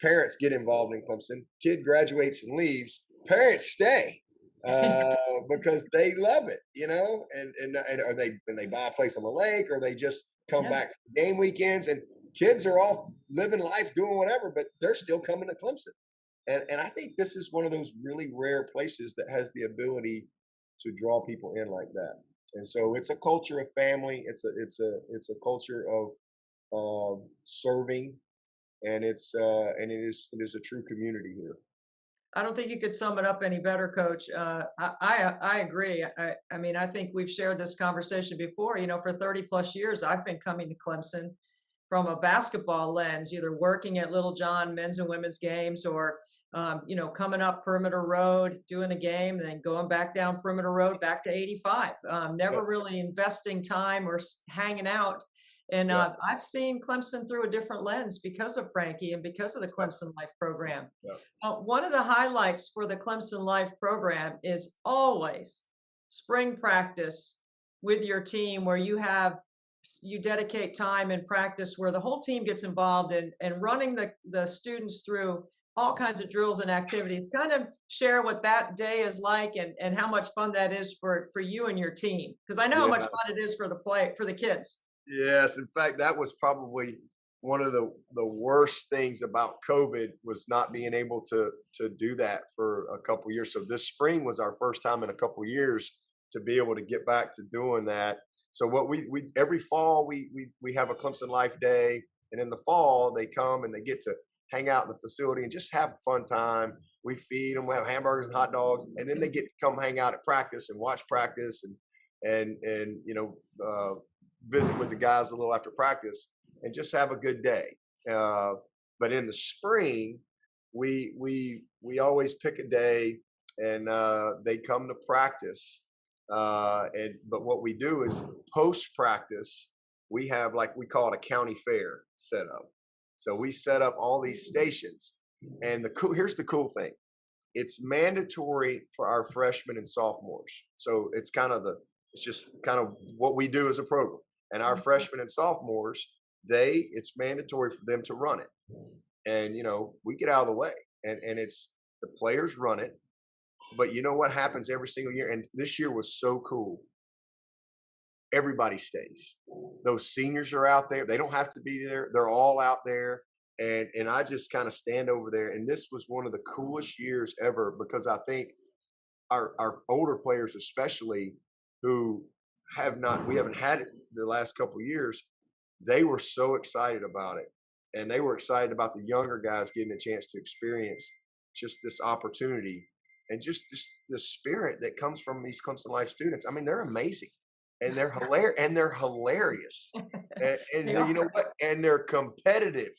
Parents get involved in Clemson. Kid graduates and leaves. Parents stay because they love it, or they buy a place on the lake, or they just come back for game weekends. And kids are all living life, doing whatever, but they're still coming to Clemson. And I think this is one of those really rare places that has the ability to draw people in like that. And so it's a culture of family. It's a culture of serving, and it is a true community here. I don't think you could sum it up any better, Coach. I agree. I mean, I think we've shared this conversation before. For 30 plus years, I've been coming to Clemson from a basketball lens, either working at Little John men's and women's games, or coming up Perimeter Road, doing a game, and then going back down Perimeter Road back to 85. Never really investing time or hanging out. And I've seen Clemson through a different lens because of Frankie and because of the Clemson Life program. One of the highlights for the Clemson Life program is always spring practice with your team, where you dedicate time in practice where the whole team gets involved in running the students through all kinds of drills and activities. Kind of share what that day is like and how much fun that is for you and your team. Because I know how much fun it is for the kids. Yes. In fact, that was probably one of the worst things about COVID, was not being able to do that for a couple of years. So this spring was our first time in a couple of years to be able to get back to doing that. So what we every fall, we have a Clemson Life Day. And in the fall, they come and they get to hang out in the facility and just have a fun time. We feed them, we have hamburgers and hot dogs, and then they get to come hang out at practice and watch practice and visit with the guys a little after practice and just have a good day. But in the spring, we always pick a day and they come to practice. But what we do is post practice, we have, like, we call it a county fair set up. So we set up all these stations, and here's the cool thing. It's mandatory for our freshmen and sophomores. So it's just kind of what we do as a program. And our freshmen and sophomores, it's mandatory for them to run it. And, we get out of the way, and it's the players run it. But you know what happens every single year? And this year was so cool. Everybody stays. Those seniors are out there. They don't have to be there. They're all out there. And I just kind of stand over there. And this was one of the coolest years ever, because I think our older players, especially, who we haven't had it the last couple of years, they were so excited about it. And they were excited about the younger guys getting a chance to experience just this opportunity and just the spirit that comes from these Clemson Life students. I mean, they're amazing. And they're hilarious, and you know what? And they're competitive,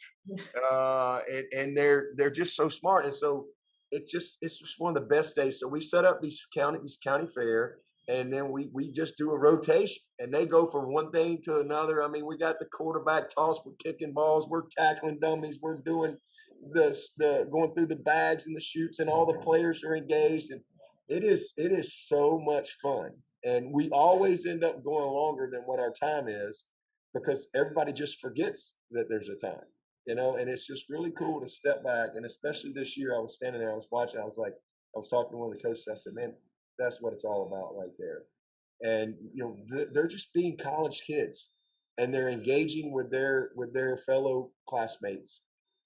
and they're just so smart. And so it's just one of the best days. So we set up this county fair, and then we just do a rotation, and they go from one thing to another. I mean, we got the quarterback toss, we're kicking balls, we're tackling dummies, we're doing the going through the bags and the chutes, and all the players are engaged, and it is so much fun. And we always end up going longer than what our time is, because everybody just forgets that there's a time, and it's just really cool to step back. And especially this year, I was standing there, I was watching, I was talking to one of the coaches. I said, man, that's what it's all about right there. And, they're just being college kids, and they're engaging with their fellow classmates.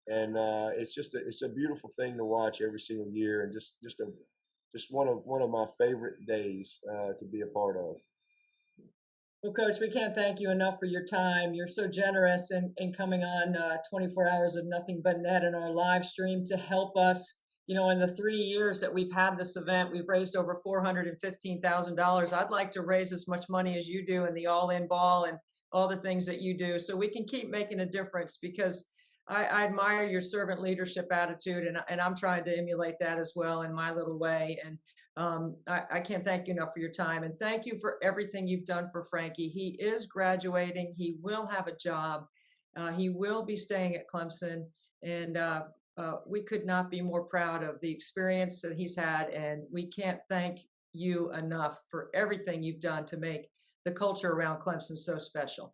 And it's a beautiful thing to watch every single year, and just one of my favorite days to be a part of. Well, Coach, we can't thank you enough for your time. You're so generous in coming on 24 Hours of Nothing But Net in our live stream to help us. In the 3 years that we've had this event, we've raised over $415,000. I'd like to raise as much money as you do in the all-in ball and all the things that you do, so we can keep making a difference, because I admire your servant leadership attitude, and I'm trying to emulate that as well in my little way. And I can't thank you enough for your time. And thank you for everything you've done for Frankie. He is graduating. He will have a job. He will be staying at Clemson. And we could not be more proud of the experience that he's had. And we can't thank you enough for everything you've done to make the culture around Clemson so special.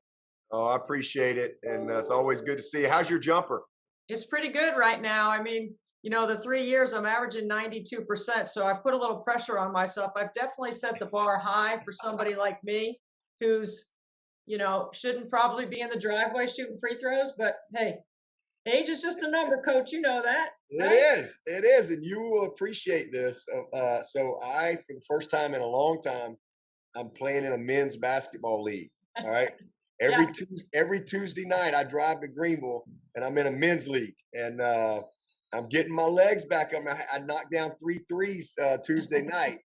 Oh, I appreciate it. And it's always good to see you. How's your jumper? It's pretty good right now. I mean, the 3 years I'm averaging 92%. So I put a little pressure on myself. I've definitely set the bar high for somebody like me who's, shouldn't probably be in the driveway shooting free throws. But hey, age is just a number, Coach. You know that. Right? It is. And you will appreciate this. So I, for the first time in a long time, I'm playing in a men's basketball league. All right. Every Tuesday night, I drive to Greenville, and I'm in a men's league, and I'm getting my legs back up. I knocked down 3 threes Tuesday night,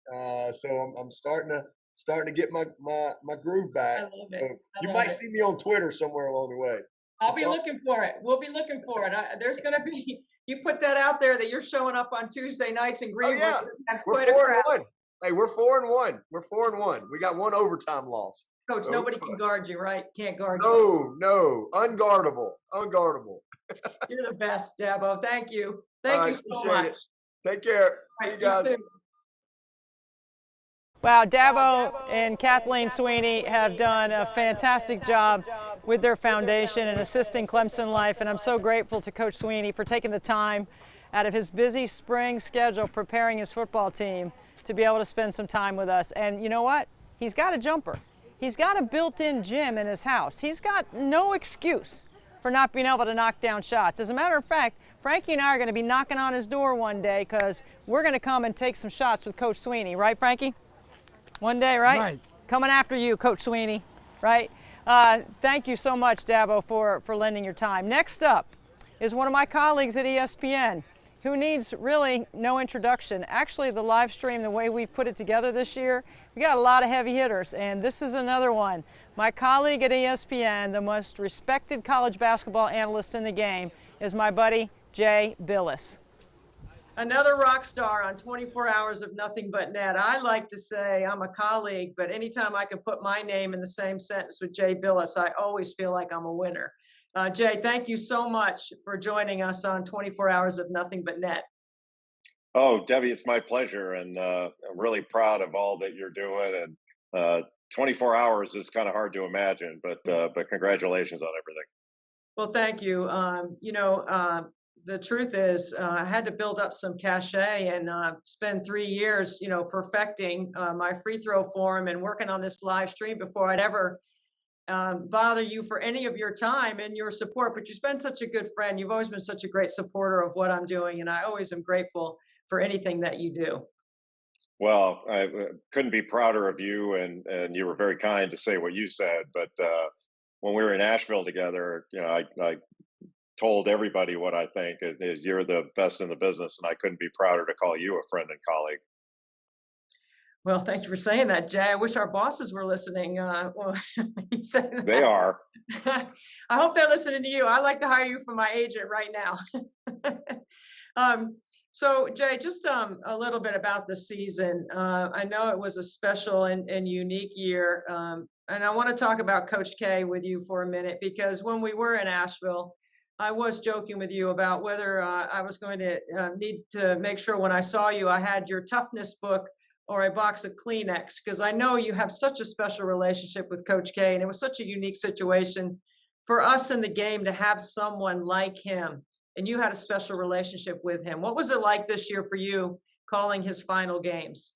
so I'm starting to get my groove back. I love it. So you might see me on Twitter somewhere along the way. I'll be looking for it. We'll be looking for it. There's going to be. You put that out there that you're showing up on Tuesday nights in Greenville. Oh, yeah. We're 4-1. Hey, we're 4-1. We're 4-1. We got one overtime loss. Coach, nobody can guard you, right? Can't guard you. No. Unguardable. You're the best, Dabo. Thank you. Thank you so much. Take care. See you guys. Wow, Dabo and Kathleen Sweeney have done a fantastic job with their foundation and assisting Clemson Life, and I'm so grateful to Coach Sweeney for taking the time out of his busy spring schedule preparing his football team to be able to spend some time with us. And you know what? He's got a jumper. He's got a built-in gym in his house. He's got no excuse for not being able to knock down shots. As a matter of fact, Frankie and I are going to be knocking on his door one day, because we're going to come and take some shots with Coach Sweeney. Right, Frankie? One day, right? Right. Coming after you, Coach Sweeney. Right? Thank you so much, Dabo, for lending your time. Next up is one of my colleagues at ESPN, who needs really no introduction. Actually, the live stream, the way we've put it together this year, we got a lot of heavy hitters, and this is another one. My colleague at ESPN, the most respected college basketball analyst in the game, is my buddy, Jay Bilas. Another rock star on 24 Hours of Nothing But Net. I like to say I'm a colleague, but anytime I can put my name in the same sentence with Jay Bilas, I always feel like I'm a winner. Jay, thank you so much for joining us on 24 Hours of Nothing But Net. Oh, Debbie, it's my pleasure, and I'm really proud of all that you're doing. And 24 hours is kind of hard to imagine, but congratulations on everything. Well, thank you. the truth is, I had to build up some cachet and spend 3 years, perfecting my free throw form and working on this live stream before I'd ever bother you for any of your time and your support. But you've been such a good friend. You've always been such a great supporter of what I'm doing, and I always am grateful for anything that you do. Well, I couldn't be prouder of you, and you were very kind to say what you said. But when we were in Asheville together, I told everybody what I think is you're the best in the business, and I couldn't be prouder to call you a friend and colleague. Well, thank you for saying that, Jay. I wish our bosses were listening. You said that. They are. I hope they're listening to you. I'd like to hire you for my agent right now. So, Jay, just a little bit about the season. I know it was a special and unique year. And I want to talk about Coach K with you for a minute, because when we were in Asheville, I was joking with you about whether I was going to need to make sure when I saw you, I had your toughness book or a box of Kleenex, because I know you have such a special relationship with Coach K, and it was such a unique situation for us in the game to have someone like him, and you had a special relationship with him. What was it like this year for you calling his final games?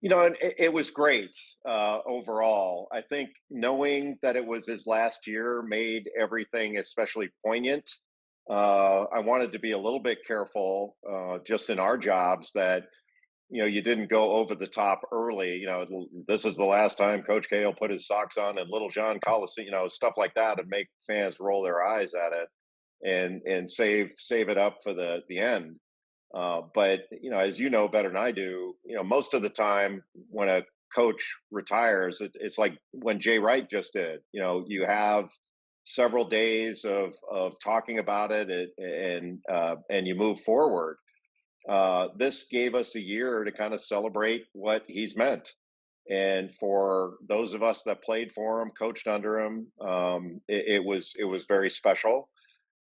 It was great overall. I think knowing that it was his last year made everything especially poignant. I wanted to be a little bit careful just in our jobs that you didn't go over the top early. This is the last time Coach K will put his socks on in Little John Coliseum, stuff like that, and make fans roll their eyes at it, and save it up for the end. But as you know better than I do, most of the time when a coach retires, it's like when Jay Wright just did. You have several days of talking about it, and you move forward. This gave us a year to kind of celebrate what he's meant. And for those of us that played for him, coached under him, it was very special.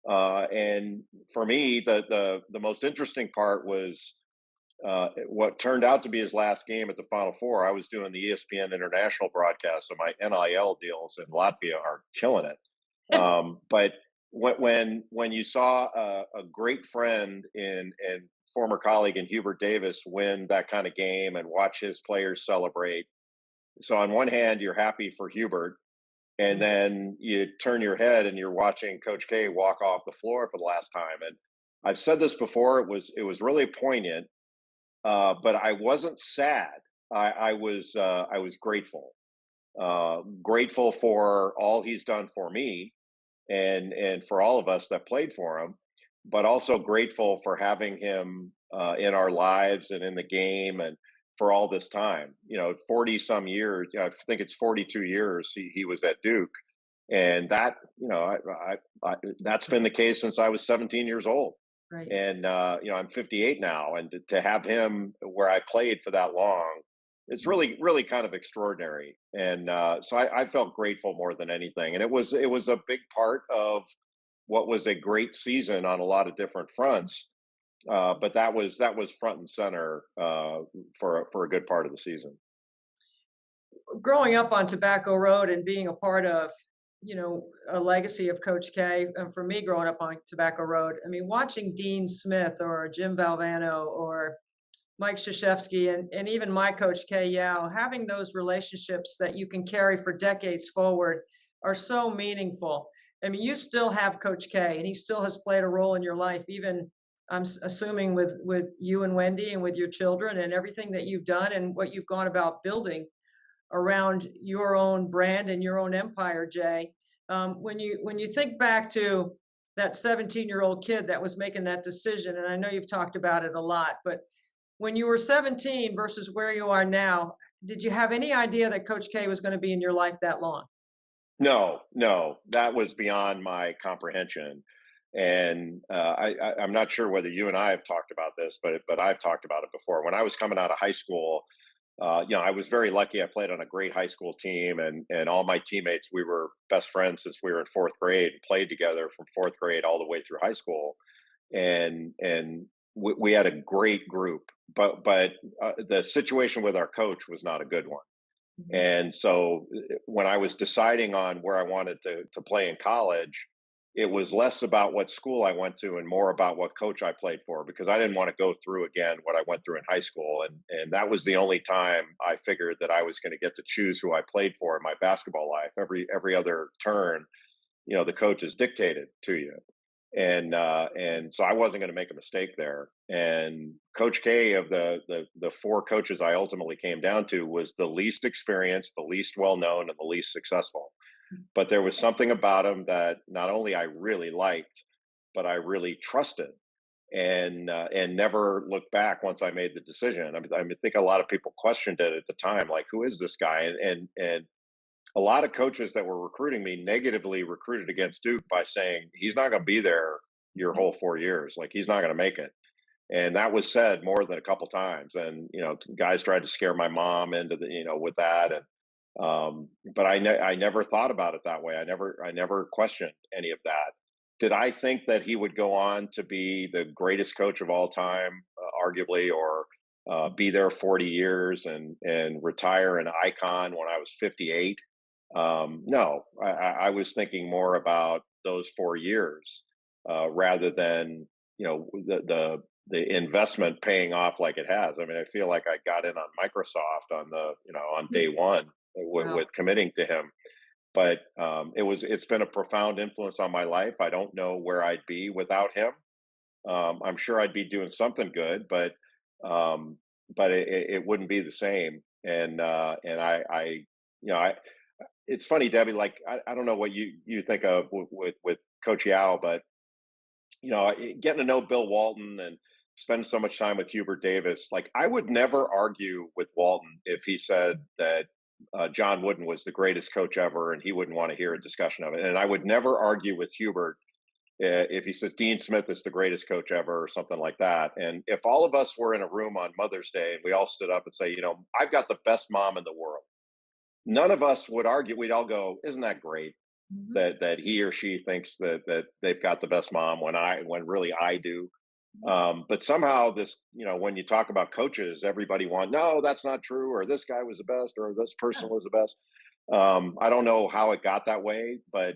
And for me, the most interesting part was what turned out to be his last game at the Final Four. I was doing the ESPN international broadcast, so my NIL deals in Latvia are killing it. But when you saw a great friend and former colleague in Hubert Davis win that kind of game and watch his players celebrate. So on one hand, you're happy for Hubert, and then you turn your head and you're watching Coach K walk off the floor for the last time. And I've said this before, it was really poignant, but I wasn't sad. I was grateful, grateful for all he's done for me and for all of us that played for him, but also grateful for having him in our lives and in the game and for all this time. 40 some years, I think it's 42 years he was at Duke, and that that's been the case since I was 17 years old. Right. And I'm 58 now, and to have him where I played for that long, it's really, really kind of extraordinary. And so I felt grateful more than anything. And it was a big part of what was a great season on a lot of different fronts. But that was front and center for a good part of the season. Growing up on Tobacco Road and being a part of, a legacy of Coach K, and for me growing up on Tobacco Road, I mean, watching Dean Smith or Jim Valvano or Mike Krzyzewski and even my coach Kay Yao, having those relationships that you can carry for decades forward are so meaningful. I mean, you still have Coach K, and he still has played a role in your life, even I'm assuming with you and Wendy and with your children and everything that you've done and what you've gone about building around your own brand and your own empire, Jay. When you think back to that 17-year-old kid that was making that decision, and I know you've talked about it a lot, but when you were 17 versus where you are now, did you have any idea that Coach K was going to be in your life that long? No, that was beyond my comprehension. And I'm not sure whether you and I have talked about this, but I've talked about it before. When I was coming out of high school, I was very lucky. I played on a great high school team, and all my teammates, we were best friends since we were in fourth grade, and played together from fourth grade all the way through high school. And we had a great group, but the situation with our coach was not a good one. And so when I was deciding on where I wanted to play in college, it was less about what school I went to and more about what coach I played for, because I didn't want to go through again what I went through in high school. And that was the only time I figured that I was going to get to choose who I played for in my basketball life. Every other turn, you know, the coach is dictated to you. And so I wasn't going to make a mistake there. And Coach K, of the four coaches I ultimately came down to, was the least experienced, the least well-known, and the least successful. But there was something about him that not only I really liked, but I really trusted, and never looked back once I made the decision. I think a lot of people questioned it at the time, like, who is this guy? And a lot of coaches that were recruiting me negatively recruited against Duke by saying, he's not going to be there your whole 4 years. Like, he's not going to make it. And that was said more than a couple times. And, you know, guys tried to scare my mom into the, you know, with that. And, but I never thought about it that way. I never questioned any of that. Did I think that he would go on to be the greatest coach of all time, arguably, or be there 40 years and retire an icon when I was 58? No, I was thinking more about those 4 years rather than, you know, the investment paying off like it has. I mean, I feel like I got in on Microsoft on day one with committing to him. But it's been a profound influence on my life. I don't know where I'd be without him. I'm sure I'd be doing something good, but it wouldn't be the same. And it's funny, Debbie, like, I don't know what you think of with Coach Yao, but, you know, getting to know Bill Walton and spend so much time with Hubert Davis, like, I would never argue with Walton if he said that John Wooden was the greatest coach ever, and he wouldn't want to hear a discussion of it. And I would never argue with Hubert if he says Dean Smith is the greatest coach ever or something like that. And if all of us were in a room on Mother's Day and we all stood up and say, you know, I've got the best mom in the world, none of us would argue. We'd all go, isn't that great that he or she thinks that they've got the best mom when really I do. But somehow this, you know, when you talk about coaches, everybody no, that's not true, or this guy was the best, or this person was the best. I don't know how it got that way, but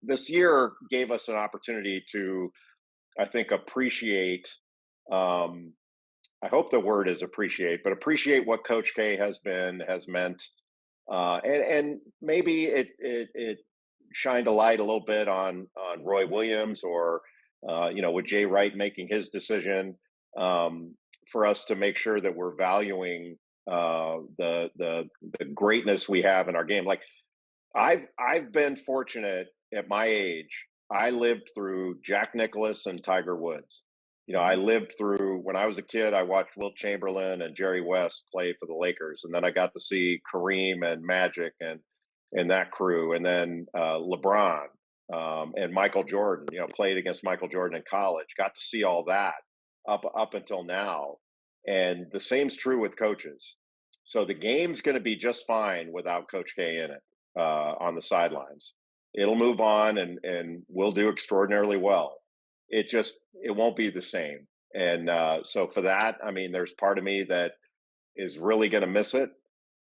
this year gave us an opportunity to, I think, appreciate, I hope the word is appreciate, but appreciate what Coach K has meant. And maybe it shined a light a little bit on Roy Williams, or you know, with Jay Wright making his decision, for us to make sure that we're valuing the greatness we have in our game. Like, I've been fortunate at my age. I lived through Jack Nicklaus and Tiger Woods. You know, I lived through, when I was a kid, I watched Wilt Chamberlain and Jerry West play for the Lakers, and then I got to see Kareem and Magic and that crew, and then LeBron. And Michael Jordan, you know, played against Michael Jordan in college, got to see all that up until now. And the same's true with coaches. So the game's going to be just fine without Coach K in it on the sidelines. It'll move on and we'll do extraordinarily well. It won't be the same. And so for that, I mean, there's part of me that is really going to miss it.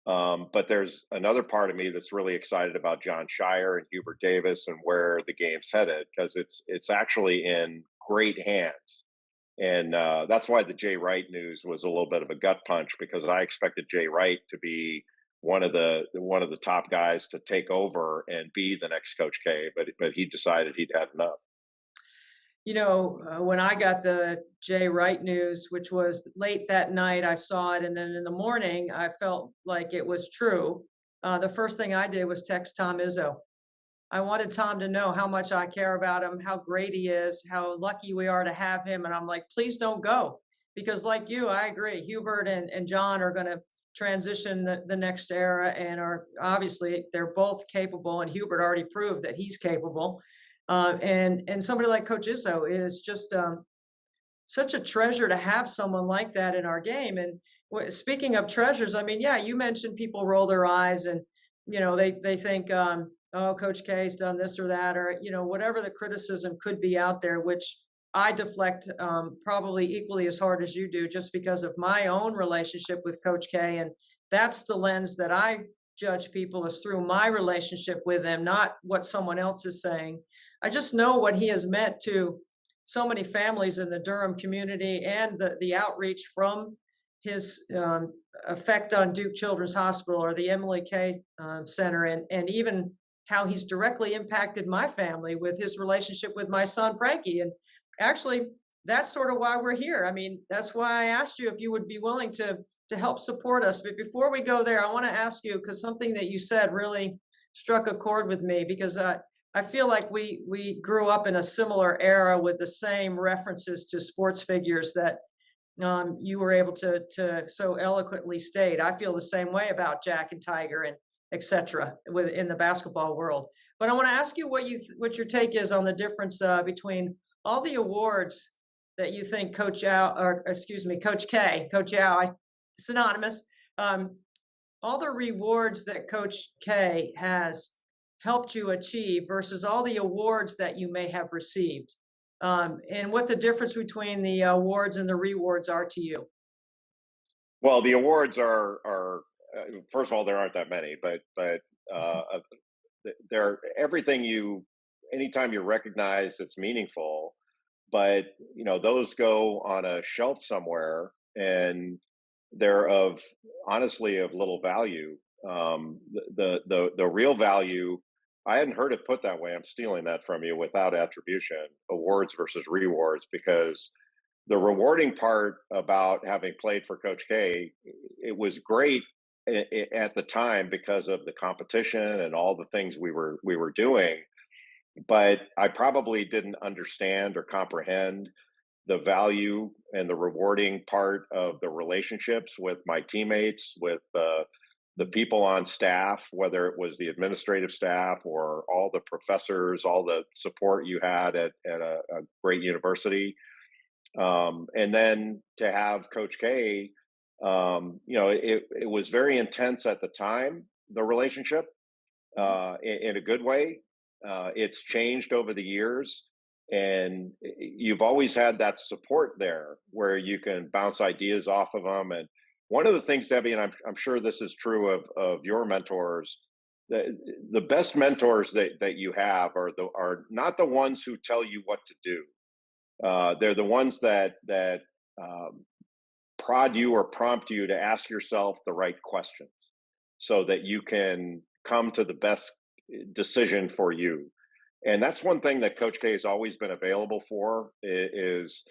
But there's another part of me that's really excited about Jon Scheyer and Hubert Davis and where the game's headed, because it's actually in great hands. And that's why the Jay Wright news was a little bit of a gut punch, because I expected Jay Wright to be one of the top guys to take over and be the next Coach K, but he decided he'd had enough. You know, when I got the Jay Wright news, which was late that night, I saw it. And then in the morning, I felt like it was true. The first thing I did was text Tom Izzo. I wanted Tom to know how much I care about him, how great he is, how lucky we are to have him. And I'm like, please don't go. Because like you, I agree. Hubert and John are going to transition the next era, and are obviously, they're both capable. And Hubert already proved that he's capable. And somebody like Coach Izzo is just such a treasure to have someone like that in our game. And speaking of treasures, I mean, yeah, you mentioned people roll their eyes and, you know, they think, oh, Coach K's done this or that, or, you know, whatever the criticism could be out there, which I deflect probably equally as hard as you do, just because of my own relationship with Coach K. And that's the lens that I judge people, is through my relationship with them, not what someone else is saying. I just know what he has meant to so many families in the Durham community, and the outreach from his effect on Duke Children's Hospital or the Emily K Center, and even how he's directly impacted my family with his relationship with my son, Frankie. And actually, that's sort of why we're here. I mean, that's why I asked you if you would be willing to help support us. But before we go there, I want to ask you, because something that you said really struck a chord with me, because I feel like we grew up in a similar era with the same references to sports figures that you were able to so eloquently state. I feel the same way about Jack and Tiger and et cetera in the basketball world. But I want to ask you what your take is on the difference between all the awards that you think Coach K, synonymous, all the rewards that Coach K has helped you achieve versus all the awards that you may have received, and what the difference between the awards and the rewards are to you. Well, the awards are first of all, there aren't that many, but they're everything anytime you're recognized, it's meaningful. But those go on a shelf somewhere, and they're honestly of little value. The real value, I hadn't heard it put that way. I'm stealing that from you without attribution, awards versus rewards, because the rewarding part about having played for Coach K, it was great at the time because of the competition and all the things we were doing. But I probably didn't understand or comprehend the value and the rewarding part of the relationships with my teammates, with the people on staff, whether it was the administrative staff or all the professors, all the support you had at a great university. And then to have Coach K, it was very intense at the time, the relationship, in a good way. It's changed over the years, and you've always had that support there where you can bounce ideas off of them. And one of the things, Debbie, and I'm sure this is true of your mentors, the best mentors that you have are not the ones who tell you what to do. They're the ones that prod you or prompt you to ask yourself the right questions so that you can come to the best decision for you. And that's one thing that Coach K has always been available for, is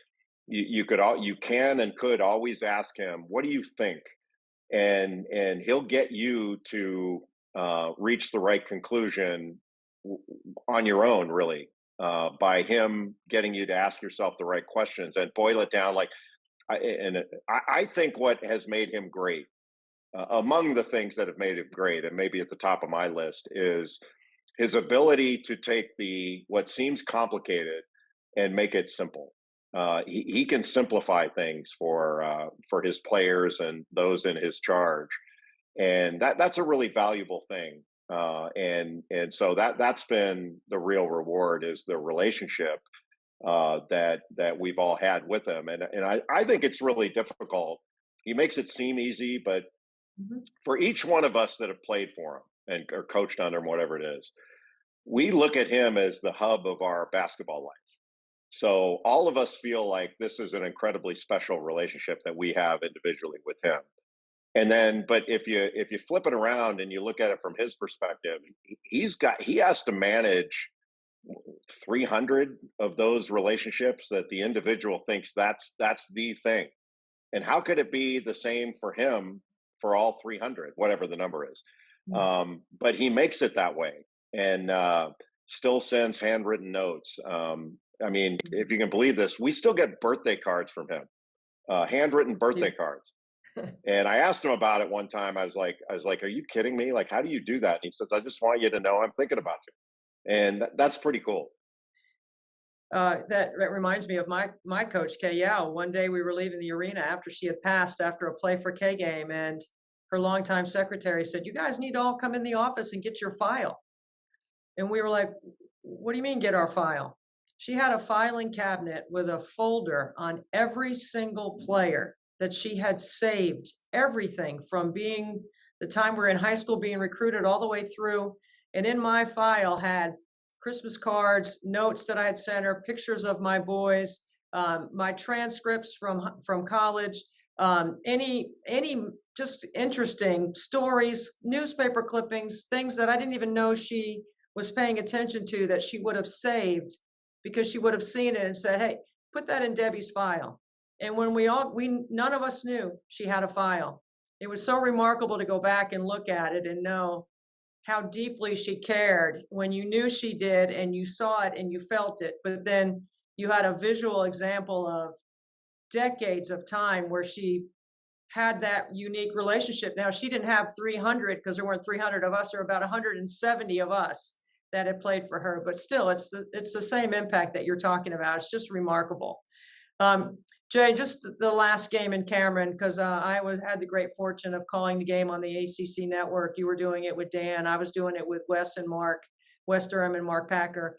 you can and could always ask him, what do you think? And he'll get you to reach the right conclusion on your own, really, by him getting you to ask yourself the right questions and boil it down. I think what has made him great, among the things that have made him great, and maybe at the top of my list, is his ability to take what seems complicated and make it simple. He can simplify things for his players and those in his charge, and that's a really valuable thing. And so that's been the real reward, is the relationship that we've all had with him. And I think it's really difficult. He makes it seem easy, but for each one of us that have played for him or coached under him, whatever it is, we look at him as the hub of our basketball life. So all of us feel like this is an incredibly special relationship that we have individually with him. And then, but if you flip it around and you look at it from his perspective, he has to manage 300 of those relationships that the individual thinks that's the thing. And how could it be the same for him for all 300, whatever the number is? But he makes it that way, and still sends handwritten notes. I mean, if you can believe this, we still get birthday cards from him, handwritten birthday cards. And I asked him about it one time. I was like, are you kidding me? Like, how do you do that? And he says, I just want you to know I'm thinking about you. And that's pretty cool. That reminds me of my coach, Kay Yao. One day we were leaving the arena after she had passed after a Play for K game, and her longtime secretary said, you guys need to all come in the office and get your file. And we were like, what do you mean get our file? She had a filing cabinet with a folder on every single player that she had saved, everything from being the time we were in high school being recruited all the way through. And in my file had Christmas cards, notes that I had sent her, pictures of my boys, my transcripts from college, any just interesting stories, newspaper clippings, things that I didn't even know she was paying attention to that she would have saved because she would have seen it and said, hey, put that in Debbie's file. And when none of us knew she had a file. It was so remarkable to go back and look at it and know how deeply she cared when you knew she did and you saw it and you felt it. But then you had a visual example of decades of time where she had that unique relationship. Now, she didn't have 300 because there weren't 300 of us, or about 170 of us that had played for her. But still, it's the same impact that you're talking about. It's just remarkable. Jay, just the last game in Cameron, because I had the great fortune of calling the game on the ACC network. You were doing it with Dan. I was doing it with Wes and Mark, Wes Durham and Mark Packer.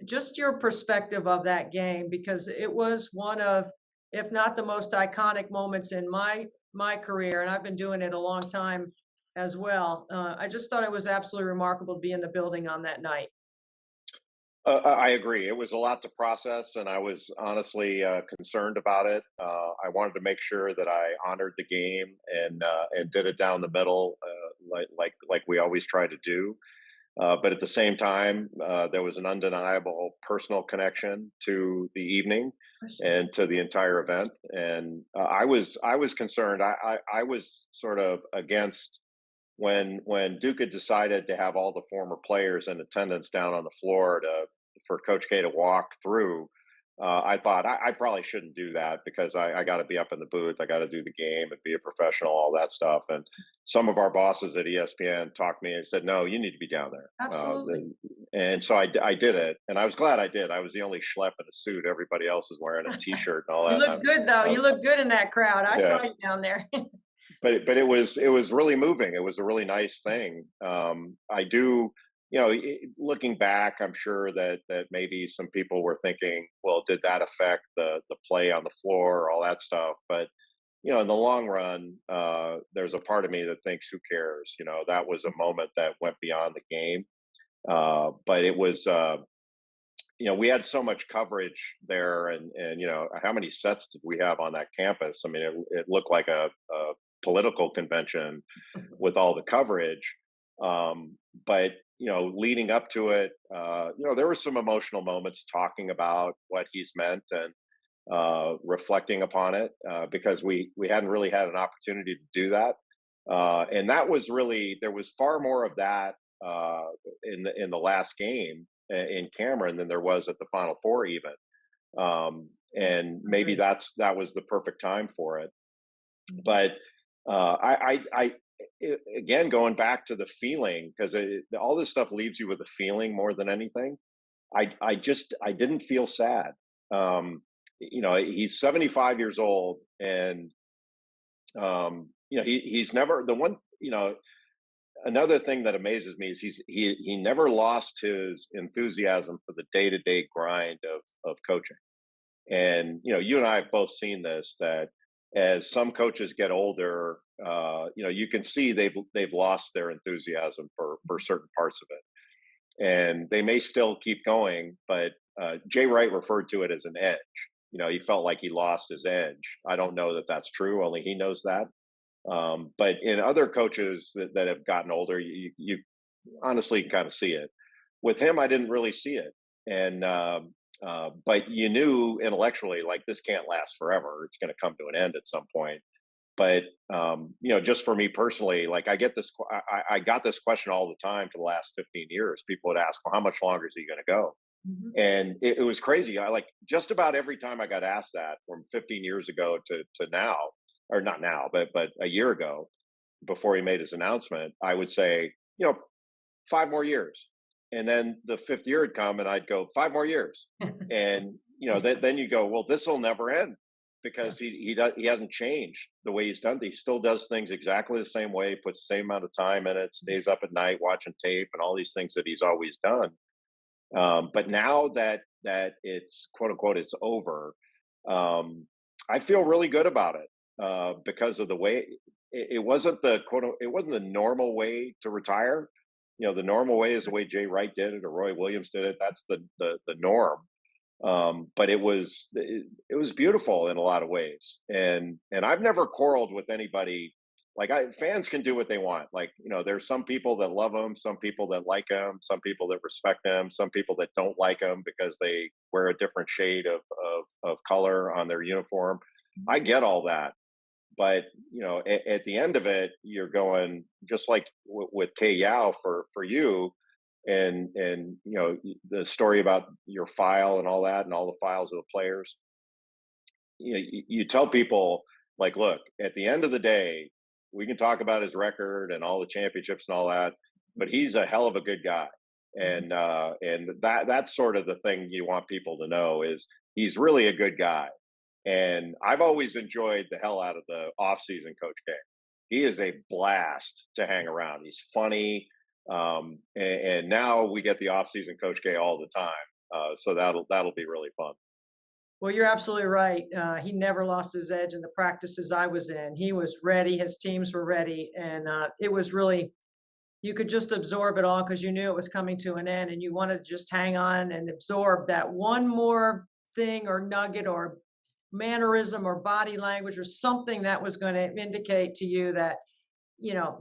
Just your perspective of that game, because it was one of, if not the most iconic moments in my career, and I've been doing it a long time as well. I just thought it was absolutely remarkable to be in the building on that night. I agree. It was a lot to process, and I was honestly concerned about it. I wanted to make sure that I honored the game and did it down the middle, like we always try to do. But at the same time, there was an undeniable personal connection to the evening and to the entire event. And I was concerned. I was sort of against when Duke had decided to have all the former players in attendance down on the floor for Coach K to walk through. I thought I probably shouldn't do that because I got to be up in the booth. I got to do the game and be a professional, all that stuff. And some of our bosses at ESPN talked to me and said, no, you need to be down there. Absolutely. And so I did it. And I was glad I did. I was the only schlep in a suit. Everybody else is wearing a T-shirt and all that. You look good, though. You look good in that crowd. I saw you down there. But it was really moving. It was a really nice thing. I do, looking back, I'm sure that maybe some people were thinking, well, did that affect the play on the floor, all that stuff? But in the long run, there's a part of me that thinks, who cares? That was a moment that went beyond the game. But it was, we had so much coverage there, and how many sets did we have on that campus? I mean, it looked like a political convention with all the coverage. But leading up to it, there were some emotional moments talking about what he's meant and reflecting upon it, because we hadn't really had an opportunity to do that. And that was really, there was far more of that in the last game in Cameron than there was at the Final Four even. And maybe that was the perfect time for it. But again, going back to the feeling, because all this stuff leaves you with a feeling more than anything. I didn't feel sad. He's 75 years old, and he's never the one. Another thing that amazes me is he never lost his enthusiasm for the day-to-day grind of coaching. And you and I have both seen this, that as some coaches get older, you can see they've lost their enthusiasm for certain parts of it, and they may still keep going. But Jay Wright referred to it as an edge. He felt like he lost his edge. I don't know that that's true. Only he knows that. But in other coaches that have gotten older, you honestly kind of see it. With him, I didn't really see it, and but you knew intellectually, like, this can't last forever. It's going to come to an end at some point. But just for me personally, like, I got this question all the time for the last 15 years. People would ask, well, how much longer is he going to go? Mm-hmm. And it was crazy. I just about every time I got asked that, from 15 years ago to now, or not now, but a year ago, before he made his announcement, I would say, 5 more years. And then the 5th year would come and I'd go, 5 more years. And, then you go, well, this will never end, because he hasn't changed the way he's done. He still does things exactly the same way, puts the same amount of time in it, stays up at night watching tape and all these things that he's always done. But now that it's quote unquote, it's over, I feel really good about it, because of the way it wasn't the normal way to retire. the normal way is the way Jay Wright did it or Roy Williams did it. That's the norm. But it was beautiful in a lot of ways. And I've never quarreled with anybody. Like fans can do what they want. Like, there's some people that love him, some people that like him, some people that respect him, some people that don't like him because they wear a different shade of color on their uniform. I get all that. But, at the end of it, you're going just like with Kay Yao for you and the story about your file and all that and all the files of the players. You tell people like, look, at the end of the day, we can talk about his record and all the championships and all that, but he's a hell of a good guy. And that's sort of the thing you want people to know is he's really a good guy. And I've always enjoyed the hell out of the off-season Coach K. He is a blast to hang around. He's funny. And now we get the off-season Coach K all the time. So that'll be really fun. Well, you're absolutely right. He never lost his edge in the practices I was in. He was ready. His teams were ready. And it was really, you could just absorb it all because you knew it was coming to an end and you wanted to just hang on and absorb that one more thing or nugget or mannerism or body language or something that was going to indicate to you that,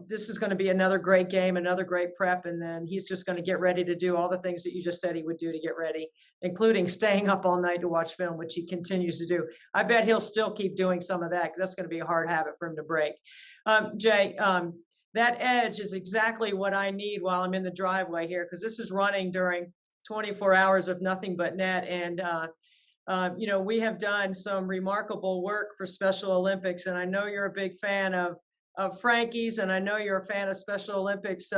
this is going to be another great game, another great prep. And then he's just going to get ready to do all the things that you just said he would do to get ready, including staying up all night to watch film, which he continues to do. I bet he'll still keep doing some of that because that's going to be a hard habit for him to break. Jay, that edge is exactly what I need while I'm in the driveway here, because this is running during 24 hours of nothing but net. And, we have done some remarkable work for Special Olympics, and I know you're a big fan of Frankie's, and I know you're a fan of Special Olympics.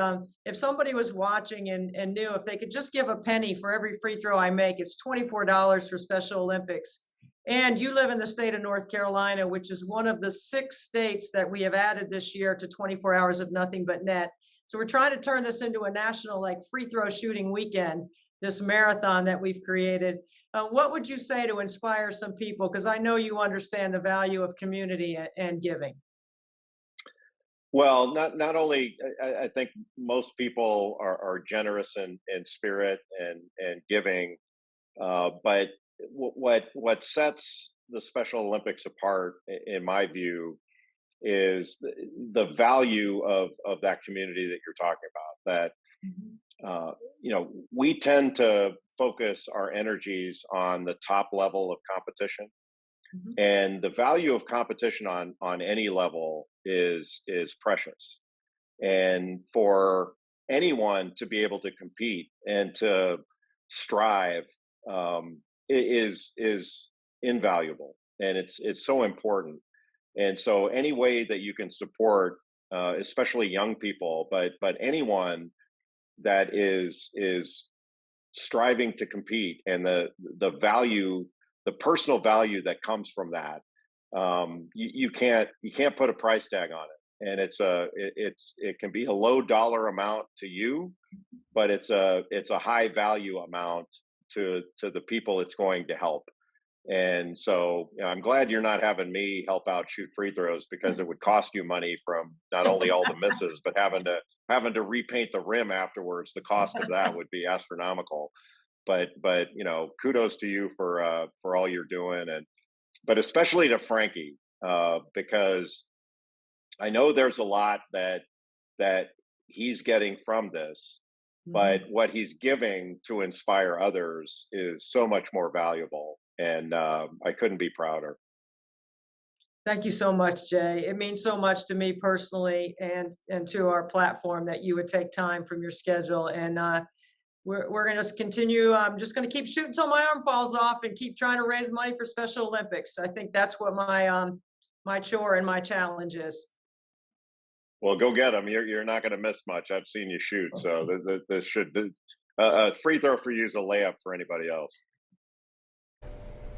If somebody was watching and knew if they could just give a penny for every free throw I make, it's $24 for Special Olympics. And you live in the state of North Carolina, which is one of the 6 states that we have added this year to 24 hours of nothing but net. So we're trying to turn this into a national free throw shooting weekend, this marathon that we've created. What would you say to inspire some people? Because I know you understand the value of community and giving. Well, not only, I think most people are generous in spirit and giving, but what sets the Special Olympics apart, in my view, is the value of that community that you're talking about. That we tend to focus our energies on the top level of competition. And the value of competition on any level is precious. And for anyone to be able to compete and to strive is invaluable, and it's so important. And so any way that you can support, especially young people, but anyone that is striving to compete, and the value, the personal value that comes from that, you can't put a price tag on it. And it can be a low dollar amount to you, but it's a high value amount to the people it's going to help. And so I'm glad you're not having me help out shoot free throws, because it would cost you money from not only all the misses, but having to repaint the rim afterwards. The cost of that would be astronomical. But kudos to you for all you're doing, but especially to Frankie, because I know there's a lot that he's getting from this, but what he's giving to inspire others is so much more valuable. And I couldn't be prouder. Thank you so much, Jay. It means so much to me personally and to our platform that you would take time from your schedule. And we're going to continue. I'm just going to keep shooting till my arm falls off and keep trying to raise money for Special Olympics. I think that's what my chore and my challenge is. Well, go get them. You're not going to miss much. I've seen you shoot. So this should be a free throw for you is a layup for anybody else.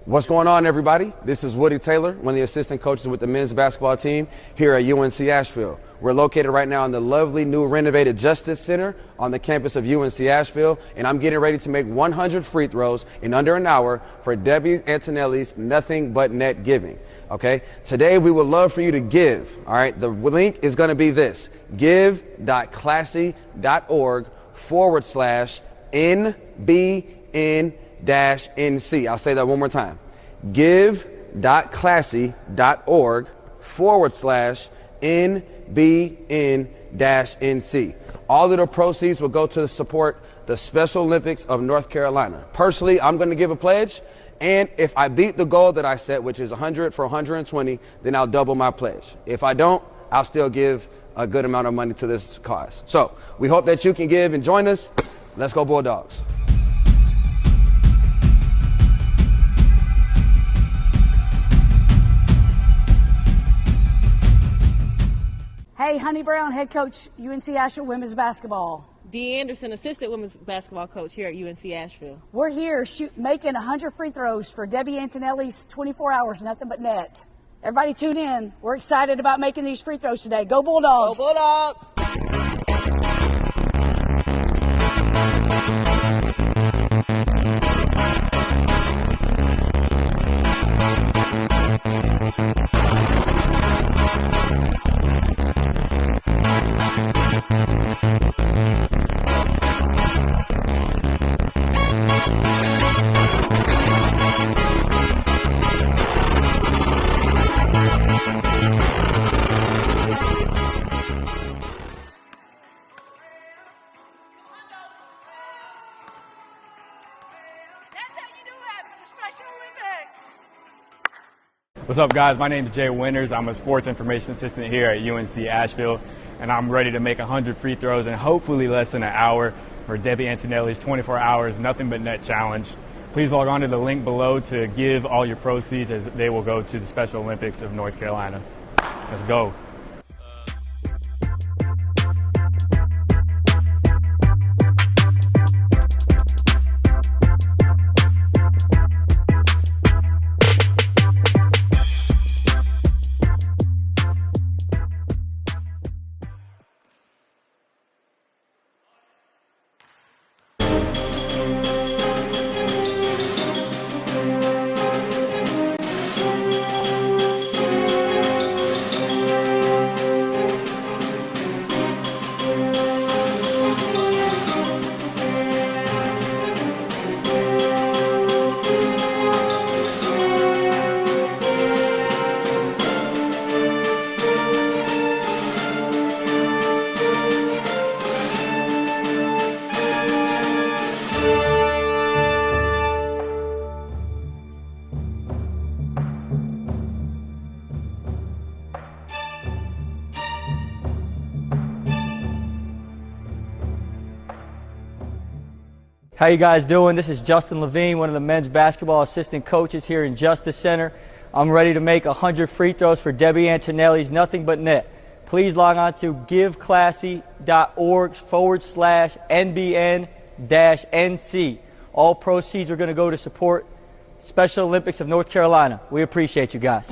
What's going on, everybody? This is Woody Taylor, one of the assistant coaches with the men's basketball team here at UNC Asheville. We're located right now in the lovely new renovated Justice Center on the campus of UNC Asheville, and I'm getting ready to make 100 free throws in under an hour for Debbie Antonelli's Nothing But Net Giving. Okay? Today we would love for you to give. All right? The link is going to be this: give.classy.org/NBN-NC. I'll say that one more time. give.classy.org/NBN-NC. All of the proceeds will go to support the Special Olympics of North Carolina. Personally, I'm going to give a pledge, and if I beat the goal that I set, which is 100 for 120, then I'll double my pledge. If I don't, I'll still give a good amount of money to this cause. So we hope that you can give and join us. Let's go Bulldogs. Hey, Honey Brown, head coach, UNC Asheville women's basketball. Dee Anderson, assistant women's basketball coach here at UNC Asheville. We're here making 100 free throws for Debbie Antonelli's 24 hours, nothing but net. Everybody tune in. We're excited about making these free throws today. Go Bulldogs! Go Bulldogs! What's up, guys? My name is Jay Winters. I'm a sports information assistant here at UNC Asheville, and I'm ready to make 100 free throws in hopefully less than an hour for Debbie Antonelli's 24 hours Nothing But Net Challenge. Please log on to the link below to give all your proceeds, as they will go to the Special Olympics of North Carolina. Let's go. How you guys doing? This is Justin Levine, one of the men's basketball assistant coaches here in Justice Center. I'm ready to make 100 free throws for Debbie Antonelli's Nothing But Net. Please log on to giveclassy.org/NBN-NC. All proceeds are going to go to support Special Olympics of North Carolina. We appreciate you guys.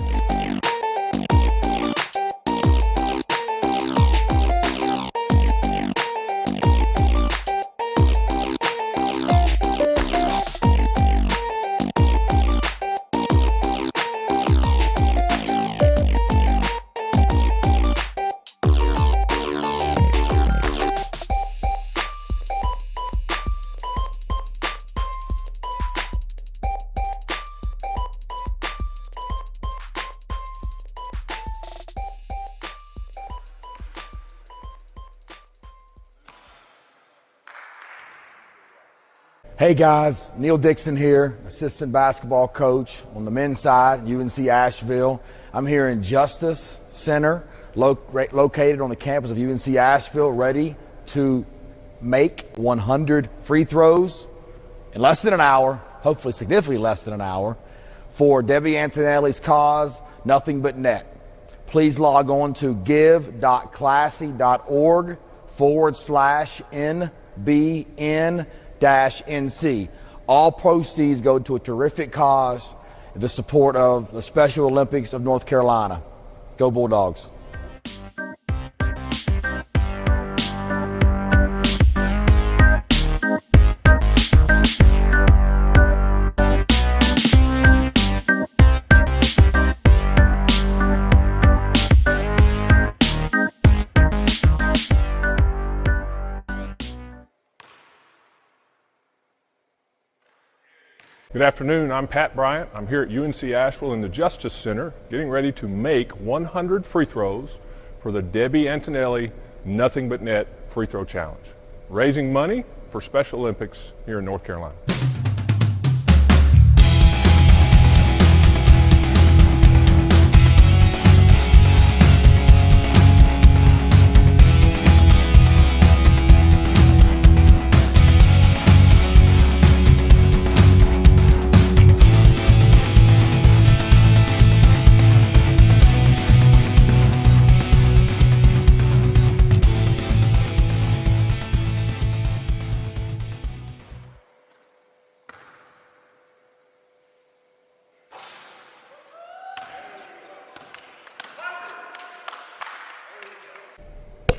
Hey guys, Neil Dixon here, assistant basketball coach on the men's side, UNC Asheville. I'm here in Justice Center, located on the campus of UNC Asheville, ready to make 100 free throws in less than an hour, hopefully significantly less than an hour, for Debbie Antonelli's cause, Nothing But Net. Please log on to give.classy.org/NBN-NC. All proceeds go to a terrific cause, the support of the Special Olympics of North Carolina. Go Bulldogs. Good afternoon, I'm Pat Bryant. I'm here at UNC Asheville in the Justice Center getting ready to make 100 free throws for the Debbie Antonelli Nothing But Net Free Throw Challenge, raising money for Special Olympics here in North Carolina.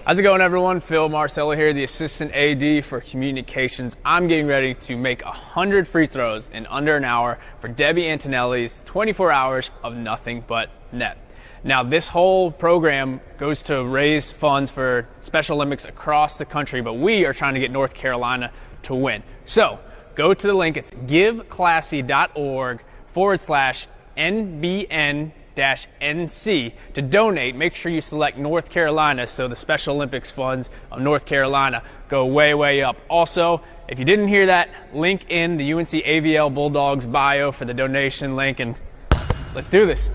How's it going, everyone? Phil Marcello here, the assistant AD for communications. I'm getting ready to make 100 free throws in under an hour for Debbie Antonelli's 24 hours of nothing but net. Now, this whole program goes to raise funds for Special Olympics across the country, but we are trying to get North Carolina to win. So go to the link. It's giveclassy.org/NBN-NC to donate. Make sure you select North Carolina so the Special Olympics funds of North Carolina go way, way up. Also, if you didn't hear that, link in the UNC AVL Bulldogs bio for the donation link, and let's do this.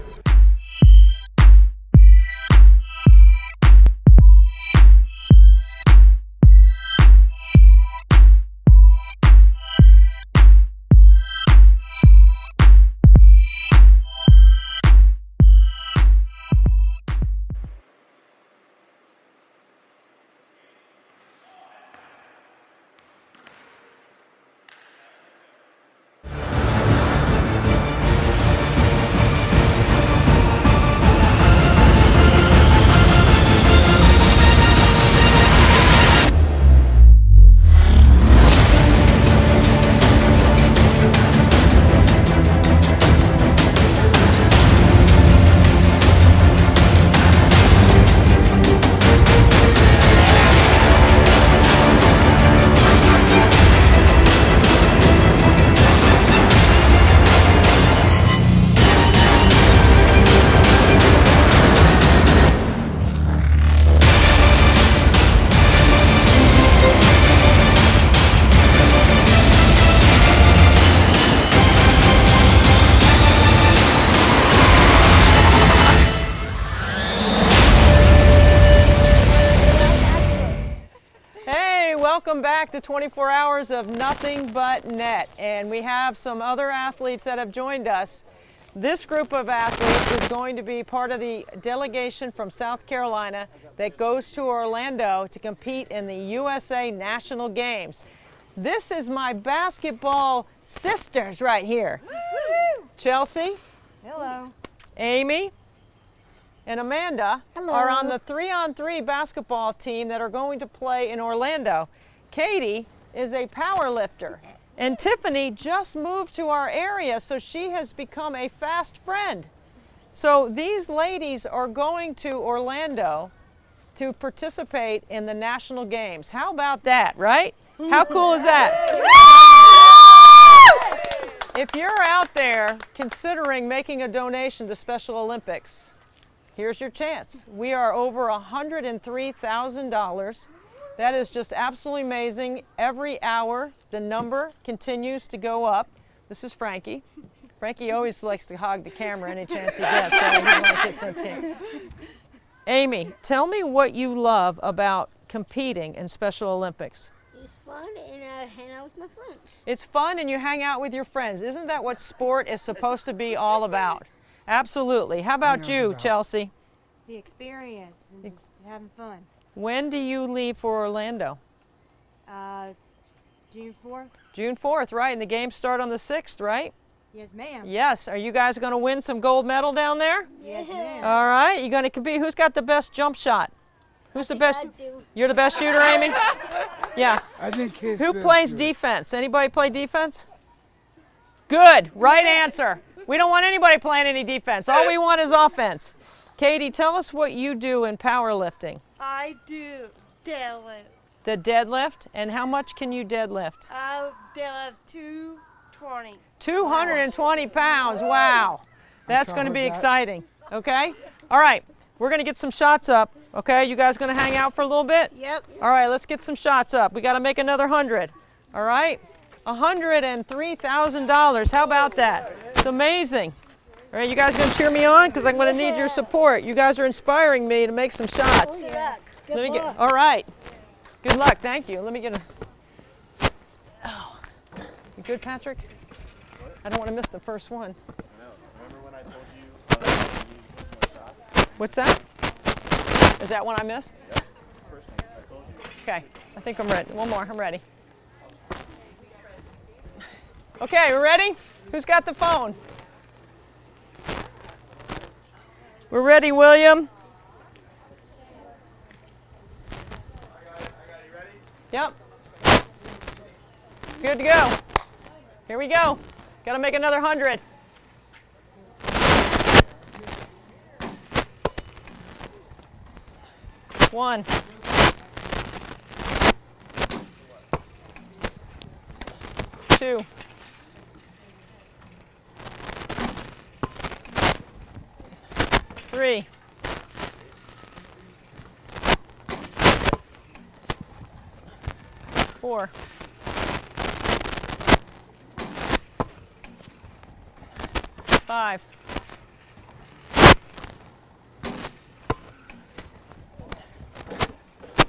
Welcome back to 24 hours of nothing but net, and we have some other athletes that have joined us. This group of athletes is going to be part of the delegation from South Carolina that goes to Orlando to compete in the USA National Games. This is my basketball sisters right here. Woo! Chelsea. Hello. Amy and Amanda Hello. are on the 3-on-3 basketball team that are going to play in Orlando. Katie is a power lifter, and Tiffany just moved to our area, so she has become a fast friend. So these ladies are going to Orlando to participate in the national games. How about that, right? How cool is that? If you're out there considering making a donation to Special Olympics, here's your chance. We are over $103,000. That is just absolutely amazing. Every hour, the number continues to go up. This is Frankie. Frankie always likes to hog the camera any chance he gets. So he wants to get some team. Amy, tell me what you love about competing in Special Olympics. It's fun, and I hang out with my friends. It's fun, and you hang out with your friends. Isn't that what sport is supposed to be all about? Absolutely. How about you, Chelsea? The experience and just having fun. When do you leave for Orlando? June 4th. June 4th, right? And the games start on the 6th, right? Yes, ma'am. Yes. Are you guys going to win some gold medal down there? Yes, ma'am. All right. You're going to compete. Who's got the best jump shot? Who's the best? I do. You're the best shooter, Amy? Yeah. I think kids Who feel plays good. defense? Anybody play defense? Good. Right answer. We don't want anybody playing any defense. All we want is offense. Katie, tell us what you do in powerlifting. I do deadlift. The deadlift, and how much can you deadlift? I deadlift 220. 220 pounds. Wow. That's going to be exciting. Okay? All right. We're going to get some shots up. Okay? You guys going to hang out for a little bit? Yep. All right. Let's get some shots up. We got to make another 100. All right? $103,000. How about that? It's amazing. All right. You guys going to cheer me on? Because I'm going to need your support. You guys are inspiring me to make some shots. Good luck. Good Let me luck. get. All right. Good luck. Thank you. Let me get a. Oh. You good, Patrick? I don't want to miss the first one. Remember when I told you shots? What's that? Is that one I missed? Yep. First one. I told you. Okay. I think I'm ready. One more. I'm ready. Okay. We're ready? Who's got the phone? We're ready, William. Yep. Good to go. Here we go. Got to make another 100. One. Two. Three. Four. Five.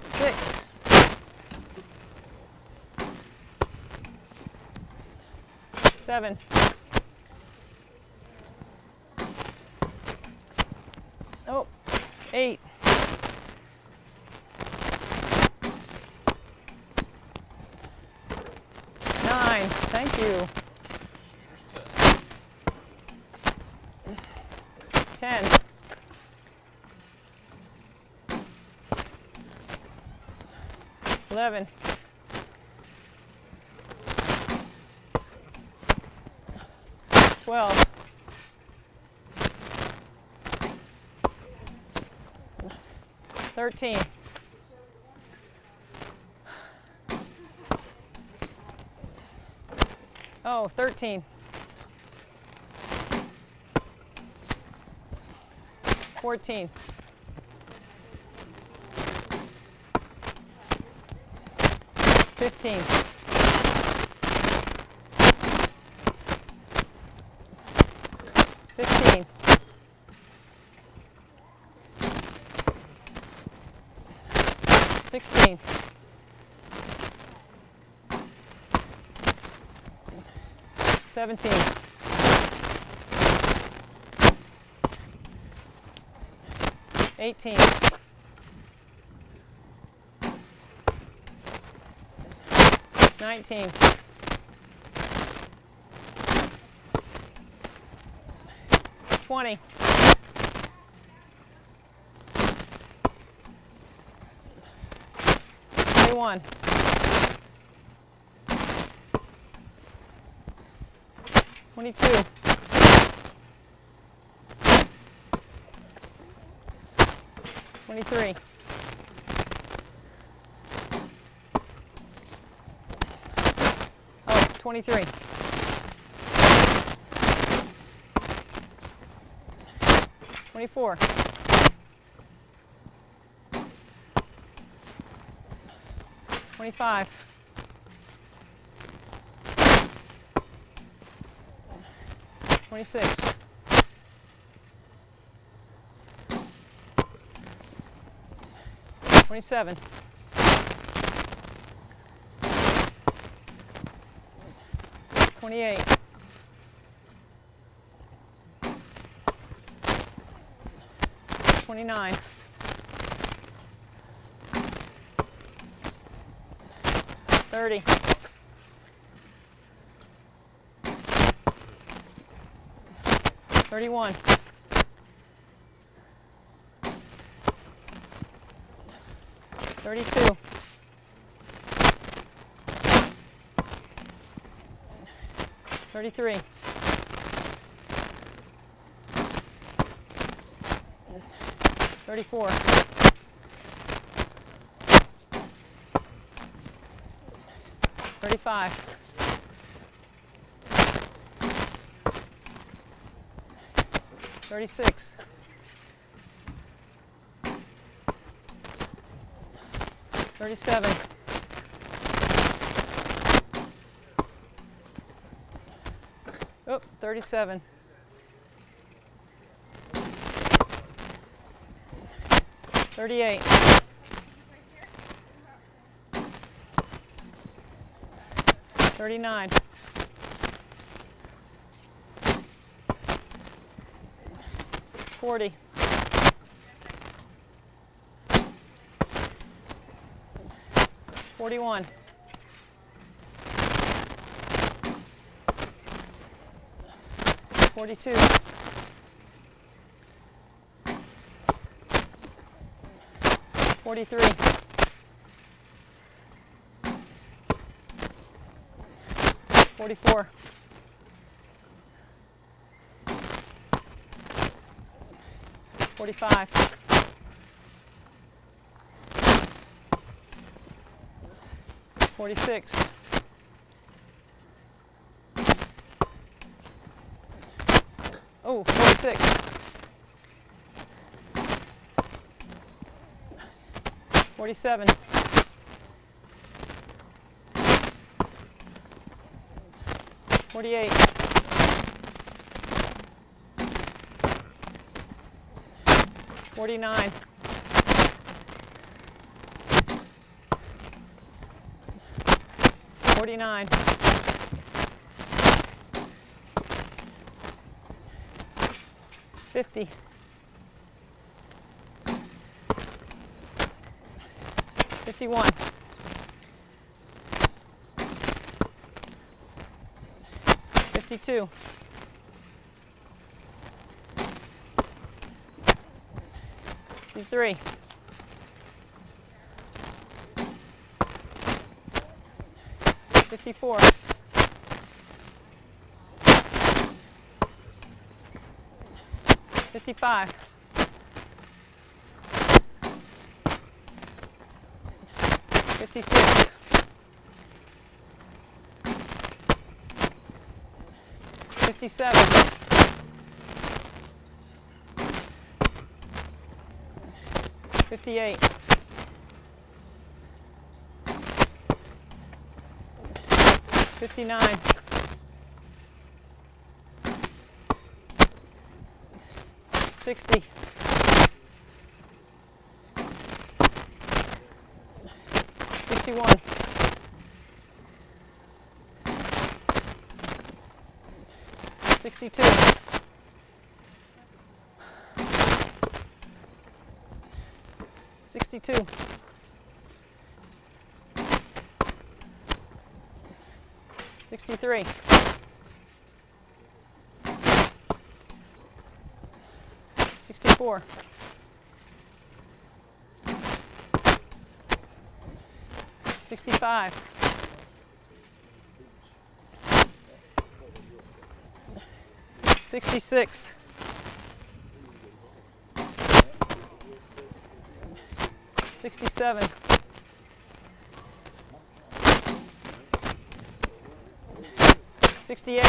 Six. Seven. Oh, 8. 9. Thank you. 10. 11. 12. 13. 13. 14. 15. 16. 17. 18. 19. 20. 21. 22. 23. 23. 24. 25. 26. 27. 28. 29. 30. 31. 32. 33. 34. 35. 36. 37. 37. 38. 39. 40. 41. 42. 43. 44. 45. 46. 46. 47. 48. 49. 49. 50. 51. 52. 53. 54. 55. 56. 57. 58. 59. 60. 61. 62. 62. 63. 64. 65. 66. 67. 68.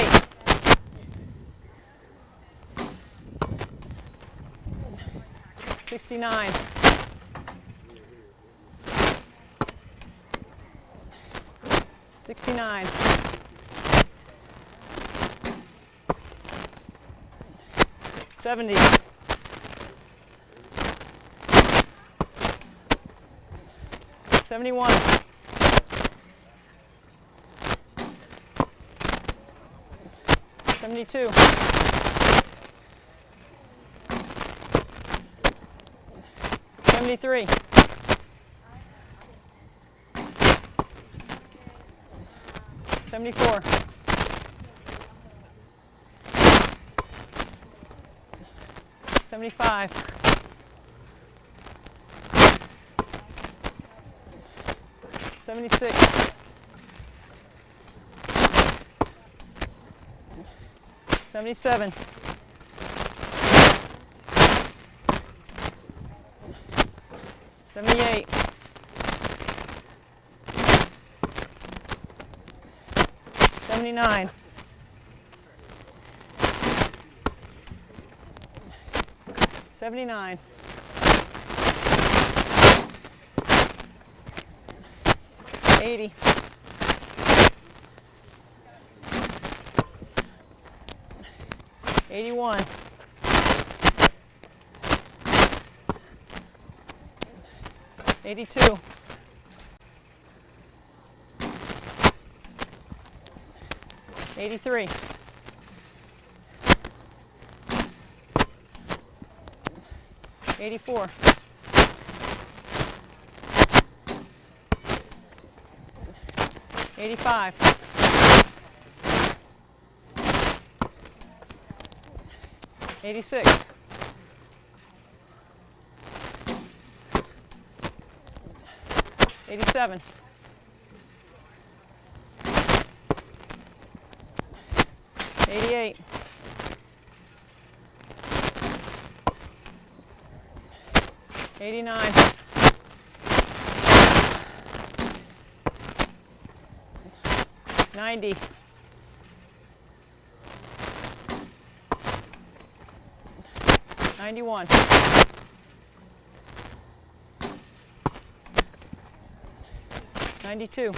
69. 69. 70. 71. 72. 73. 74. 75. 76. 77. 78. 79. 79. 80. 81. 82. 83. 84. 85. 86. 87. 88. 89. 90. 91. 92.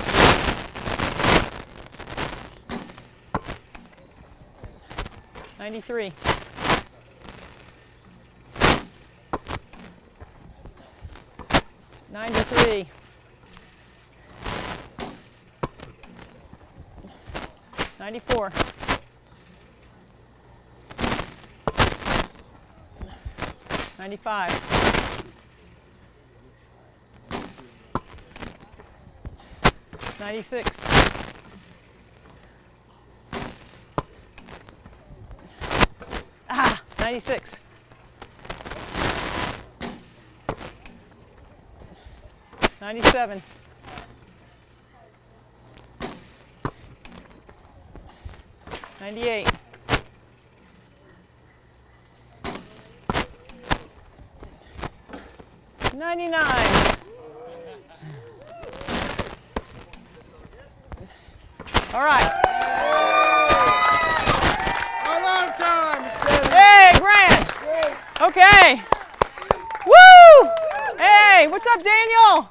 93. 93. 94. 95. 96. 96. 97. 98. 99. All right. Alarm time. Hey, Grant. Okay. Woo! Hey, what's up, Daniel?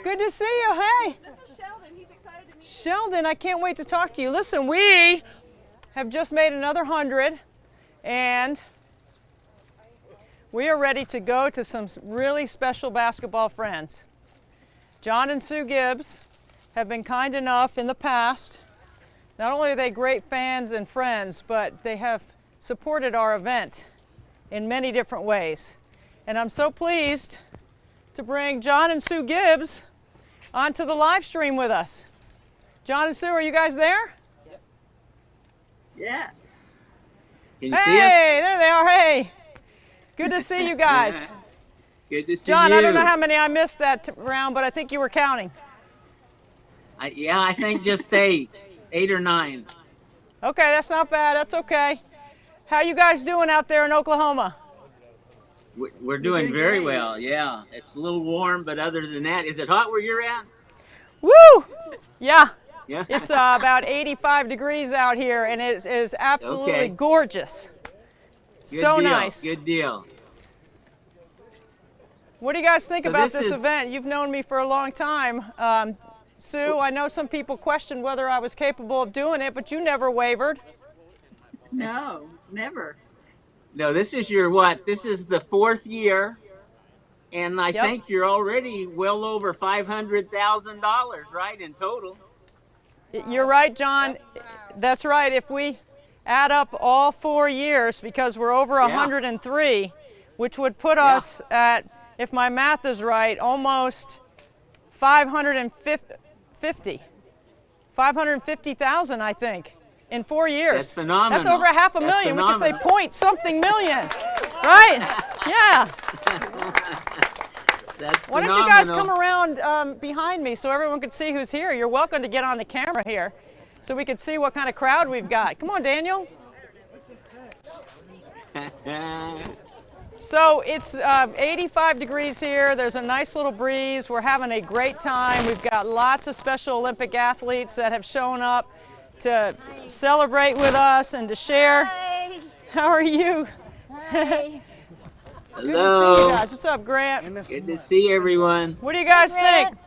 Good to see you. Hey. This is Sheldon. He's excited to meet you. Sheldon, I can't wait to talk to you. Listen, we have just made another 100, and we are ready to go to some really special basketball friends. John and Sue Gibbs have been kind enough in the past. Not only are they great fans and friends, but they have supported our event in many different ways. And I'm so pleased to bring John and Sue Gibbs onto the live stream with us. John and Sue, are you guys there? Yes. Can you hey, see us? There they are. Hey, good to see you guys. Good to see John, you. I don't know how many I missed that round, but I think you were counting. I think just 8 or 9. Okay, that's not bad. That's okay. How you guys doing out there in Oklahoma? We're doing very well. Yeah, it's a little warm, but other than that, is it hot where you're at? Woo! Yeah. Yeah. It's about 85 degrees out here, and it is absolutely Okay. gorgeous. Good So deal. nice. Good deal. What do you guys think So about this this is- event? You've known me for a long time. Sue, I know some people questioned whether I was capable of doing it, but you never wavered. No, never. No, this is your what? This is the 4th year, and I Yep. think you're already well over $500,000, right, in total. You're right, John. That's right. If we add up all 4 years, because we're over 103, which would put us at, if my math is right, almost 550,000, I think, in 4 years. That's phenomenal. That's over $500,000. That's We could say phenomenal. point something million. Right? Yeah. That's Why don't you guys phenomenal. come around behind me so everyone can see who's here? You're welcome to get on the camera here so we can see what kind of crowd we've got. Come on, Daniel. So it's 85 degrees here. There's a nice little breeze. We're having a great time. We've got lots of Special Olympic athletes that have shown up to celebrate with us and to share. Hi. How are you? Hi. Good to see Hello. you guys. What's up, Grant? Good to see everyone. What do you guys think?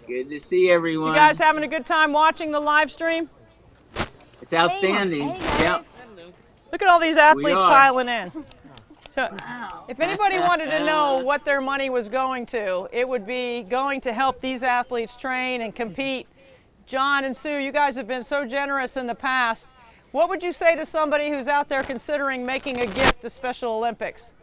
Good to see everyone. You guys having a good time watching the live stream? It's outstanding. Yep. Look at all these athletes are. piling in. So, if anybody wanted to know what their money was going to, it would be going to help these athletes train and compete. John and Sue, you guys have been so generous in the past. What would you say to somebody who's out there considering making a gift to Special Olympics?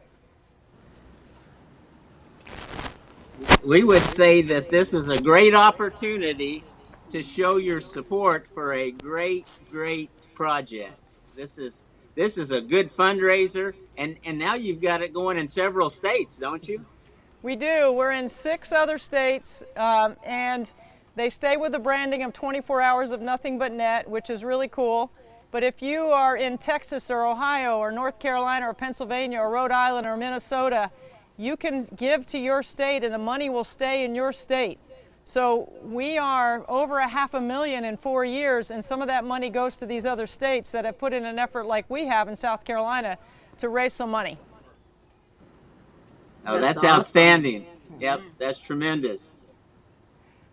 We would say that this is a great opportunity to show your support for a great, great project. This is a good fundraiser, and now you've got it going in several states, don't you? We do. We're in 6 other states, and they stay with the branding of 24 hours of nothing but net, which is really cool. But if you are in Texas or Ohio or North Carolina or Pennsylvania or Rhode Island or Minnesota, you can give to your state and the money will stay in your state. So we are over $500,000 in 4 years, and some of that money goes to these other states that have put in an effort like we have in South Carolina to raise some money. Oh, that's outstanding. Yep, that's tremendous.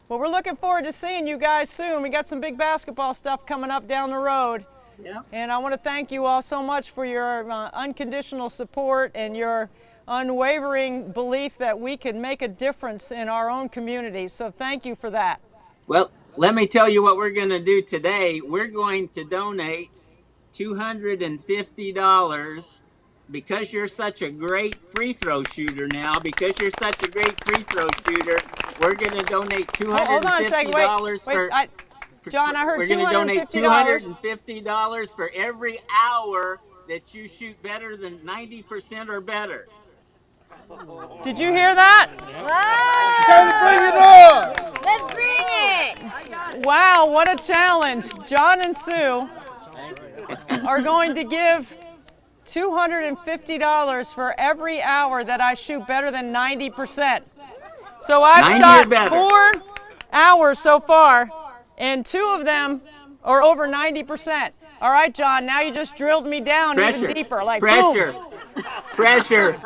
Well, we're looking forward to seeing you guys soon. We got some big basketball stuff coming up down the road. Yeah. And I want to thank you all so much for your unconditional support and your unwavering belief that we can make a difference in our own communities. So thank you for that. Well, let me tell you what we're going to do today. We're going to donate $250 because you're such a great free throw shooter now. Because you're such a great free throw shooter, we're going to donate $250 Hold on a second. Wait, John, I heard we're going to donate $250. $250 for every hour that you shoot better than 90% or better. Did you hear that? Time to bring it on! Let's bring it! Wow, what a challenge. John and Sue are going to give $250 for every hour that I shoot better than 90%. So I've 90 or shot better. 4 hours so far, and 2 of them are over 90%. All right, John, now you just drilled me down Pressure. even deeper. Like Pressure. boom. Pressure.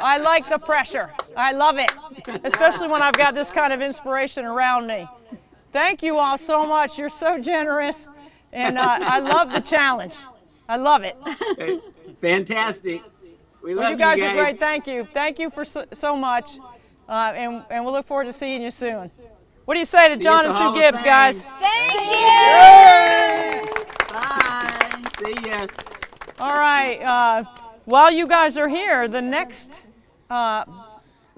I like the pressure. I love it, especially when I've got this kind of inspiration around me. Thank you all so much. You're so generous, and I love the challenge. I love it. Fantastic. We love Well, you guys are great. Thank you. Thank you for so much, and we'll look forward to seeing you soon. What do you say to See you John at and the Sue Hall of Gibbs, Fame. guys? Bye. See ya. All right. While you guys are here, the next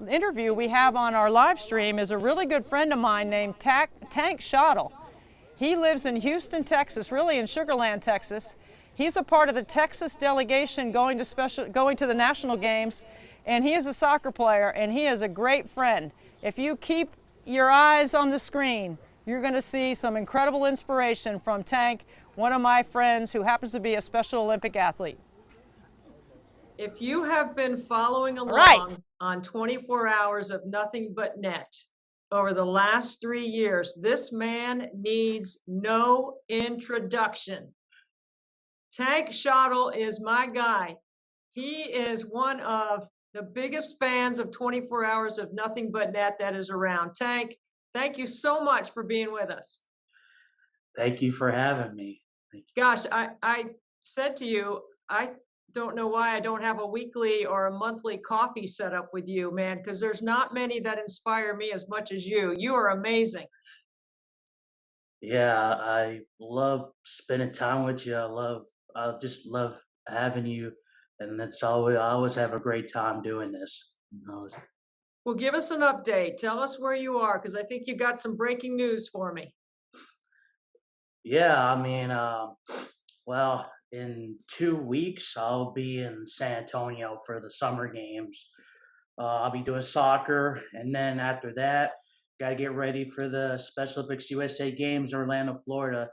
interview we have on our live stream is a really good friend of mine named Tank Schottel. He lives in Houston, Texas, really in Sugar Land, Texas. He's a part of the Texas delegation going to the national games, and he is a soccer player, and he is a great friend. If you keep your eyes on the screen, you're going to see some incredible inspiration from Tank, one of my friends who happens to be a Special Olympic athlete. If you have been following along on 24 hours of nothing but net over the last 3 years, this man needs no introduction. Tank Schottel is my guy. He is one of the biggest fans of 24 hours of nothing but net that is around. Tank, thank you so much for being with us. Thank you for having me. Gosh, I said to you, I don't know why I don't have a weekly or a monthly coffee set up with you, man, because there's not many that inspire me as much as you. You are amazing. Yeah, I love spending time with you. I just love having you, and I always have a great time doing this. Well, give us an update. Tell us where you are, because I think you got some breaking news for me. Yeah, I mean, well, in 2 weeks, I'll be in San Antonio for the summer games. I'll be doing soccer, and then after that, got to get ready for the Special Olympics USA Games in Orlando, Florida.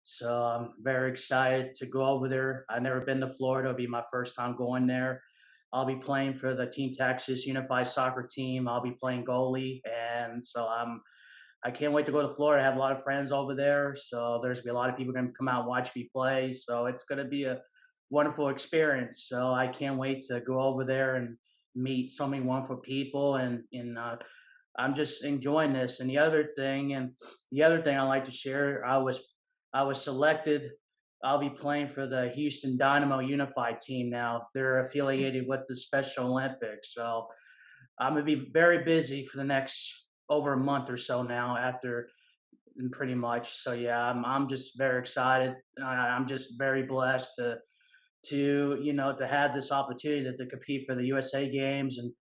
So I'm very excited to go over there. I've never been to Florida. It'll be my first time going there. I'll be playing for the Team Texas Unified Soccer Team. I'll be playing goalie, and so I can't wait to go to Florida. I have a lot of friends over there, so there's gonna be a lot of people gonna come out and watch me play. So it's gonna be a wonderful experience. So I can't wait to go over there and meet so many wonderful people, and I'm just enjoying this. And the other thing I like to share, I was selected. I'll be playing for the Houston Dynamo Unified team now. They're affiliated with the Special Olympics, so I'm gonna be very busy for the next over a month or so now. After pretty much, so yeah, I'm just very excited. I'm just very blessed to have this opportunity to compete for the USA Games and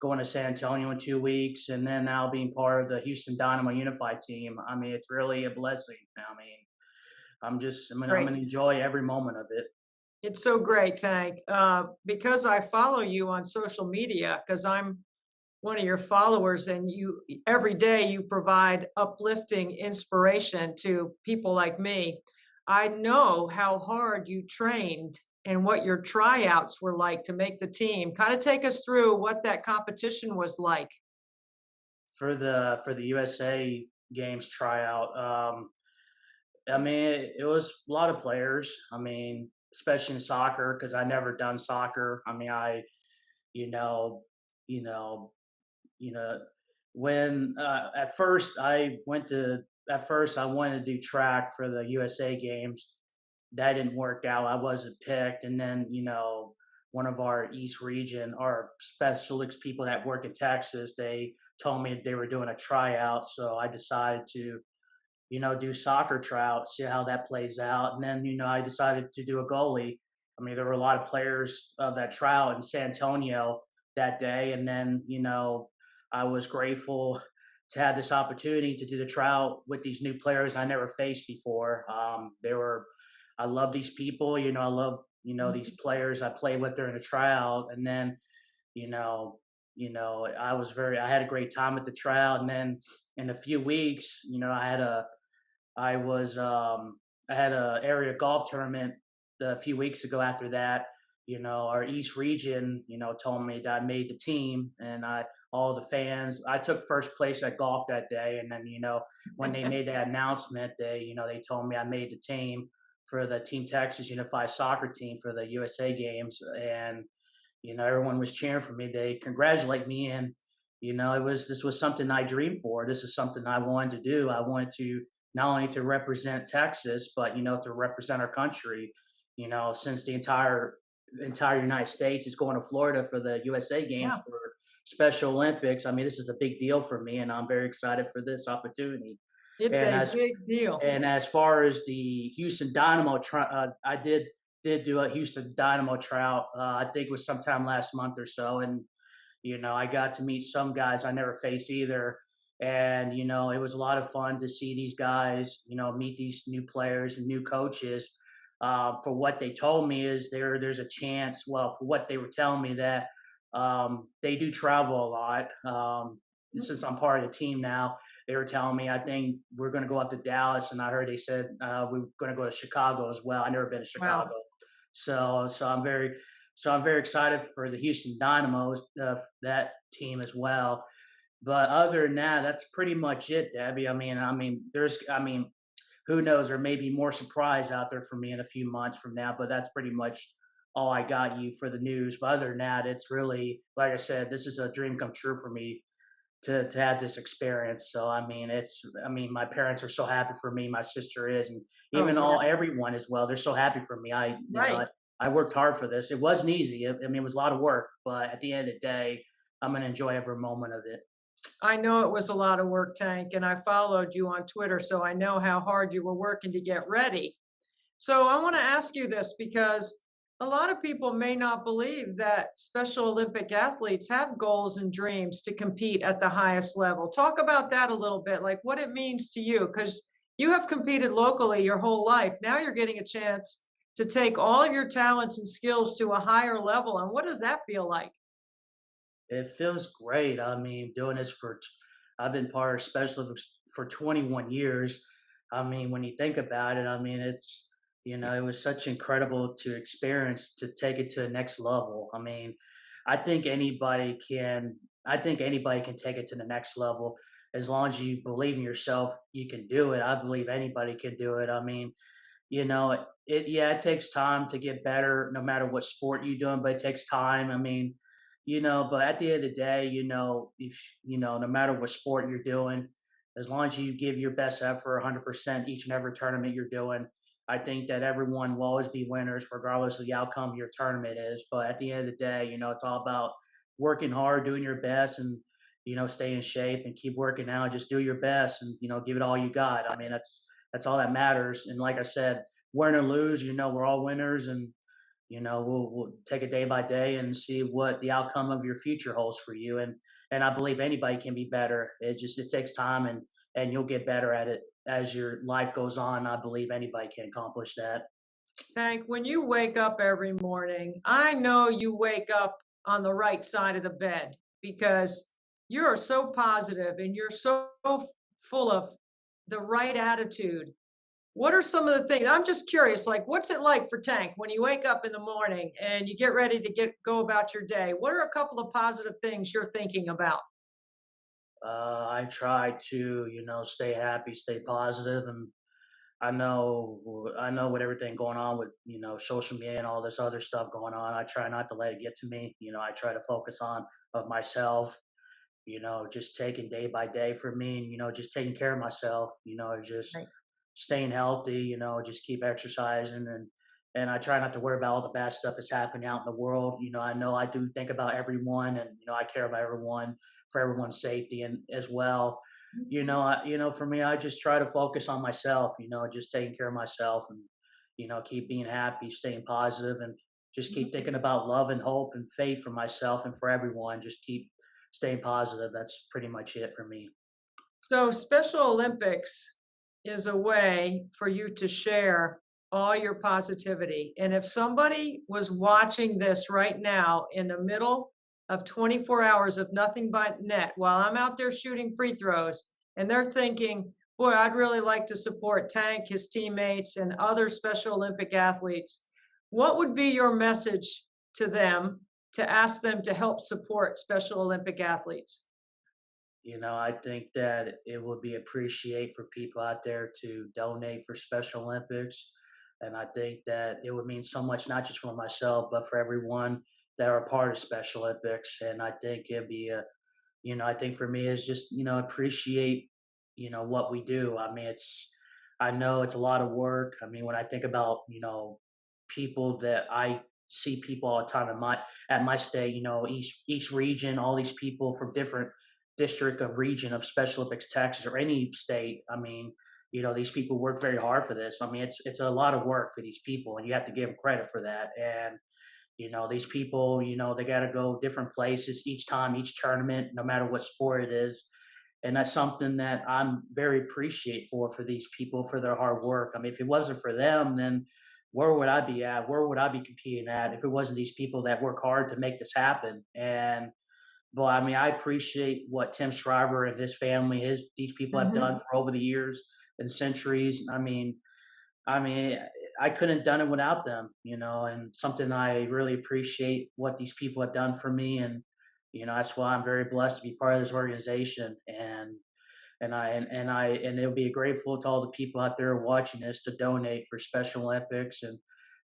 going to San Antonio in 2 weeks, and then now being part of the Houston Dynamo Unified team. I mean, it's really a blessing. I mean, I'm gonna enjoy every moment of it. It's so great, Tank. Because I follow you on social media, because I'm one of your followers, and you every day you provide uplifting inspiration to people like me. I know how hard you trained and what your tryouts were like to make the team. Kind of take us through what that competition was like. For the USA Games tryout, I mean, it was a lot of players. I mean, especially in soccer, because I never done soccer. I mean, you know, you know, when at first I wanted to do track for the USA Games. That didn't work out. I wasn't picked, and then one of our East region, our specialist people that work in Texas, they told me they were doing a tryout, so I decided to do soccer tryout, see how that plays out. And then, I decided to do a goalie. I mean, there were a lot of players of that tryout in San Antonio that day. And then, I was grateful to have this opportunity to do the tryout with these new players I never faced before. I love these people, I love, these players I played with during the tryout. And then, I had a great time at the tryout. And then in a few weeks, I had a area golf tournament a few weeks ago. After that, our East region, told me that I made the team, and all the fans, I took first place at golf that day. And then, when they made that announcement, they told me I made the team for the Team Texas Unified Soccer Team for the USA Games. And, everyone was cheering for me. They congratulate me. And, this was something I dreamed for. This is something I wanted to do. I wanted to not only to represent Texas, but, to represent our country, since the entire United States is going to Florida for the USA Games for Special Olympics. I mean, this is a big deal for me, and I'm very excited for this opportunity. It's a big deal. And as far as the Houston Dynamo, I did do a Houston Dynamo tryout. I think it was sometime last month or so, and I got to meet some guys I never faced either. And it was a lot of fun to see these guys, meet these new players and new coaches. For what they told me is there's a chance. Well, for what they were telling me, that they do travel a lot. Since I'm part of the team now, they were telling me, I think we're going to go up to Dallas, and I heard they said we're going to go to Chicago as well. I've never been to Chicago, so I'm very excited for the Houston Dynamos, that team as well. But other than that, that's pretty much it, Debbie. I mean, who knows? There may be more surprise out there for me in a few months from now, but that's pretty much all I got you for the news. But other than that, it's really, like I said, this is a dream come true for me to have this experience. So, my parents are so happy for me. My sister is, and even everyone as well. They're so happy for me. I worked hard for this. It wasn't easy. It was a lot of work, but at the end of the day, I'm going to enjoy every moment of it. I know it was a lot of work, Tank, and I followed you on Twitter, so I know how hard you were working to get ready. So I want to ask you this, because a lot of people may not believe that Special Olympic athletes have goals and dreams to compete at the highest level. Talk about that a little bit, like what it means to you, because you have competed locally your whole life. Now you're getting a chance to take all of your talents and skills to a higher level. And what does that feel like? It feels great. I mean, doing this I've been part of Special Olympics for 21 years. I mean, when you think about it, I mean, it's, you know, it was such incredible to experience, to take it to the next level. I mean, I think anybody can take it to the next level. As long as you believe in yourself, you can do it. I believe anybody can do it. I mean, you know, it takes time to get better no matter what sport you're doing, but it takes time. I mean, you know, but at the end of the day, you know, if you know, no matter what sport you're doing, as long as you give your best effort 100% each and every tournament you're doing, I think that everyone will always be winners regardless of the outcome of your tournament is. But at the end of the day, you know, it's all about working hard, doing your best, and you know, stay in shape and keep working out. Just do your best and, you know, give it all you got. I mean, that's all that matters. And like I said, win or lose, you know, we're all winners, and you know, we'll take it day by day and see what the outcome of your future holds for you. And I believe anybody can be better. It takes time, and you'll get better at it as your life goes on. I believe anybody can accomplish that. Tank, when you wake up every morning, I know you wake up on the right side of the bed because you're so positive and you're so full of the right attitude. What are some of the things? I'm just curious, like, what's it like for Tank when you wake up in the morning and you get ready to go about your day? What are a couple of positive things you're thinking about? I try to, you know, stay happy, stay positive, and I know with everything going on with, you know, social media and all this other stuff going on, I try not to let it get to me. You know, I try to focus on of myself, you know, just taking day by day for me, and, you know, just taking care of myself, you know, just staying healthy, you know, just keep exercising, and I try not to worry about all the bad stuff that's happening out in the world. You know I do think about everyone, and you know I care about everyone for everyone's safety and as well. You know, for me, I just try to focus on myself. You know, just taking care of myself, and you know, keep being happy, staying positive, and just keep thinking about love and hope and faith for myself and for everyone. Just keep staying positive. That's pretty much it for me. So Special Olympics is a way for you to share all your positivity. And if somebody was watching this right now in the middle of 24 hours of nothing but net while I'm out there shooting free throws, and they're thinking, boy, I'd really like to support Tank, his teammates, and other Special Olympic athletes, what would be your message to them to ask them to help support Special Olympic athletes? You know, I think that it would be appreciated for people out there to donate for Special Olympics. And I think that it would mean so much, not just for myself, but for everyone that are a part of Special Olympics. And I think it'd be you know, I think for me it's just, you know, appreciate, you know, what we do. I mean, I know it's a lot of work. I mean, when I think about, you know, people that I see people all the time at my state, you know, each region, all these people from different district of region of Special Olympics Texas or any state. I mean, you know, these people work very hard for this. I mean, it's a lot of work for these people, and you have to give them credit for that. And you know, these people, you know, they got to go different places each time, each tournament, no matter what sport it is. And that's something that I'm very appreciative for these people, for their hard work. I mean, if it wasn't for them, then where would I be at? Where would I be competing at if it wasn't these people that work hard to make this happen? And but I mean, I appreciate what Tim Shriver and his family, these people have done for over the years and centuries. I mean, I couldn't have done it without them, you know, and something I really appreciate what these people have done for me. And, you know, that's why I'm very blessed to be part of this organization. And it would be grateful to all the people out there watching this to donate for Special Olympics, and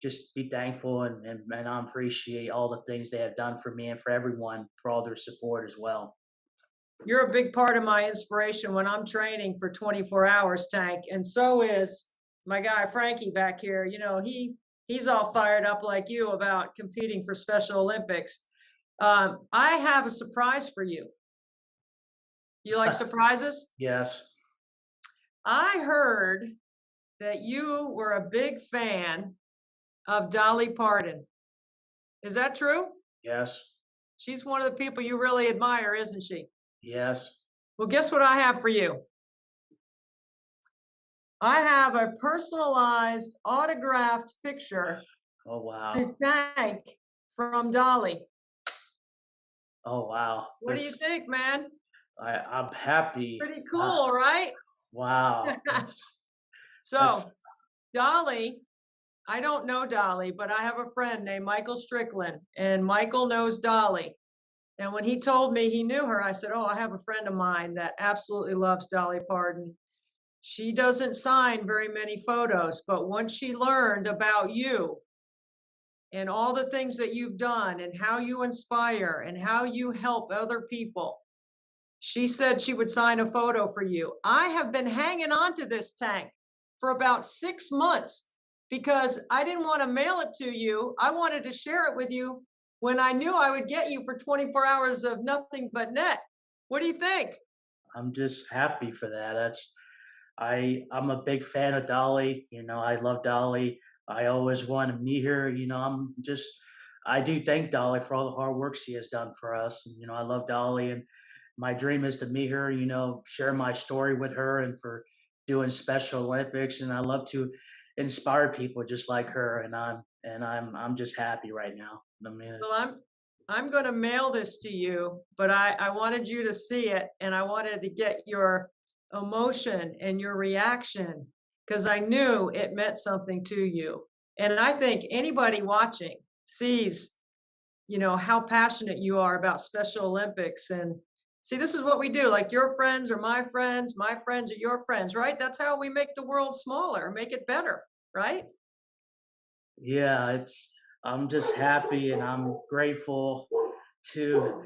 just be thankful and I appreciate all the things they have done for me and for everyone for all their support as well. You're a big part of my inspiration when I'm training for 24 hours, Tank. And so is my guy, Frankie, back here. You know, he's all fired up like you about competing for Special Olympics. I have a surprise for you. You like surprises? Yes. I heard that you were a big fan of Dolly Parton. Is that true? Yes. She's one of the people you really admire, isn't she? Yes. Well, guess what I have for you? I have a personalized autographed picture Oh wow. to Tank from Dolly. Oh wow. What do you think, man? I'm happy. Pretty cool, right? Wow. So, Dolly, I don't know Dolly, but I have a friend named Michael Strickland, and Michael knows Dolly. And when he told me he knew her, I said, oh, I have a friend of mine that absolutely loves Dolly Parton. She doesn't sign very many photos, but once she learned about you and all the things that you've done and how you inspire and how you help other people, she said she would sign a photo for you. I have been hanging on to this, Tank, for about 6 months because I didn't want to mail it to you. I wanted to share it with you when I knew I would get you for 24 hours of nothing but net. What do you think? I'm just happy for that. I'm a big fan of Dolly. You know, I love Dolly. I always want to meet her. You know, I do thank Dolly for all the hard work she has done for us. And, you know, I love Dolly, and my dream is to meet her, you know, share my story with her, and for doing Special Olympics. And I love to inspire people just like her. And I'm just happy right now. I mean, well, I'm going to mail this to you, but I wanted you to see it, and I wanted to get your emotion and your reaction because I knew it meant something to you. And I think anybody watching sees, you know, how passionate you are about Special Olympics. And see, this is what we do. Like, your friends are my friends are your friends, right? That's how we make the world smaller, make it better, right? yeah, I'm just happy, and I'm grateful to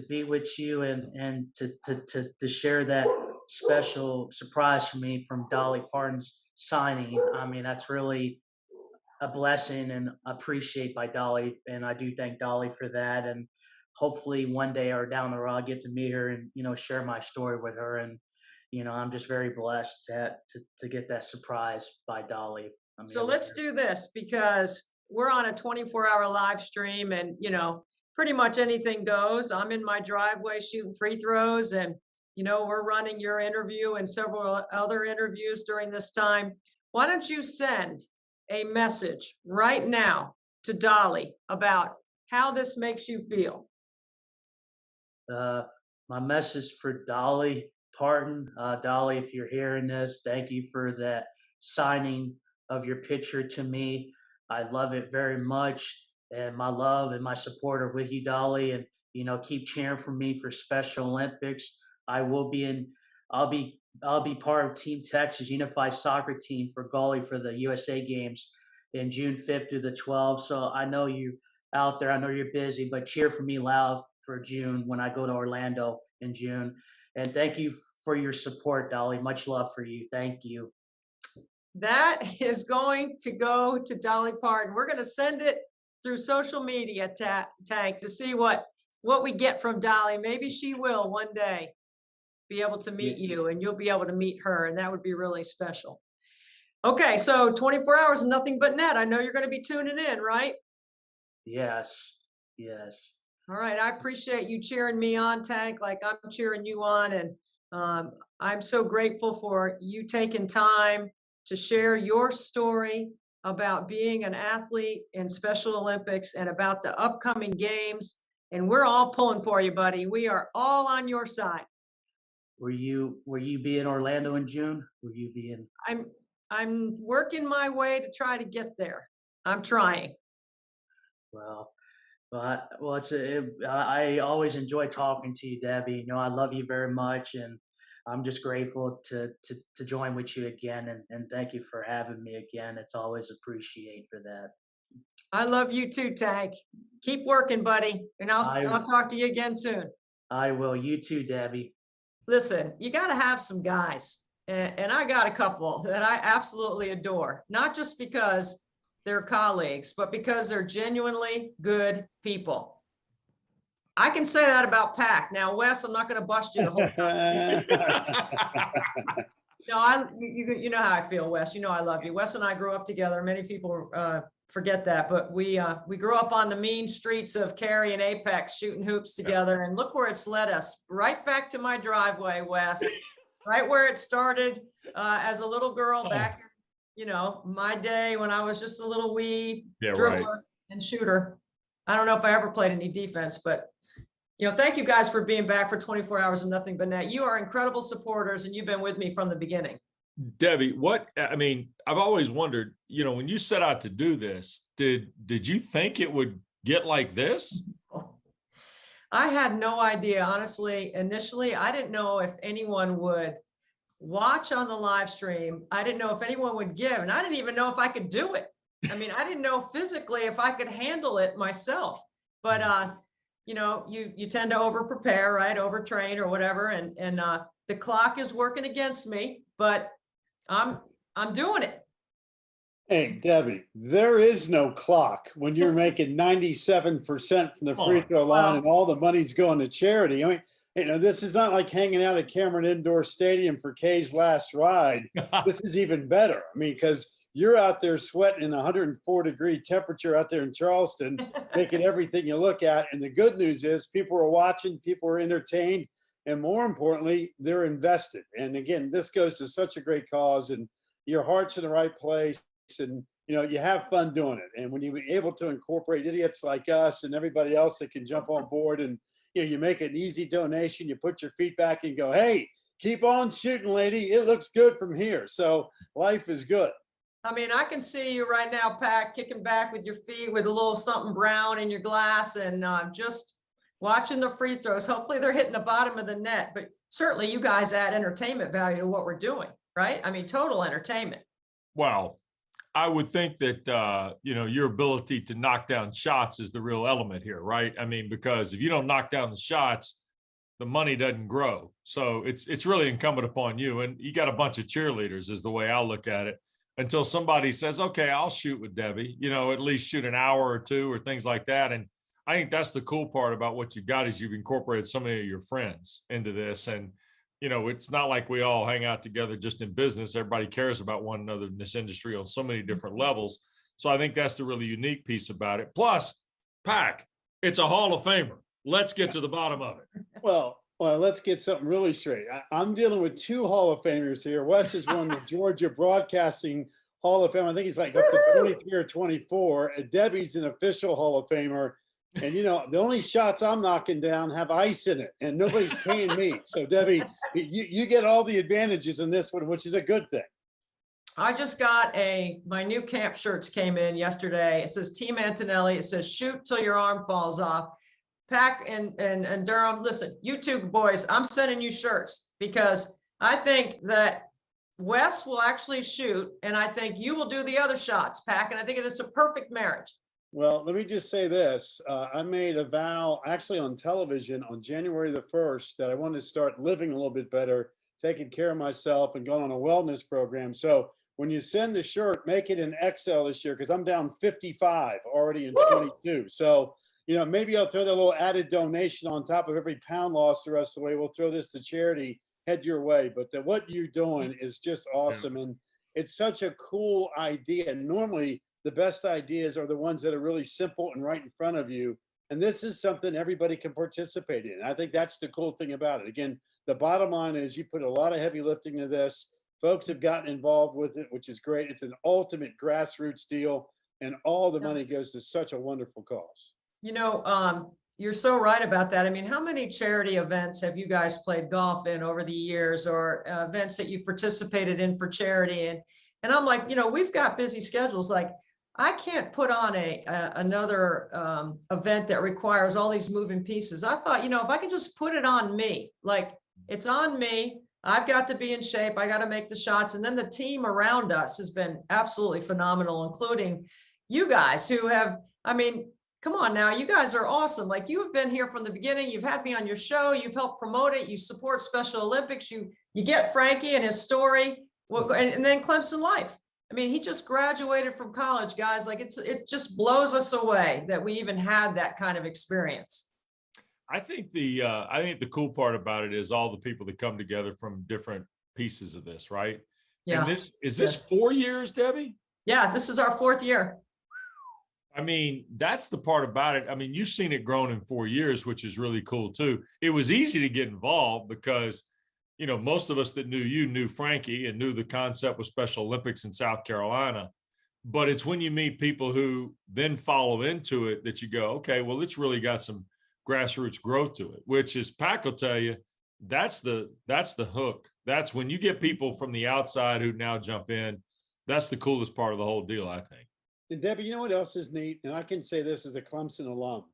be with you, and to share that special surprise for me from Dolly Parton's signing. I mean, that's really a blessing and appreciate by Dolly, and I do thank Dolly for that. And hopefully one day or down the road I'll get to meet her and, you know, share my story with her. And, you know, I'm just very blessed to get that surprise by Dolly. I mean, So let's do this because we're on a 24-hour live stream, and, you know, pretty much anything goes. I'm in my driveway shooting free throws, and, you know, we're running your interview and several other interviews during this time. Why don't you send a message right now to Dolly about how this makes you feel? My message for Dolly Parton, Dolly, if you're hearing this, thank you for that signing of your picture to me. I love it very much, and my love and my support are with you, Dolly. And, you know, keep cheering for me for Special Olympics. I'll be part of Team Texas Unified Soccer Team for goalie for the USA Games in June 5th through the 12th. So I know you out there. I know you're busy, but cheer for me loud for June when I go to Orlando in June. And thank you for your support, Dolly. Much love for you. Thank you. That is going to go to Dolly Parton. We're going to send it through social media, Tank, to see what we get from Dolly. Maybe she will one day be able to meet you, and you'll be able to meet her, and that would be really special. Okay, so 24 hours and nothing but net. I know you're going to be tuning in, right? Yes, yes. All right, I appreciate you cheering me on, Tank, like I'm cheering you on, and I'm so grateful for you taking time to share your story about being an athlete in Special Olympics and about the upcoming games. And we're all pulling for you, buddy. We are all on your side. Will you be in Orlando in June? Will you be in? I'm working my way to try to get there. I'm trying. Well, I always enjoy talking to you, Debbie. You know, I love you very much, and I'm just grateful to join with you again, and thank you for having me again. It's always appreciated for that. I love you too, Tank. Keep working, buddy, and I'll talk to you again soon. I will. You too, Debbie. Listen, you got to have some guys, and I got a couple that I absolutely adore, not just because they're colleagues, but because they're genuinely good people. I can say that about Pac. Now, Wes, I'm not going to bust you the whole time. No, you know how I feel, Wes. You know I love you. Wes and I grew up together. Many people forget that, but we grew up on the mean streets of Cary and Apex shooting hoops together, and look where it's led us. Right back to my driveway, Wes. right where it started as a little girl back, my day when I was just a little wee dribbler and shooter. I don't know if I ever played any defense, but thank you guys for being back for 24 hours and nothing but net. You are incredible supporters, and you've been with me from the beginning. Debbie, I've always wondered, when you set out to do this, did you think it would get like this? I had no idea, honestly. Initially, I didn't know if anyone would watch on the live stream. I didn't know if anyone would give, and I didn't even know if I could do it. I didn't know physically if I could handle it myself, but you tend to over prepare, right? Overtrain or whatever. And the clock is working against me, but I'm doing it. Hey, Debbie, there is no clock when you're making 97% from the free throw line and all the money's going to charity. This is not like hanging out at Cameron Indoor Stadium for Kay's last ride. This is even better. Because you're out there sweating in 104-degree temperature out there in Charleston, making everything you look at. And the good news is people are watching, people are entertained, and more importantly, they're invested. And again, this goes to such a great cause, and your heart's in the right place, and you have fun doing it. And when you're able to incorporate idiots like us and everybody else that can jump on board, and you make an easy donation, you put your feet back and go, hey, keep on shooting, lady. It looks good from here. So life is good. I can see you right now, Pac, kicking back with your feet with a little something brown in your glass and just watching the free throws. Hopefully they're hitting the bottom of the net, but certainly you guys add entertainment value to what we're doing, right? Total entertainment. Wow. I would think that, your ability to knock down shots is the real element here, right? Because if you don't knock down the shots, the money doesn't grow. So it's really incumbent upon you. And you got a bunch of cheerleaders is the way I look at it, until somebody says, okay, I'll shoot with Debbie, at least shoot an hour or two or things like that. And I think that's the cool part about what you've got is you've incorporated so many of your friends into this. And it's not like we all hang out together just in business. Everybody cares about one another in this industry on so many different levels. So I think that's the really unique piece about it. Plus, Pac, it's a Hall of Famer. Let's get to the bottom of it. Well, let's get something really straight. I'm dealing with two Hall of Famers here. Wes has won the Georgia Broadcasting Hall of Fame. I think he's like up to 23 or 24. And Debbie's an official Hall of Famer. And, the only shots I'm knocking down have ice in it, and nobody's paying me. So, Debbie, you get all the advantages in this one, which is a good thing. I just got my new camp shirts came in yesterday. It says Team Antonelli. It says shoot till your arm falls off. Pac and Durham, listen, you two boys, I'm sending you shirts because I think that Wes will actually shoot, and I think you will do the other shots, Pac, and I think it is a perfect marriage. Well, let me just say this. I made a vow actually on television on January the 1st that I wanted to start living a little bit better, taking care of myself and going on a wellness program. So when you send the shirt, make it in XL this year because I'm down 55 already in 22. So, maybe I'll throw that little added donation on top of every pound loss the rest of the way. We'll throw this to charity, head your way. But what you're doing is just awesome. And it's such a cool idea. And normally, the best ideas are the ones that are really simple and right in front of you. And this is something everybody can participate in. I think that's the cool thing about it. Again, the bottom line is you put a lot of heavy lifting to this. Folks have gotten involved with it, which is great. It's an ultimate grassroots deal, and all the money goes to such a wonderful cause. You're so right about that. How many charity events have you guys played golf in over the years, or events that you've participated in for charity? And I'm like, we've got busy schedules. Like, I can't put on another event that requires all these moving pieces. I thought, if I could just put it on me, like it's on me, I've got to be in shape. I got to make the shots. And then the team around us has been absolutely phenomenal, including you guys who have, come on now, you guys are awesome. Like, you have been here from the beginning. You've had me on your show. You've helped promote it. You support Special Olympics. You get Frankie and his story, and then Clemson Life. He just graduated from college, guys. Like, it just blows us away that we even had that kind of experience. I think the cool part about it is all the people that come together from different pieces of this, right? Yeah. And this 4 years, Debbie? Yeah, this is our 4th year. That's the part about it. You've seen it grown in 4 years, which is really cool too. It was easy to get involved because you know, most of us that knew you knew Frankie and knew the concept with Special Olympics in South Carolina. But it's when you meet people who then follow into it that you go, okay, well, it's really got some grassroots growth to it, which is, Pac will tell you, that's the hook. That's when you get people from the outside who now jump in. That's the coolest part of the whole deal, I think. And Debbie, you know what else is neat? And I can say this as a Clemson alum.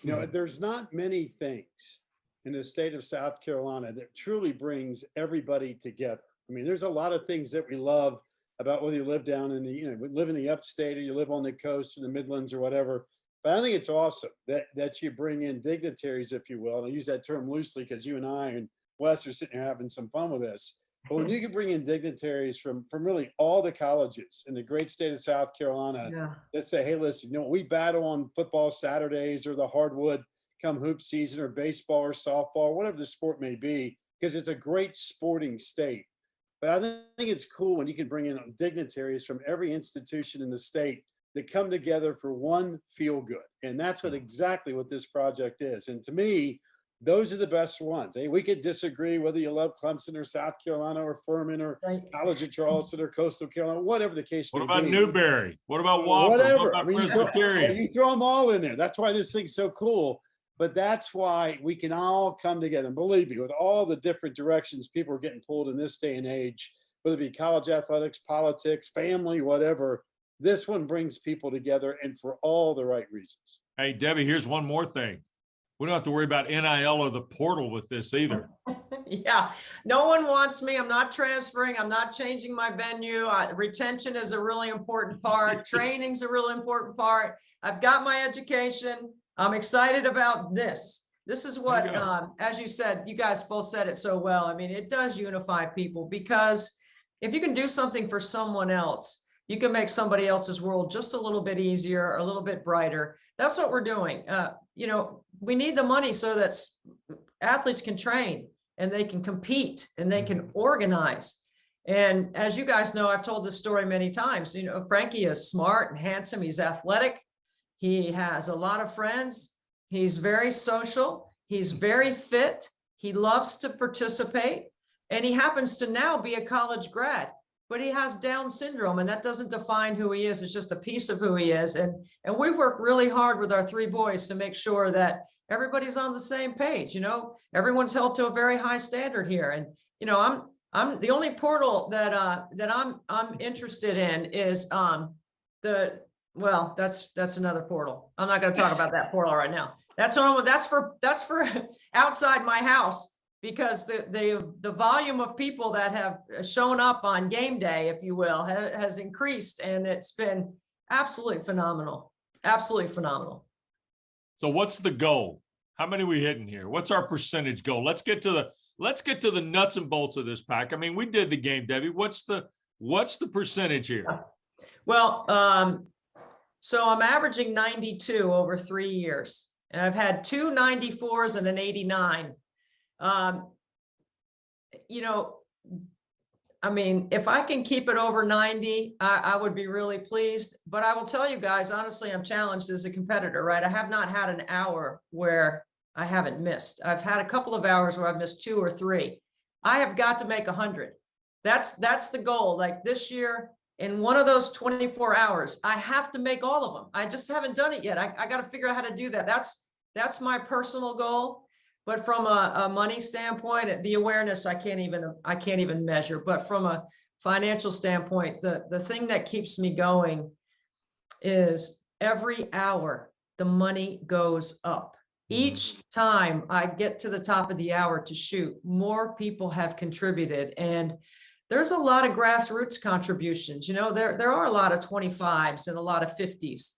You know, there's not many things in the state of South Carolina that truly brings everybody together. I mean, there's a lot of things that we love about whether you live down in the, you know, live in the upstate or you live on the coast or the Midlands or whatever. But I think it's awesome that you bring in dignitaries, if you will. And I use that term loosely because you and I and Wes are sitting here having some fun with this. But when you can bring in dignitaries from really all the colleges in the great state of South Carolina that say, hey, listen, you know, we battle on football Saturdays or the hardwood come hoop season or baseball or softball, whatever the sport may be, because it's a great sporting state. But I think it's cool when you can bring in dignitaries from every institution in the state that come together for one feel good. And that's exactly what this project is. And to me, those are the best ones. Hey, we could disagree whether you love Clemson or South Carolina or Furman or College of Charleston or Coastal Carolina, whatever the case may be. What about Newberry? What about Wofford? Whatever. What about I mean, Presbyterian? you throw them all in there. That's why this thing's so cool. But that's why we can all come together. And believe me, with all the different directions people are getting pulled in this day and age, whether it be college athletics, politics, family, whatever, this one brings people together and for all the right reasons. Hey, Debbie, here's one more thing. We don't have to worry about NIL or the portal with this either. Yeah, no one wants me. I'm not transferring. I'm not changing my venue. Retention is a really important part. Training's a really important part. I've got my education. I'm excited about this. This is what, as you said, you guys both said it so well. I mean, it does unify people because if you can do something for someone else, you can make somebody else's world just a little bit easier, a little bit brighter. That's what we're doing. You know, we need the money so that athletes can train and they can compete and they can organize. And as you guys know, I've told this story many times. You know, Frankie is smart and handsome. He's athletic. He has a lot of friends. He's very social. He's very fit. He loves to participate. And he happens to now be a college grad, but he has Down syndrome, and that doesn't define who he is. It's just a piece of who he is. And we've worked really hard with our three boys to make sure that everybody's on the same page. You know, everyone's held to a very high standard here. And, you know, I'm the only portal that I'm interested in is well, that's another portal. I'm not going to talk about that portal right now. That's for outside my house, because the volume of people that have shown up on game day, if you will, has increased, and it's been absolutely phenomenal. Absolutely phenomenal. So what's the goal? How many are we hitting here? What's our percentage goal? Let's get to the nuts and bolts of this, Pac. I mean, we did the game, Debbie. What's the percentage here? Well, so I'm averaging 92 over 3 years, and I've had 2 94s and an 89. You know, I mean, if I can keep it over 90, I would be really pleased. But I will tell you guys, honestly, I'm challenged as a competitor, right? I have not had an hour where I haven't missed. I've had a couple of hours where I've missed 2 or 3. I have got to make 100. That's the goal. Like this year, in one of those 24 hours, I have to make all of them. I just haven't done it yet. I got to figure out how to do that. That's my personal goal. But from a money standpoint, the awareness, I can't even measure. But from a financial standpoint, the thing that keeps me going is every hour, the money goes up. Each time I get to the top of the hour to shoot, more people have contributed. And there's a lot of grassroots contributions. You know, there are a lot of 25s and a lot of 50s.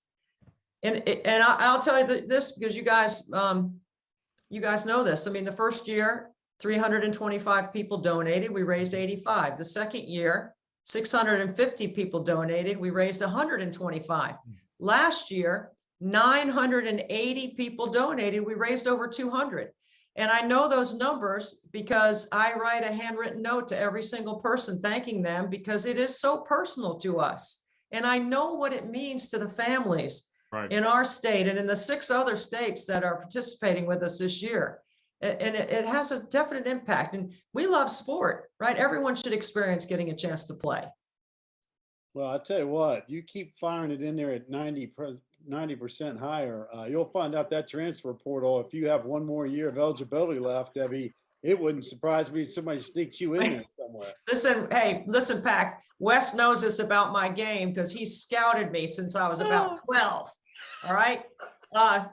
And I'll tell you this because you guys know this. I mean, the first year, 325 people donated. We raised 85. The second year, 650 people donated. We raised 125. Last year, 980 people donated. We raised over 200. And I know those numbers because I write a handwritten note to every single person thanking them because it is so personal to us. And I know what it means to the families in our state and in the 6 other states that are participating with us this year. And it has a definite impact. And we love sport, right? Everyone should experience getting a chance to play. Well, I tell you what, you keep firing it in there at 90% higher. You'll find out that transfer portal, if you have one more year of eligibility left, Debbie, it wouldn't surprise me if somebody sneaks you in there somewhere. Listen, Pac, Wes knows this about my game because he scouted me since I was about 12. All right. I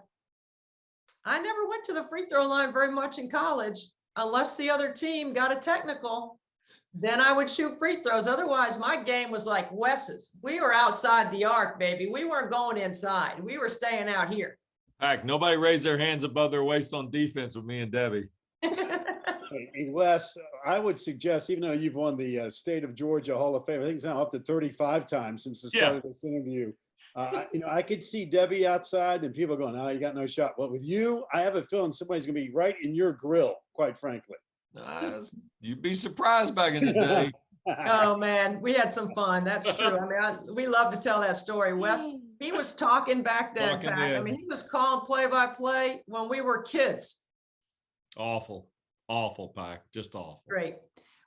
never went to the free throw line very much in college unless the other team got a technical. Then I would shoot free throws. Otherwise, my game was like Wes's. We were outside the arc, baby. We weren't going inside. We were staying out here. Heck, nobody raised their hands above their waist on defense with me and Debbie. Hey, Wes, I would suggest, even though you've won the State of Georgia Hall of Fame, I think it's now up to 35 times since the start of this interview. I could see Debbie outside and people going, "Oh, you got no shot." But with you, I have a feeling somebody's going to be right in your grill, quite frankly. You'd be surprised back in the day. Oh man, we had some fun. That's true. I mean, we love to tell that story. Wes, he was talking back then. Pac. I mean, he was calling play-by-play when we were kids. Awful, Pac, just awful. Great.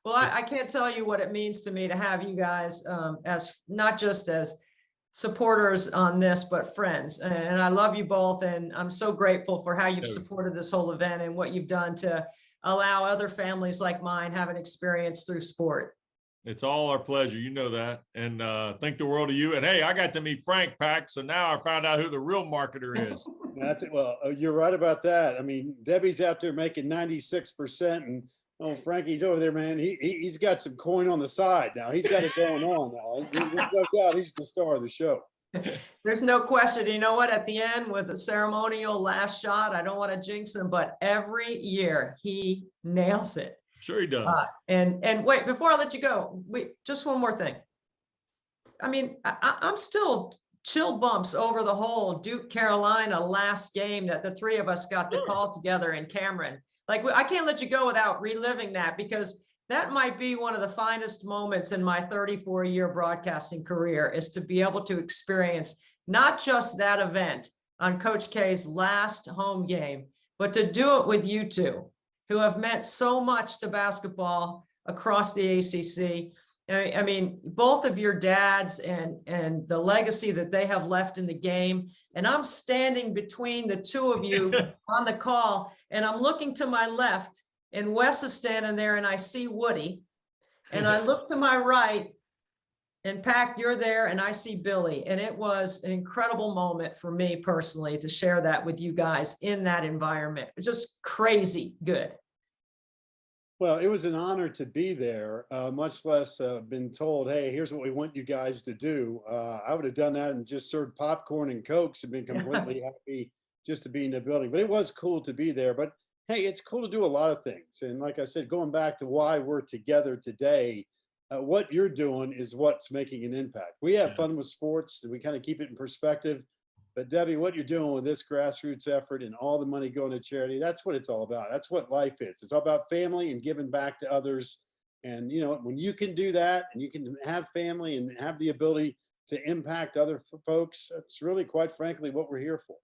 Well, I can't tell you what it means to me to have you guys as not just as supporters on this, but friends. And I love you both. And I'm so grateful for how you've supported this whole event and what you've done to allow other families like mine have an experience through sport. It's all our pleasure. You know that. And think the world of you. And hey, I got to meet Frank, Pac. So now I found out who the real marketer is. Well, you're right about that. I mean, Debbie's out there making 96%, and Frankie's over there, man. He's got some coin on the side now. He's got it going on now. There's no doubt he's the star of the show. There's no question. You know what? At the end with the ceremonial last shot, I don't want to jinx him, but every year he nails it. Sure he does. And wait, before I let you go, just one more thing. I mean, I'm still chill bumps over the whole Duke Carolina last game that the three of us got to call together in Cameron. Like, I can't let you go without reliving that, because that might be one of the finest moments in my 34-year broadcasting career, is to be able to experience not just that event on Coach K's last home game, but to do it with you two, who have meant so much to basketball across the ACC. I mean, both of your dads and the legacy that they have left in the game. And I'm standing between the two of you on the call, and I'm looking to my left, and Wes is standing there, and I see Woody. And I look to my right, and Pac, you're there, and I see Billy. And it was an incredible moment for me personally to share that with you guys in that environment. It's just crazy good. Well, it was an honor to be there, much less been told, "Hey, here's what we want you guys to do." I would have done that and just served popcorn and Cokes and been completely happy just to be in the building. But it was cool to be there. But hey, it's cool to do a lot of things. And like I said, going back to why we're together today, what you're doing is what's making an impact. We have fun with sports, and we kind of keep it in perspective. But Debbie, what you're doing with this grassroots effort and all the money going to charity, that's what it's all about. That's what life is. It's all about family and giving back to others. And, you know, when you can do that and you can have family and have the ability to impact other folks, it's really, quite frankly, what we're here for.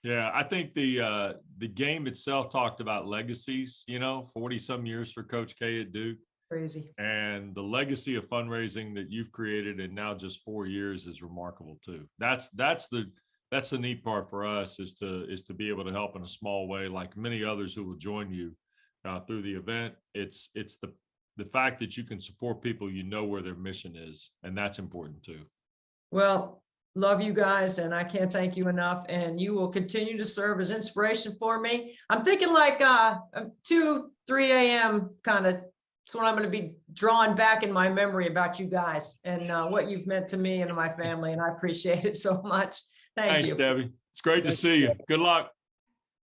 Yeah, I think the game itself talked about legacies, 40 some years for Coach K at Duke. Crazy. And the legacy of fundraising that you've created in now just 4 years is remarkable too. That's the neat part for us, is to be able to help in a small way, like many others who will join you through the event. It's the fact that you can support people, where their mission is, and that's important too. Well, love you guys, and I can't thank you enough. And you will continue to serve as inspiration for me. I'm thinking like 2, 3 a.m. kind of. It's when I'm going to be drawn back in my memory about you guys and what you've meant to me and to my family, and I appreciate it so much. Thanks, Debbie. It's great to see you. Good luck.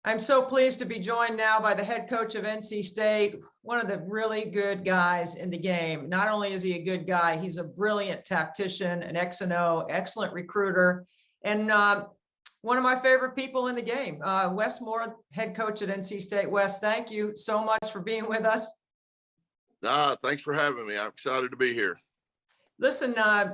I'm so pleased to be joined now by the head coach of NC State, one of the really good guys in the game. Not only is he a good guy, he's a brilliant tactician, an X&O, excellent recruiter, and one of my favorite people in the game. Wes Moore, head coach at NC State. Wes, thank you so much for being with us. Thanks for having me. I'm excited to be here. Listen, I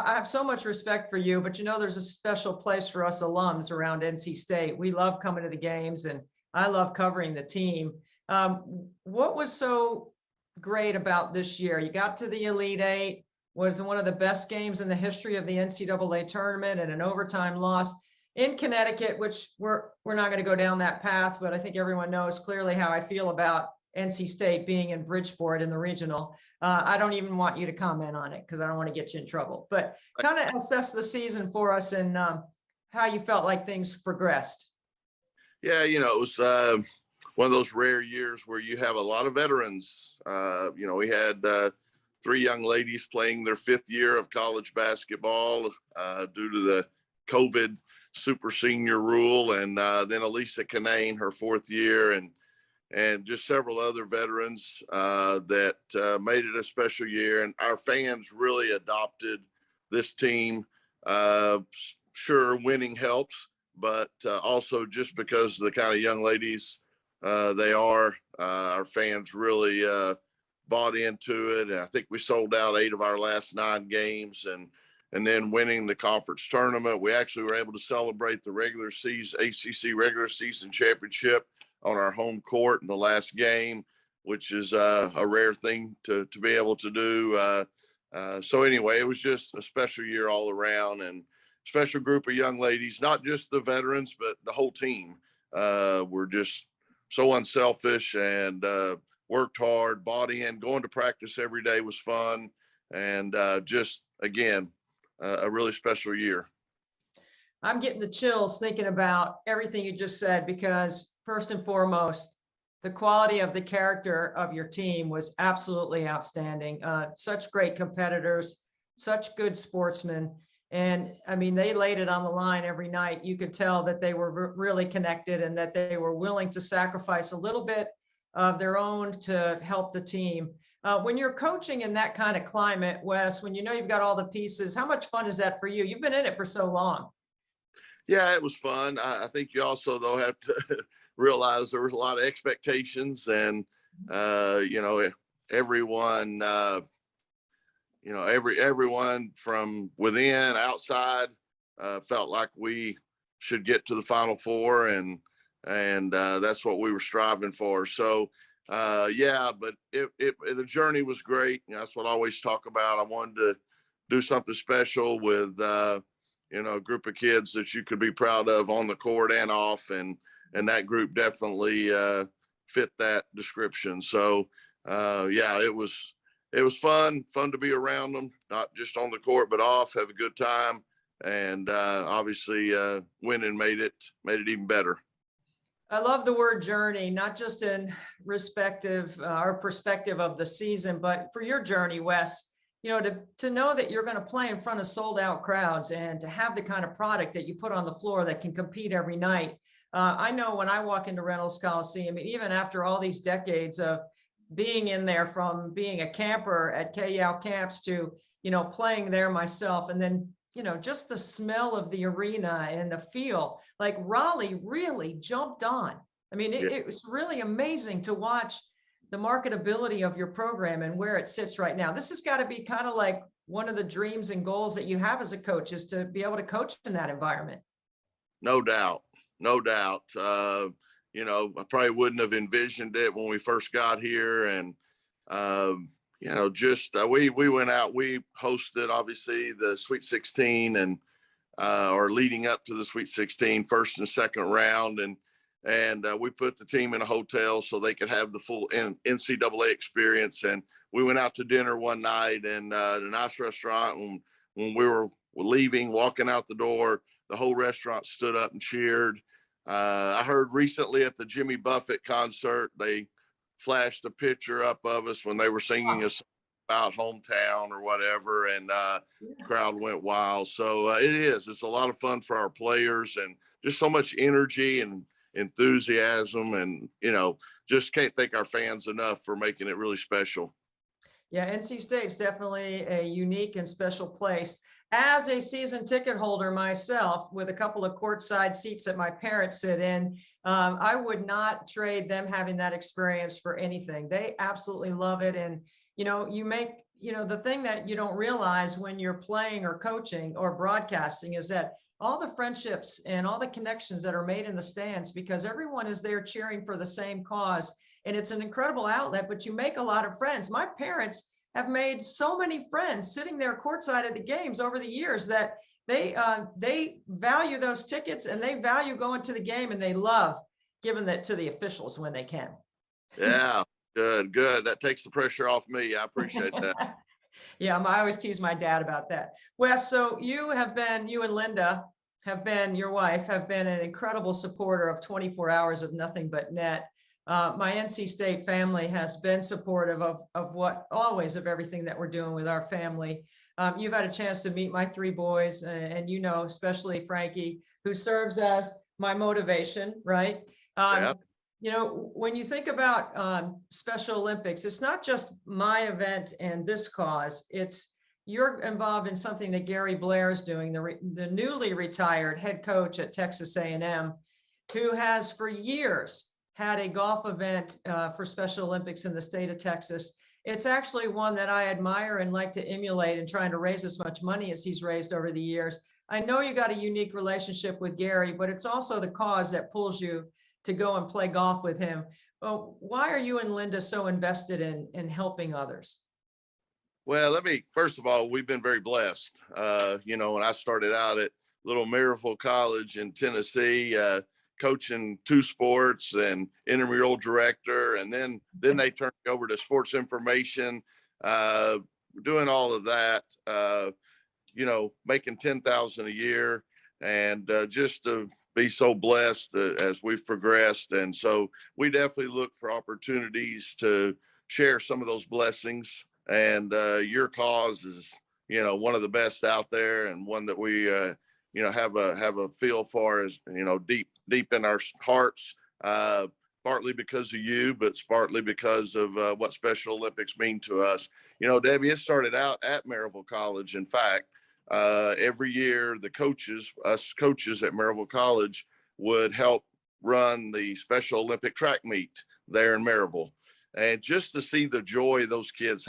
have so much respect for you, but there's a special place for us alums around NC State. We love coming to the games, and I love covering the team. What was so great about this year? You got to the Elite Eight, was one of the best games in the history of the NCAA tournament, and an overtime loss in Connecticut, which we're not going to go down that path, but I think everyone knows clearly how I feel about NC State being in Bridgeport in the regional. I don't even want you to comment on it because I don't want to get you in trouble, but kind of assess the season for us and how you felt like things progressed. Yeah, it was one of those rare years where you have a lot of veterans. We had 3 young ladies playing their 5th year of college basketball due to the COVID super senior rule, and then Elisa Canane, her 4th year, and just several other veterans that made it a special year. And our fans really adopted this team. Sure, winning helps, but also just because of the kind of young ladies they are, our fans really bought into it. And I think we sold out 8 of our last 9 games, and then winning the conference tournament. We actually were able to celebrate the regular season, ACC regular season championship on our home court in the last game, which is a rare thing to be able to do. So anyway, it was just a special year all around, and special group of young ladies, not just the veterans, but the whole team were just so unselfish and worked hard, bought in. Going to practice every day was fun, and just, again, a really special year. I'm getting the chills thinking about everything you just said, because first and foremost, the quality of the character of your team was absolutely outstanding. Such great competitors, such good sportsmen. And I mean, they laid it on the line every night. You could tell that they were really connected and that they were willing to sacrifice a little bit of their own to help the team. When you're coaching in that kind of climate, Wes, when you know you've got all the pieces, how much fun is that for you? You've been in it for so long. Yeah, it was fun. I think you also, though, have to realize there was a lot of expectations, and everyone, everyone from within, outside, felt like we should get to the Final Four, and that's what we were striving for. So, but the journey was great. That's what I always talk about. I wanted to do something special with a group of kids that you could be proud of on the court and off, and that group definitely fit that description. So it was fun to be around them, not just on the court but off, have a good time, and obviously winning made it even better. I love the word journey, not just in perspective of the season, but for your journey, Wes. To know that you're going to play in front of sold out crowds and to have the kind of product that you put on the floor that can compete every night. I know when I walk into Reynolds Coliseum, even after all these decades of being in there, from being a camper at KYAL camps to, playing there myself, and then, just the smell of the arena and the feel, like Raleigh really jumped on. I mean, it was really amazing to watch the marketability of your program and where it sits right now. This has got to be kind of like one of the dreams and goals that you have as a coach, is to be able to coach in that environment. No doubt. I probably wouldn't have envisioned it when we first got here. And, we went out, we hosted obviously the Sweet 16 and, or leading up to the Sweet 16, first and second round. And we put the team in a hotel so they could have the full NCAA experience. And we went out to dinner one night, and a nice restaurant. When we were leaving, walking out the door, the whole restaurant stood up and cheered. I heard recently at the Jimmy Buffett concert, they flashed a picture up of us when they were singing a song about hometown or whatever, and the crowd went wild. So it's a lot of fun for our players, and just so much energy and enthusiasm, and just can't thank our fans enough for making it really special. Yeah, NC State's definitely a unique and special place. As a season ticket holder myself, with a couple of courtside seats that my parents sit in, I would not trade them having that experience for anything. They absolutely love it. And, you make, the thing that you don't realize when you're playing or coaching or broadcasting is that all the friendships and all the connections that are made in the stands, because everyone is there cheering for the same cause. And it's an incredible outlet, but you make a lot of friends. My parents have made so many friends sitting there courtside at the games over the years that they value those tickets, and they value going to the game, and they love giving that to the officials when they can. Yeah, good. That takes the pressure off me. I appreciate that. Yeah, I always tease my dad about that. Wes, so you and Linda your wife, have been an incredible supporter of 24 Hours of Nothing But Net. My NC State family has been supportive of everything that we're doing with our family. You've had a chance to meet my three boys, and especially Frankie, who serves as my motivation, right? Yeah. When you think about Special Olympics, it's not just my event and this cause. You're involved in something that Gary Blair is doing, the newly retired head coach at Texas A&M, who has for years had a golf event for Special Olympics in the state of Texas. It's actually one that I admire and like to emulate in trying to raise as much money as he's raised over the years. I know you got a unique relationship with Gary, but it's also the cause that pulls you to go and play golf with him. Well, why are you and Linda so invested in helping others? Well, first of all, we've been very blessed. When I started out at Little Maryville College in Tennessee, coaching 2 sports and intramural director, and then they turned me over to sports information, doing all of that, making $10,000 a year, and just to be so blessed as we've progressed. And so we definitely look for opportunities to share some of those blessings. And your cause is, one of the best out there, and one that we, have a feel for, as, deep in our hearts, partly because of you, but partly because of what Special Olympics mean to us. Debbie, it started out at Maryville College. In fact, every year, us coaches at Maryville College would help run the Special Olympic track meet there in Maryville. And just to see the joy those kids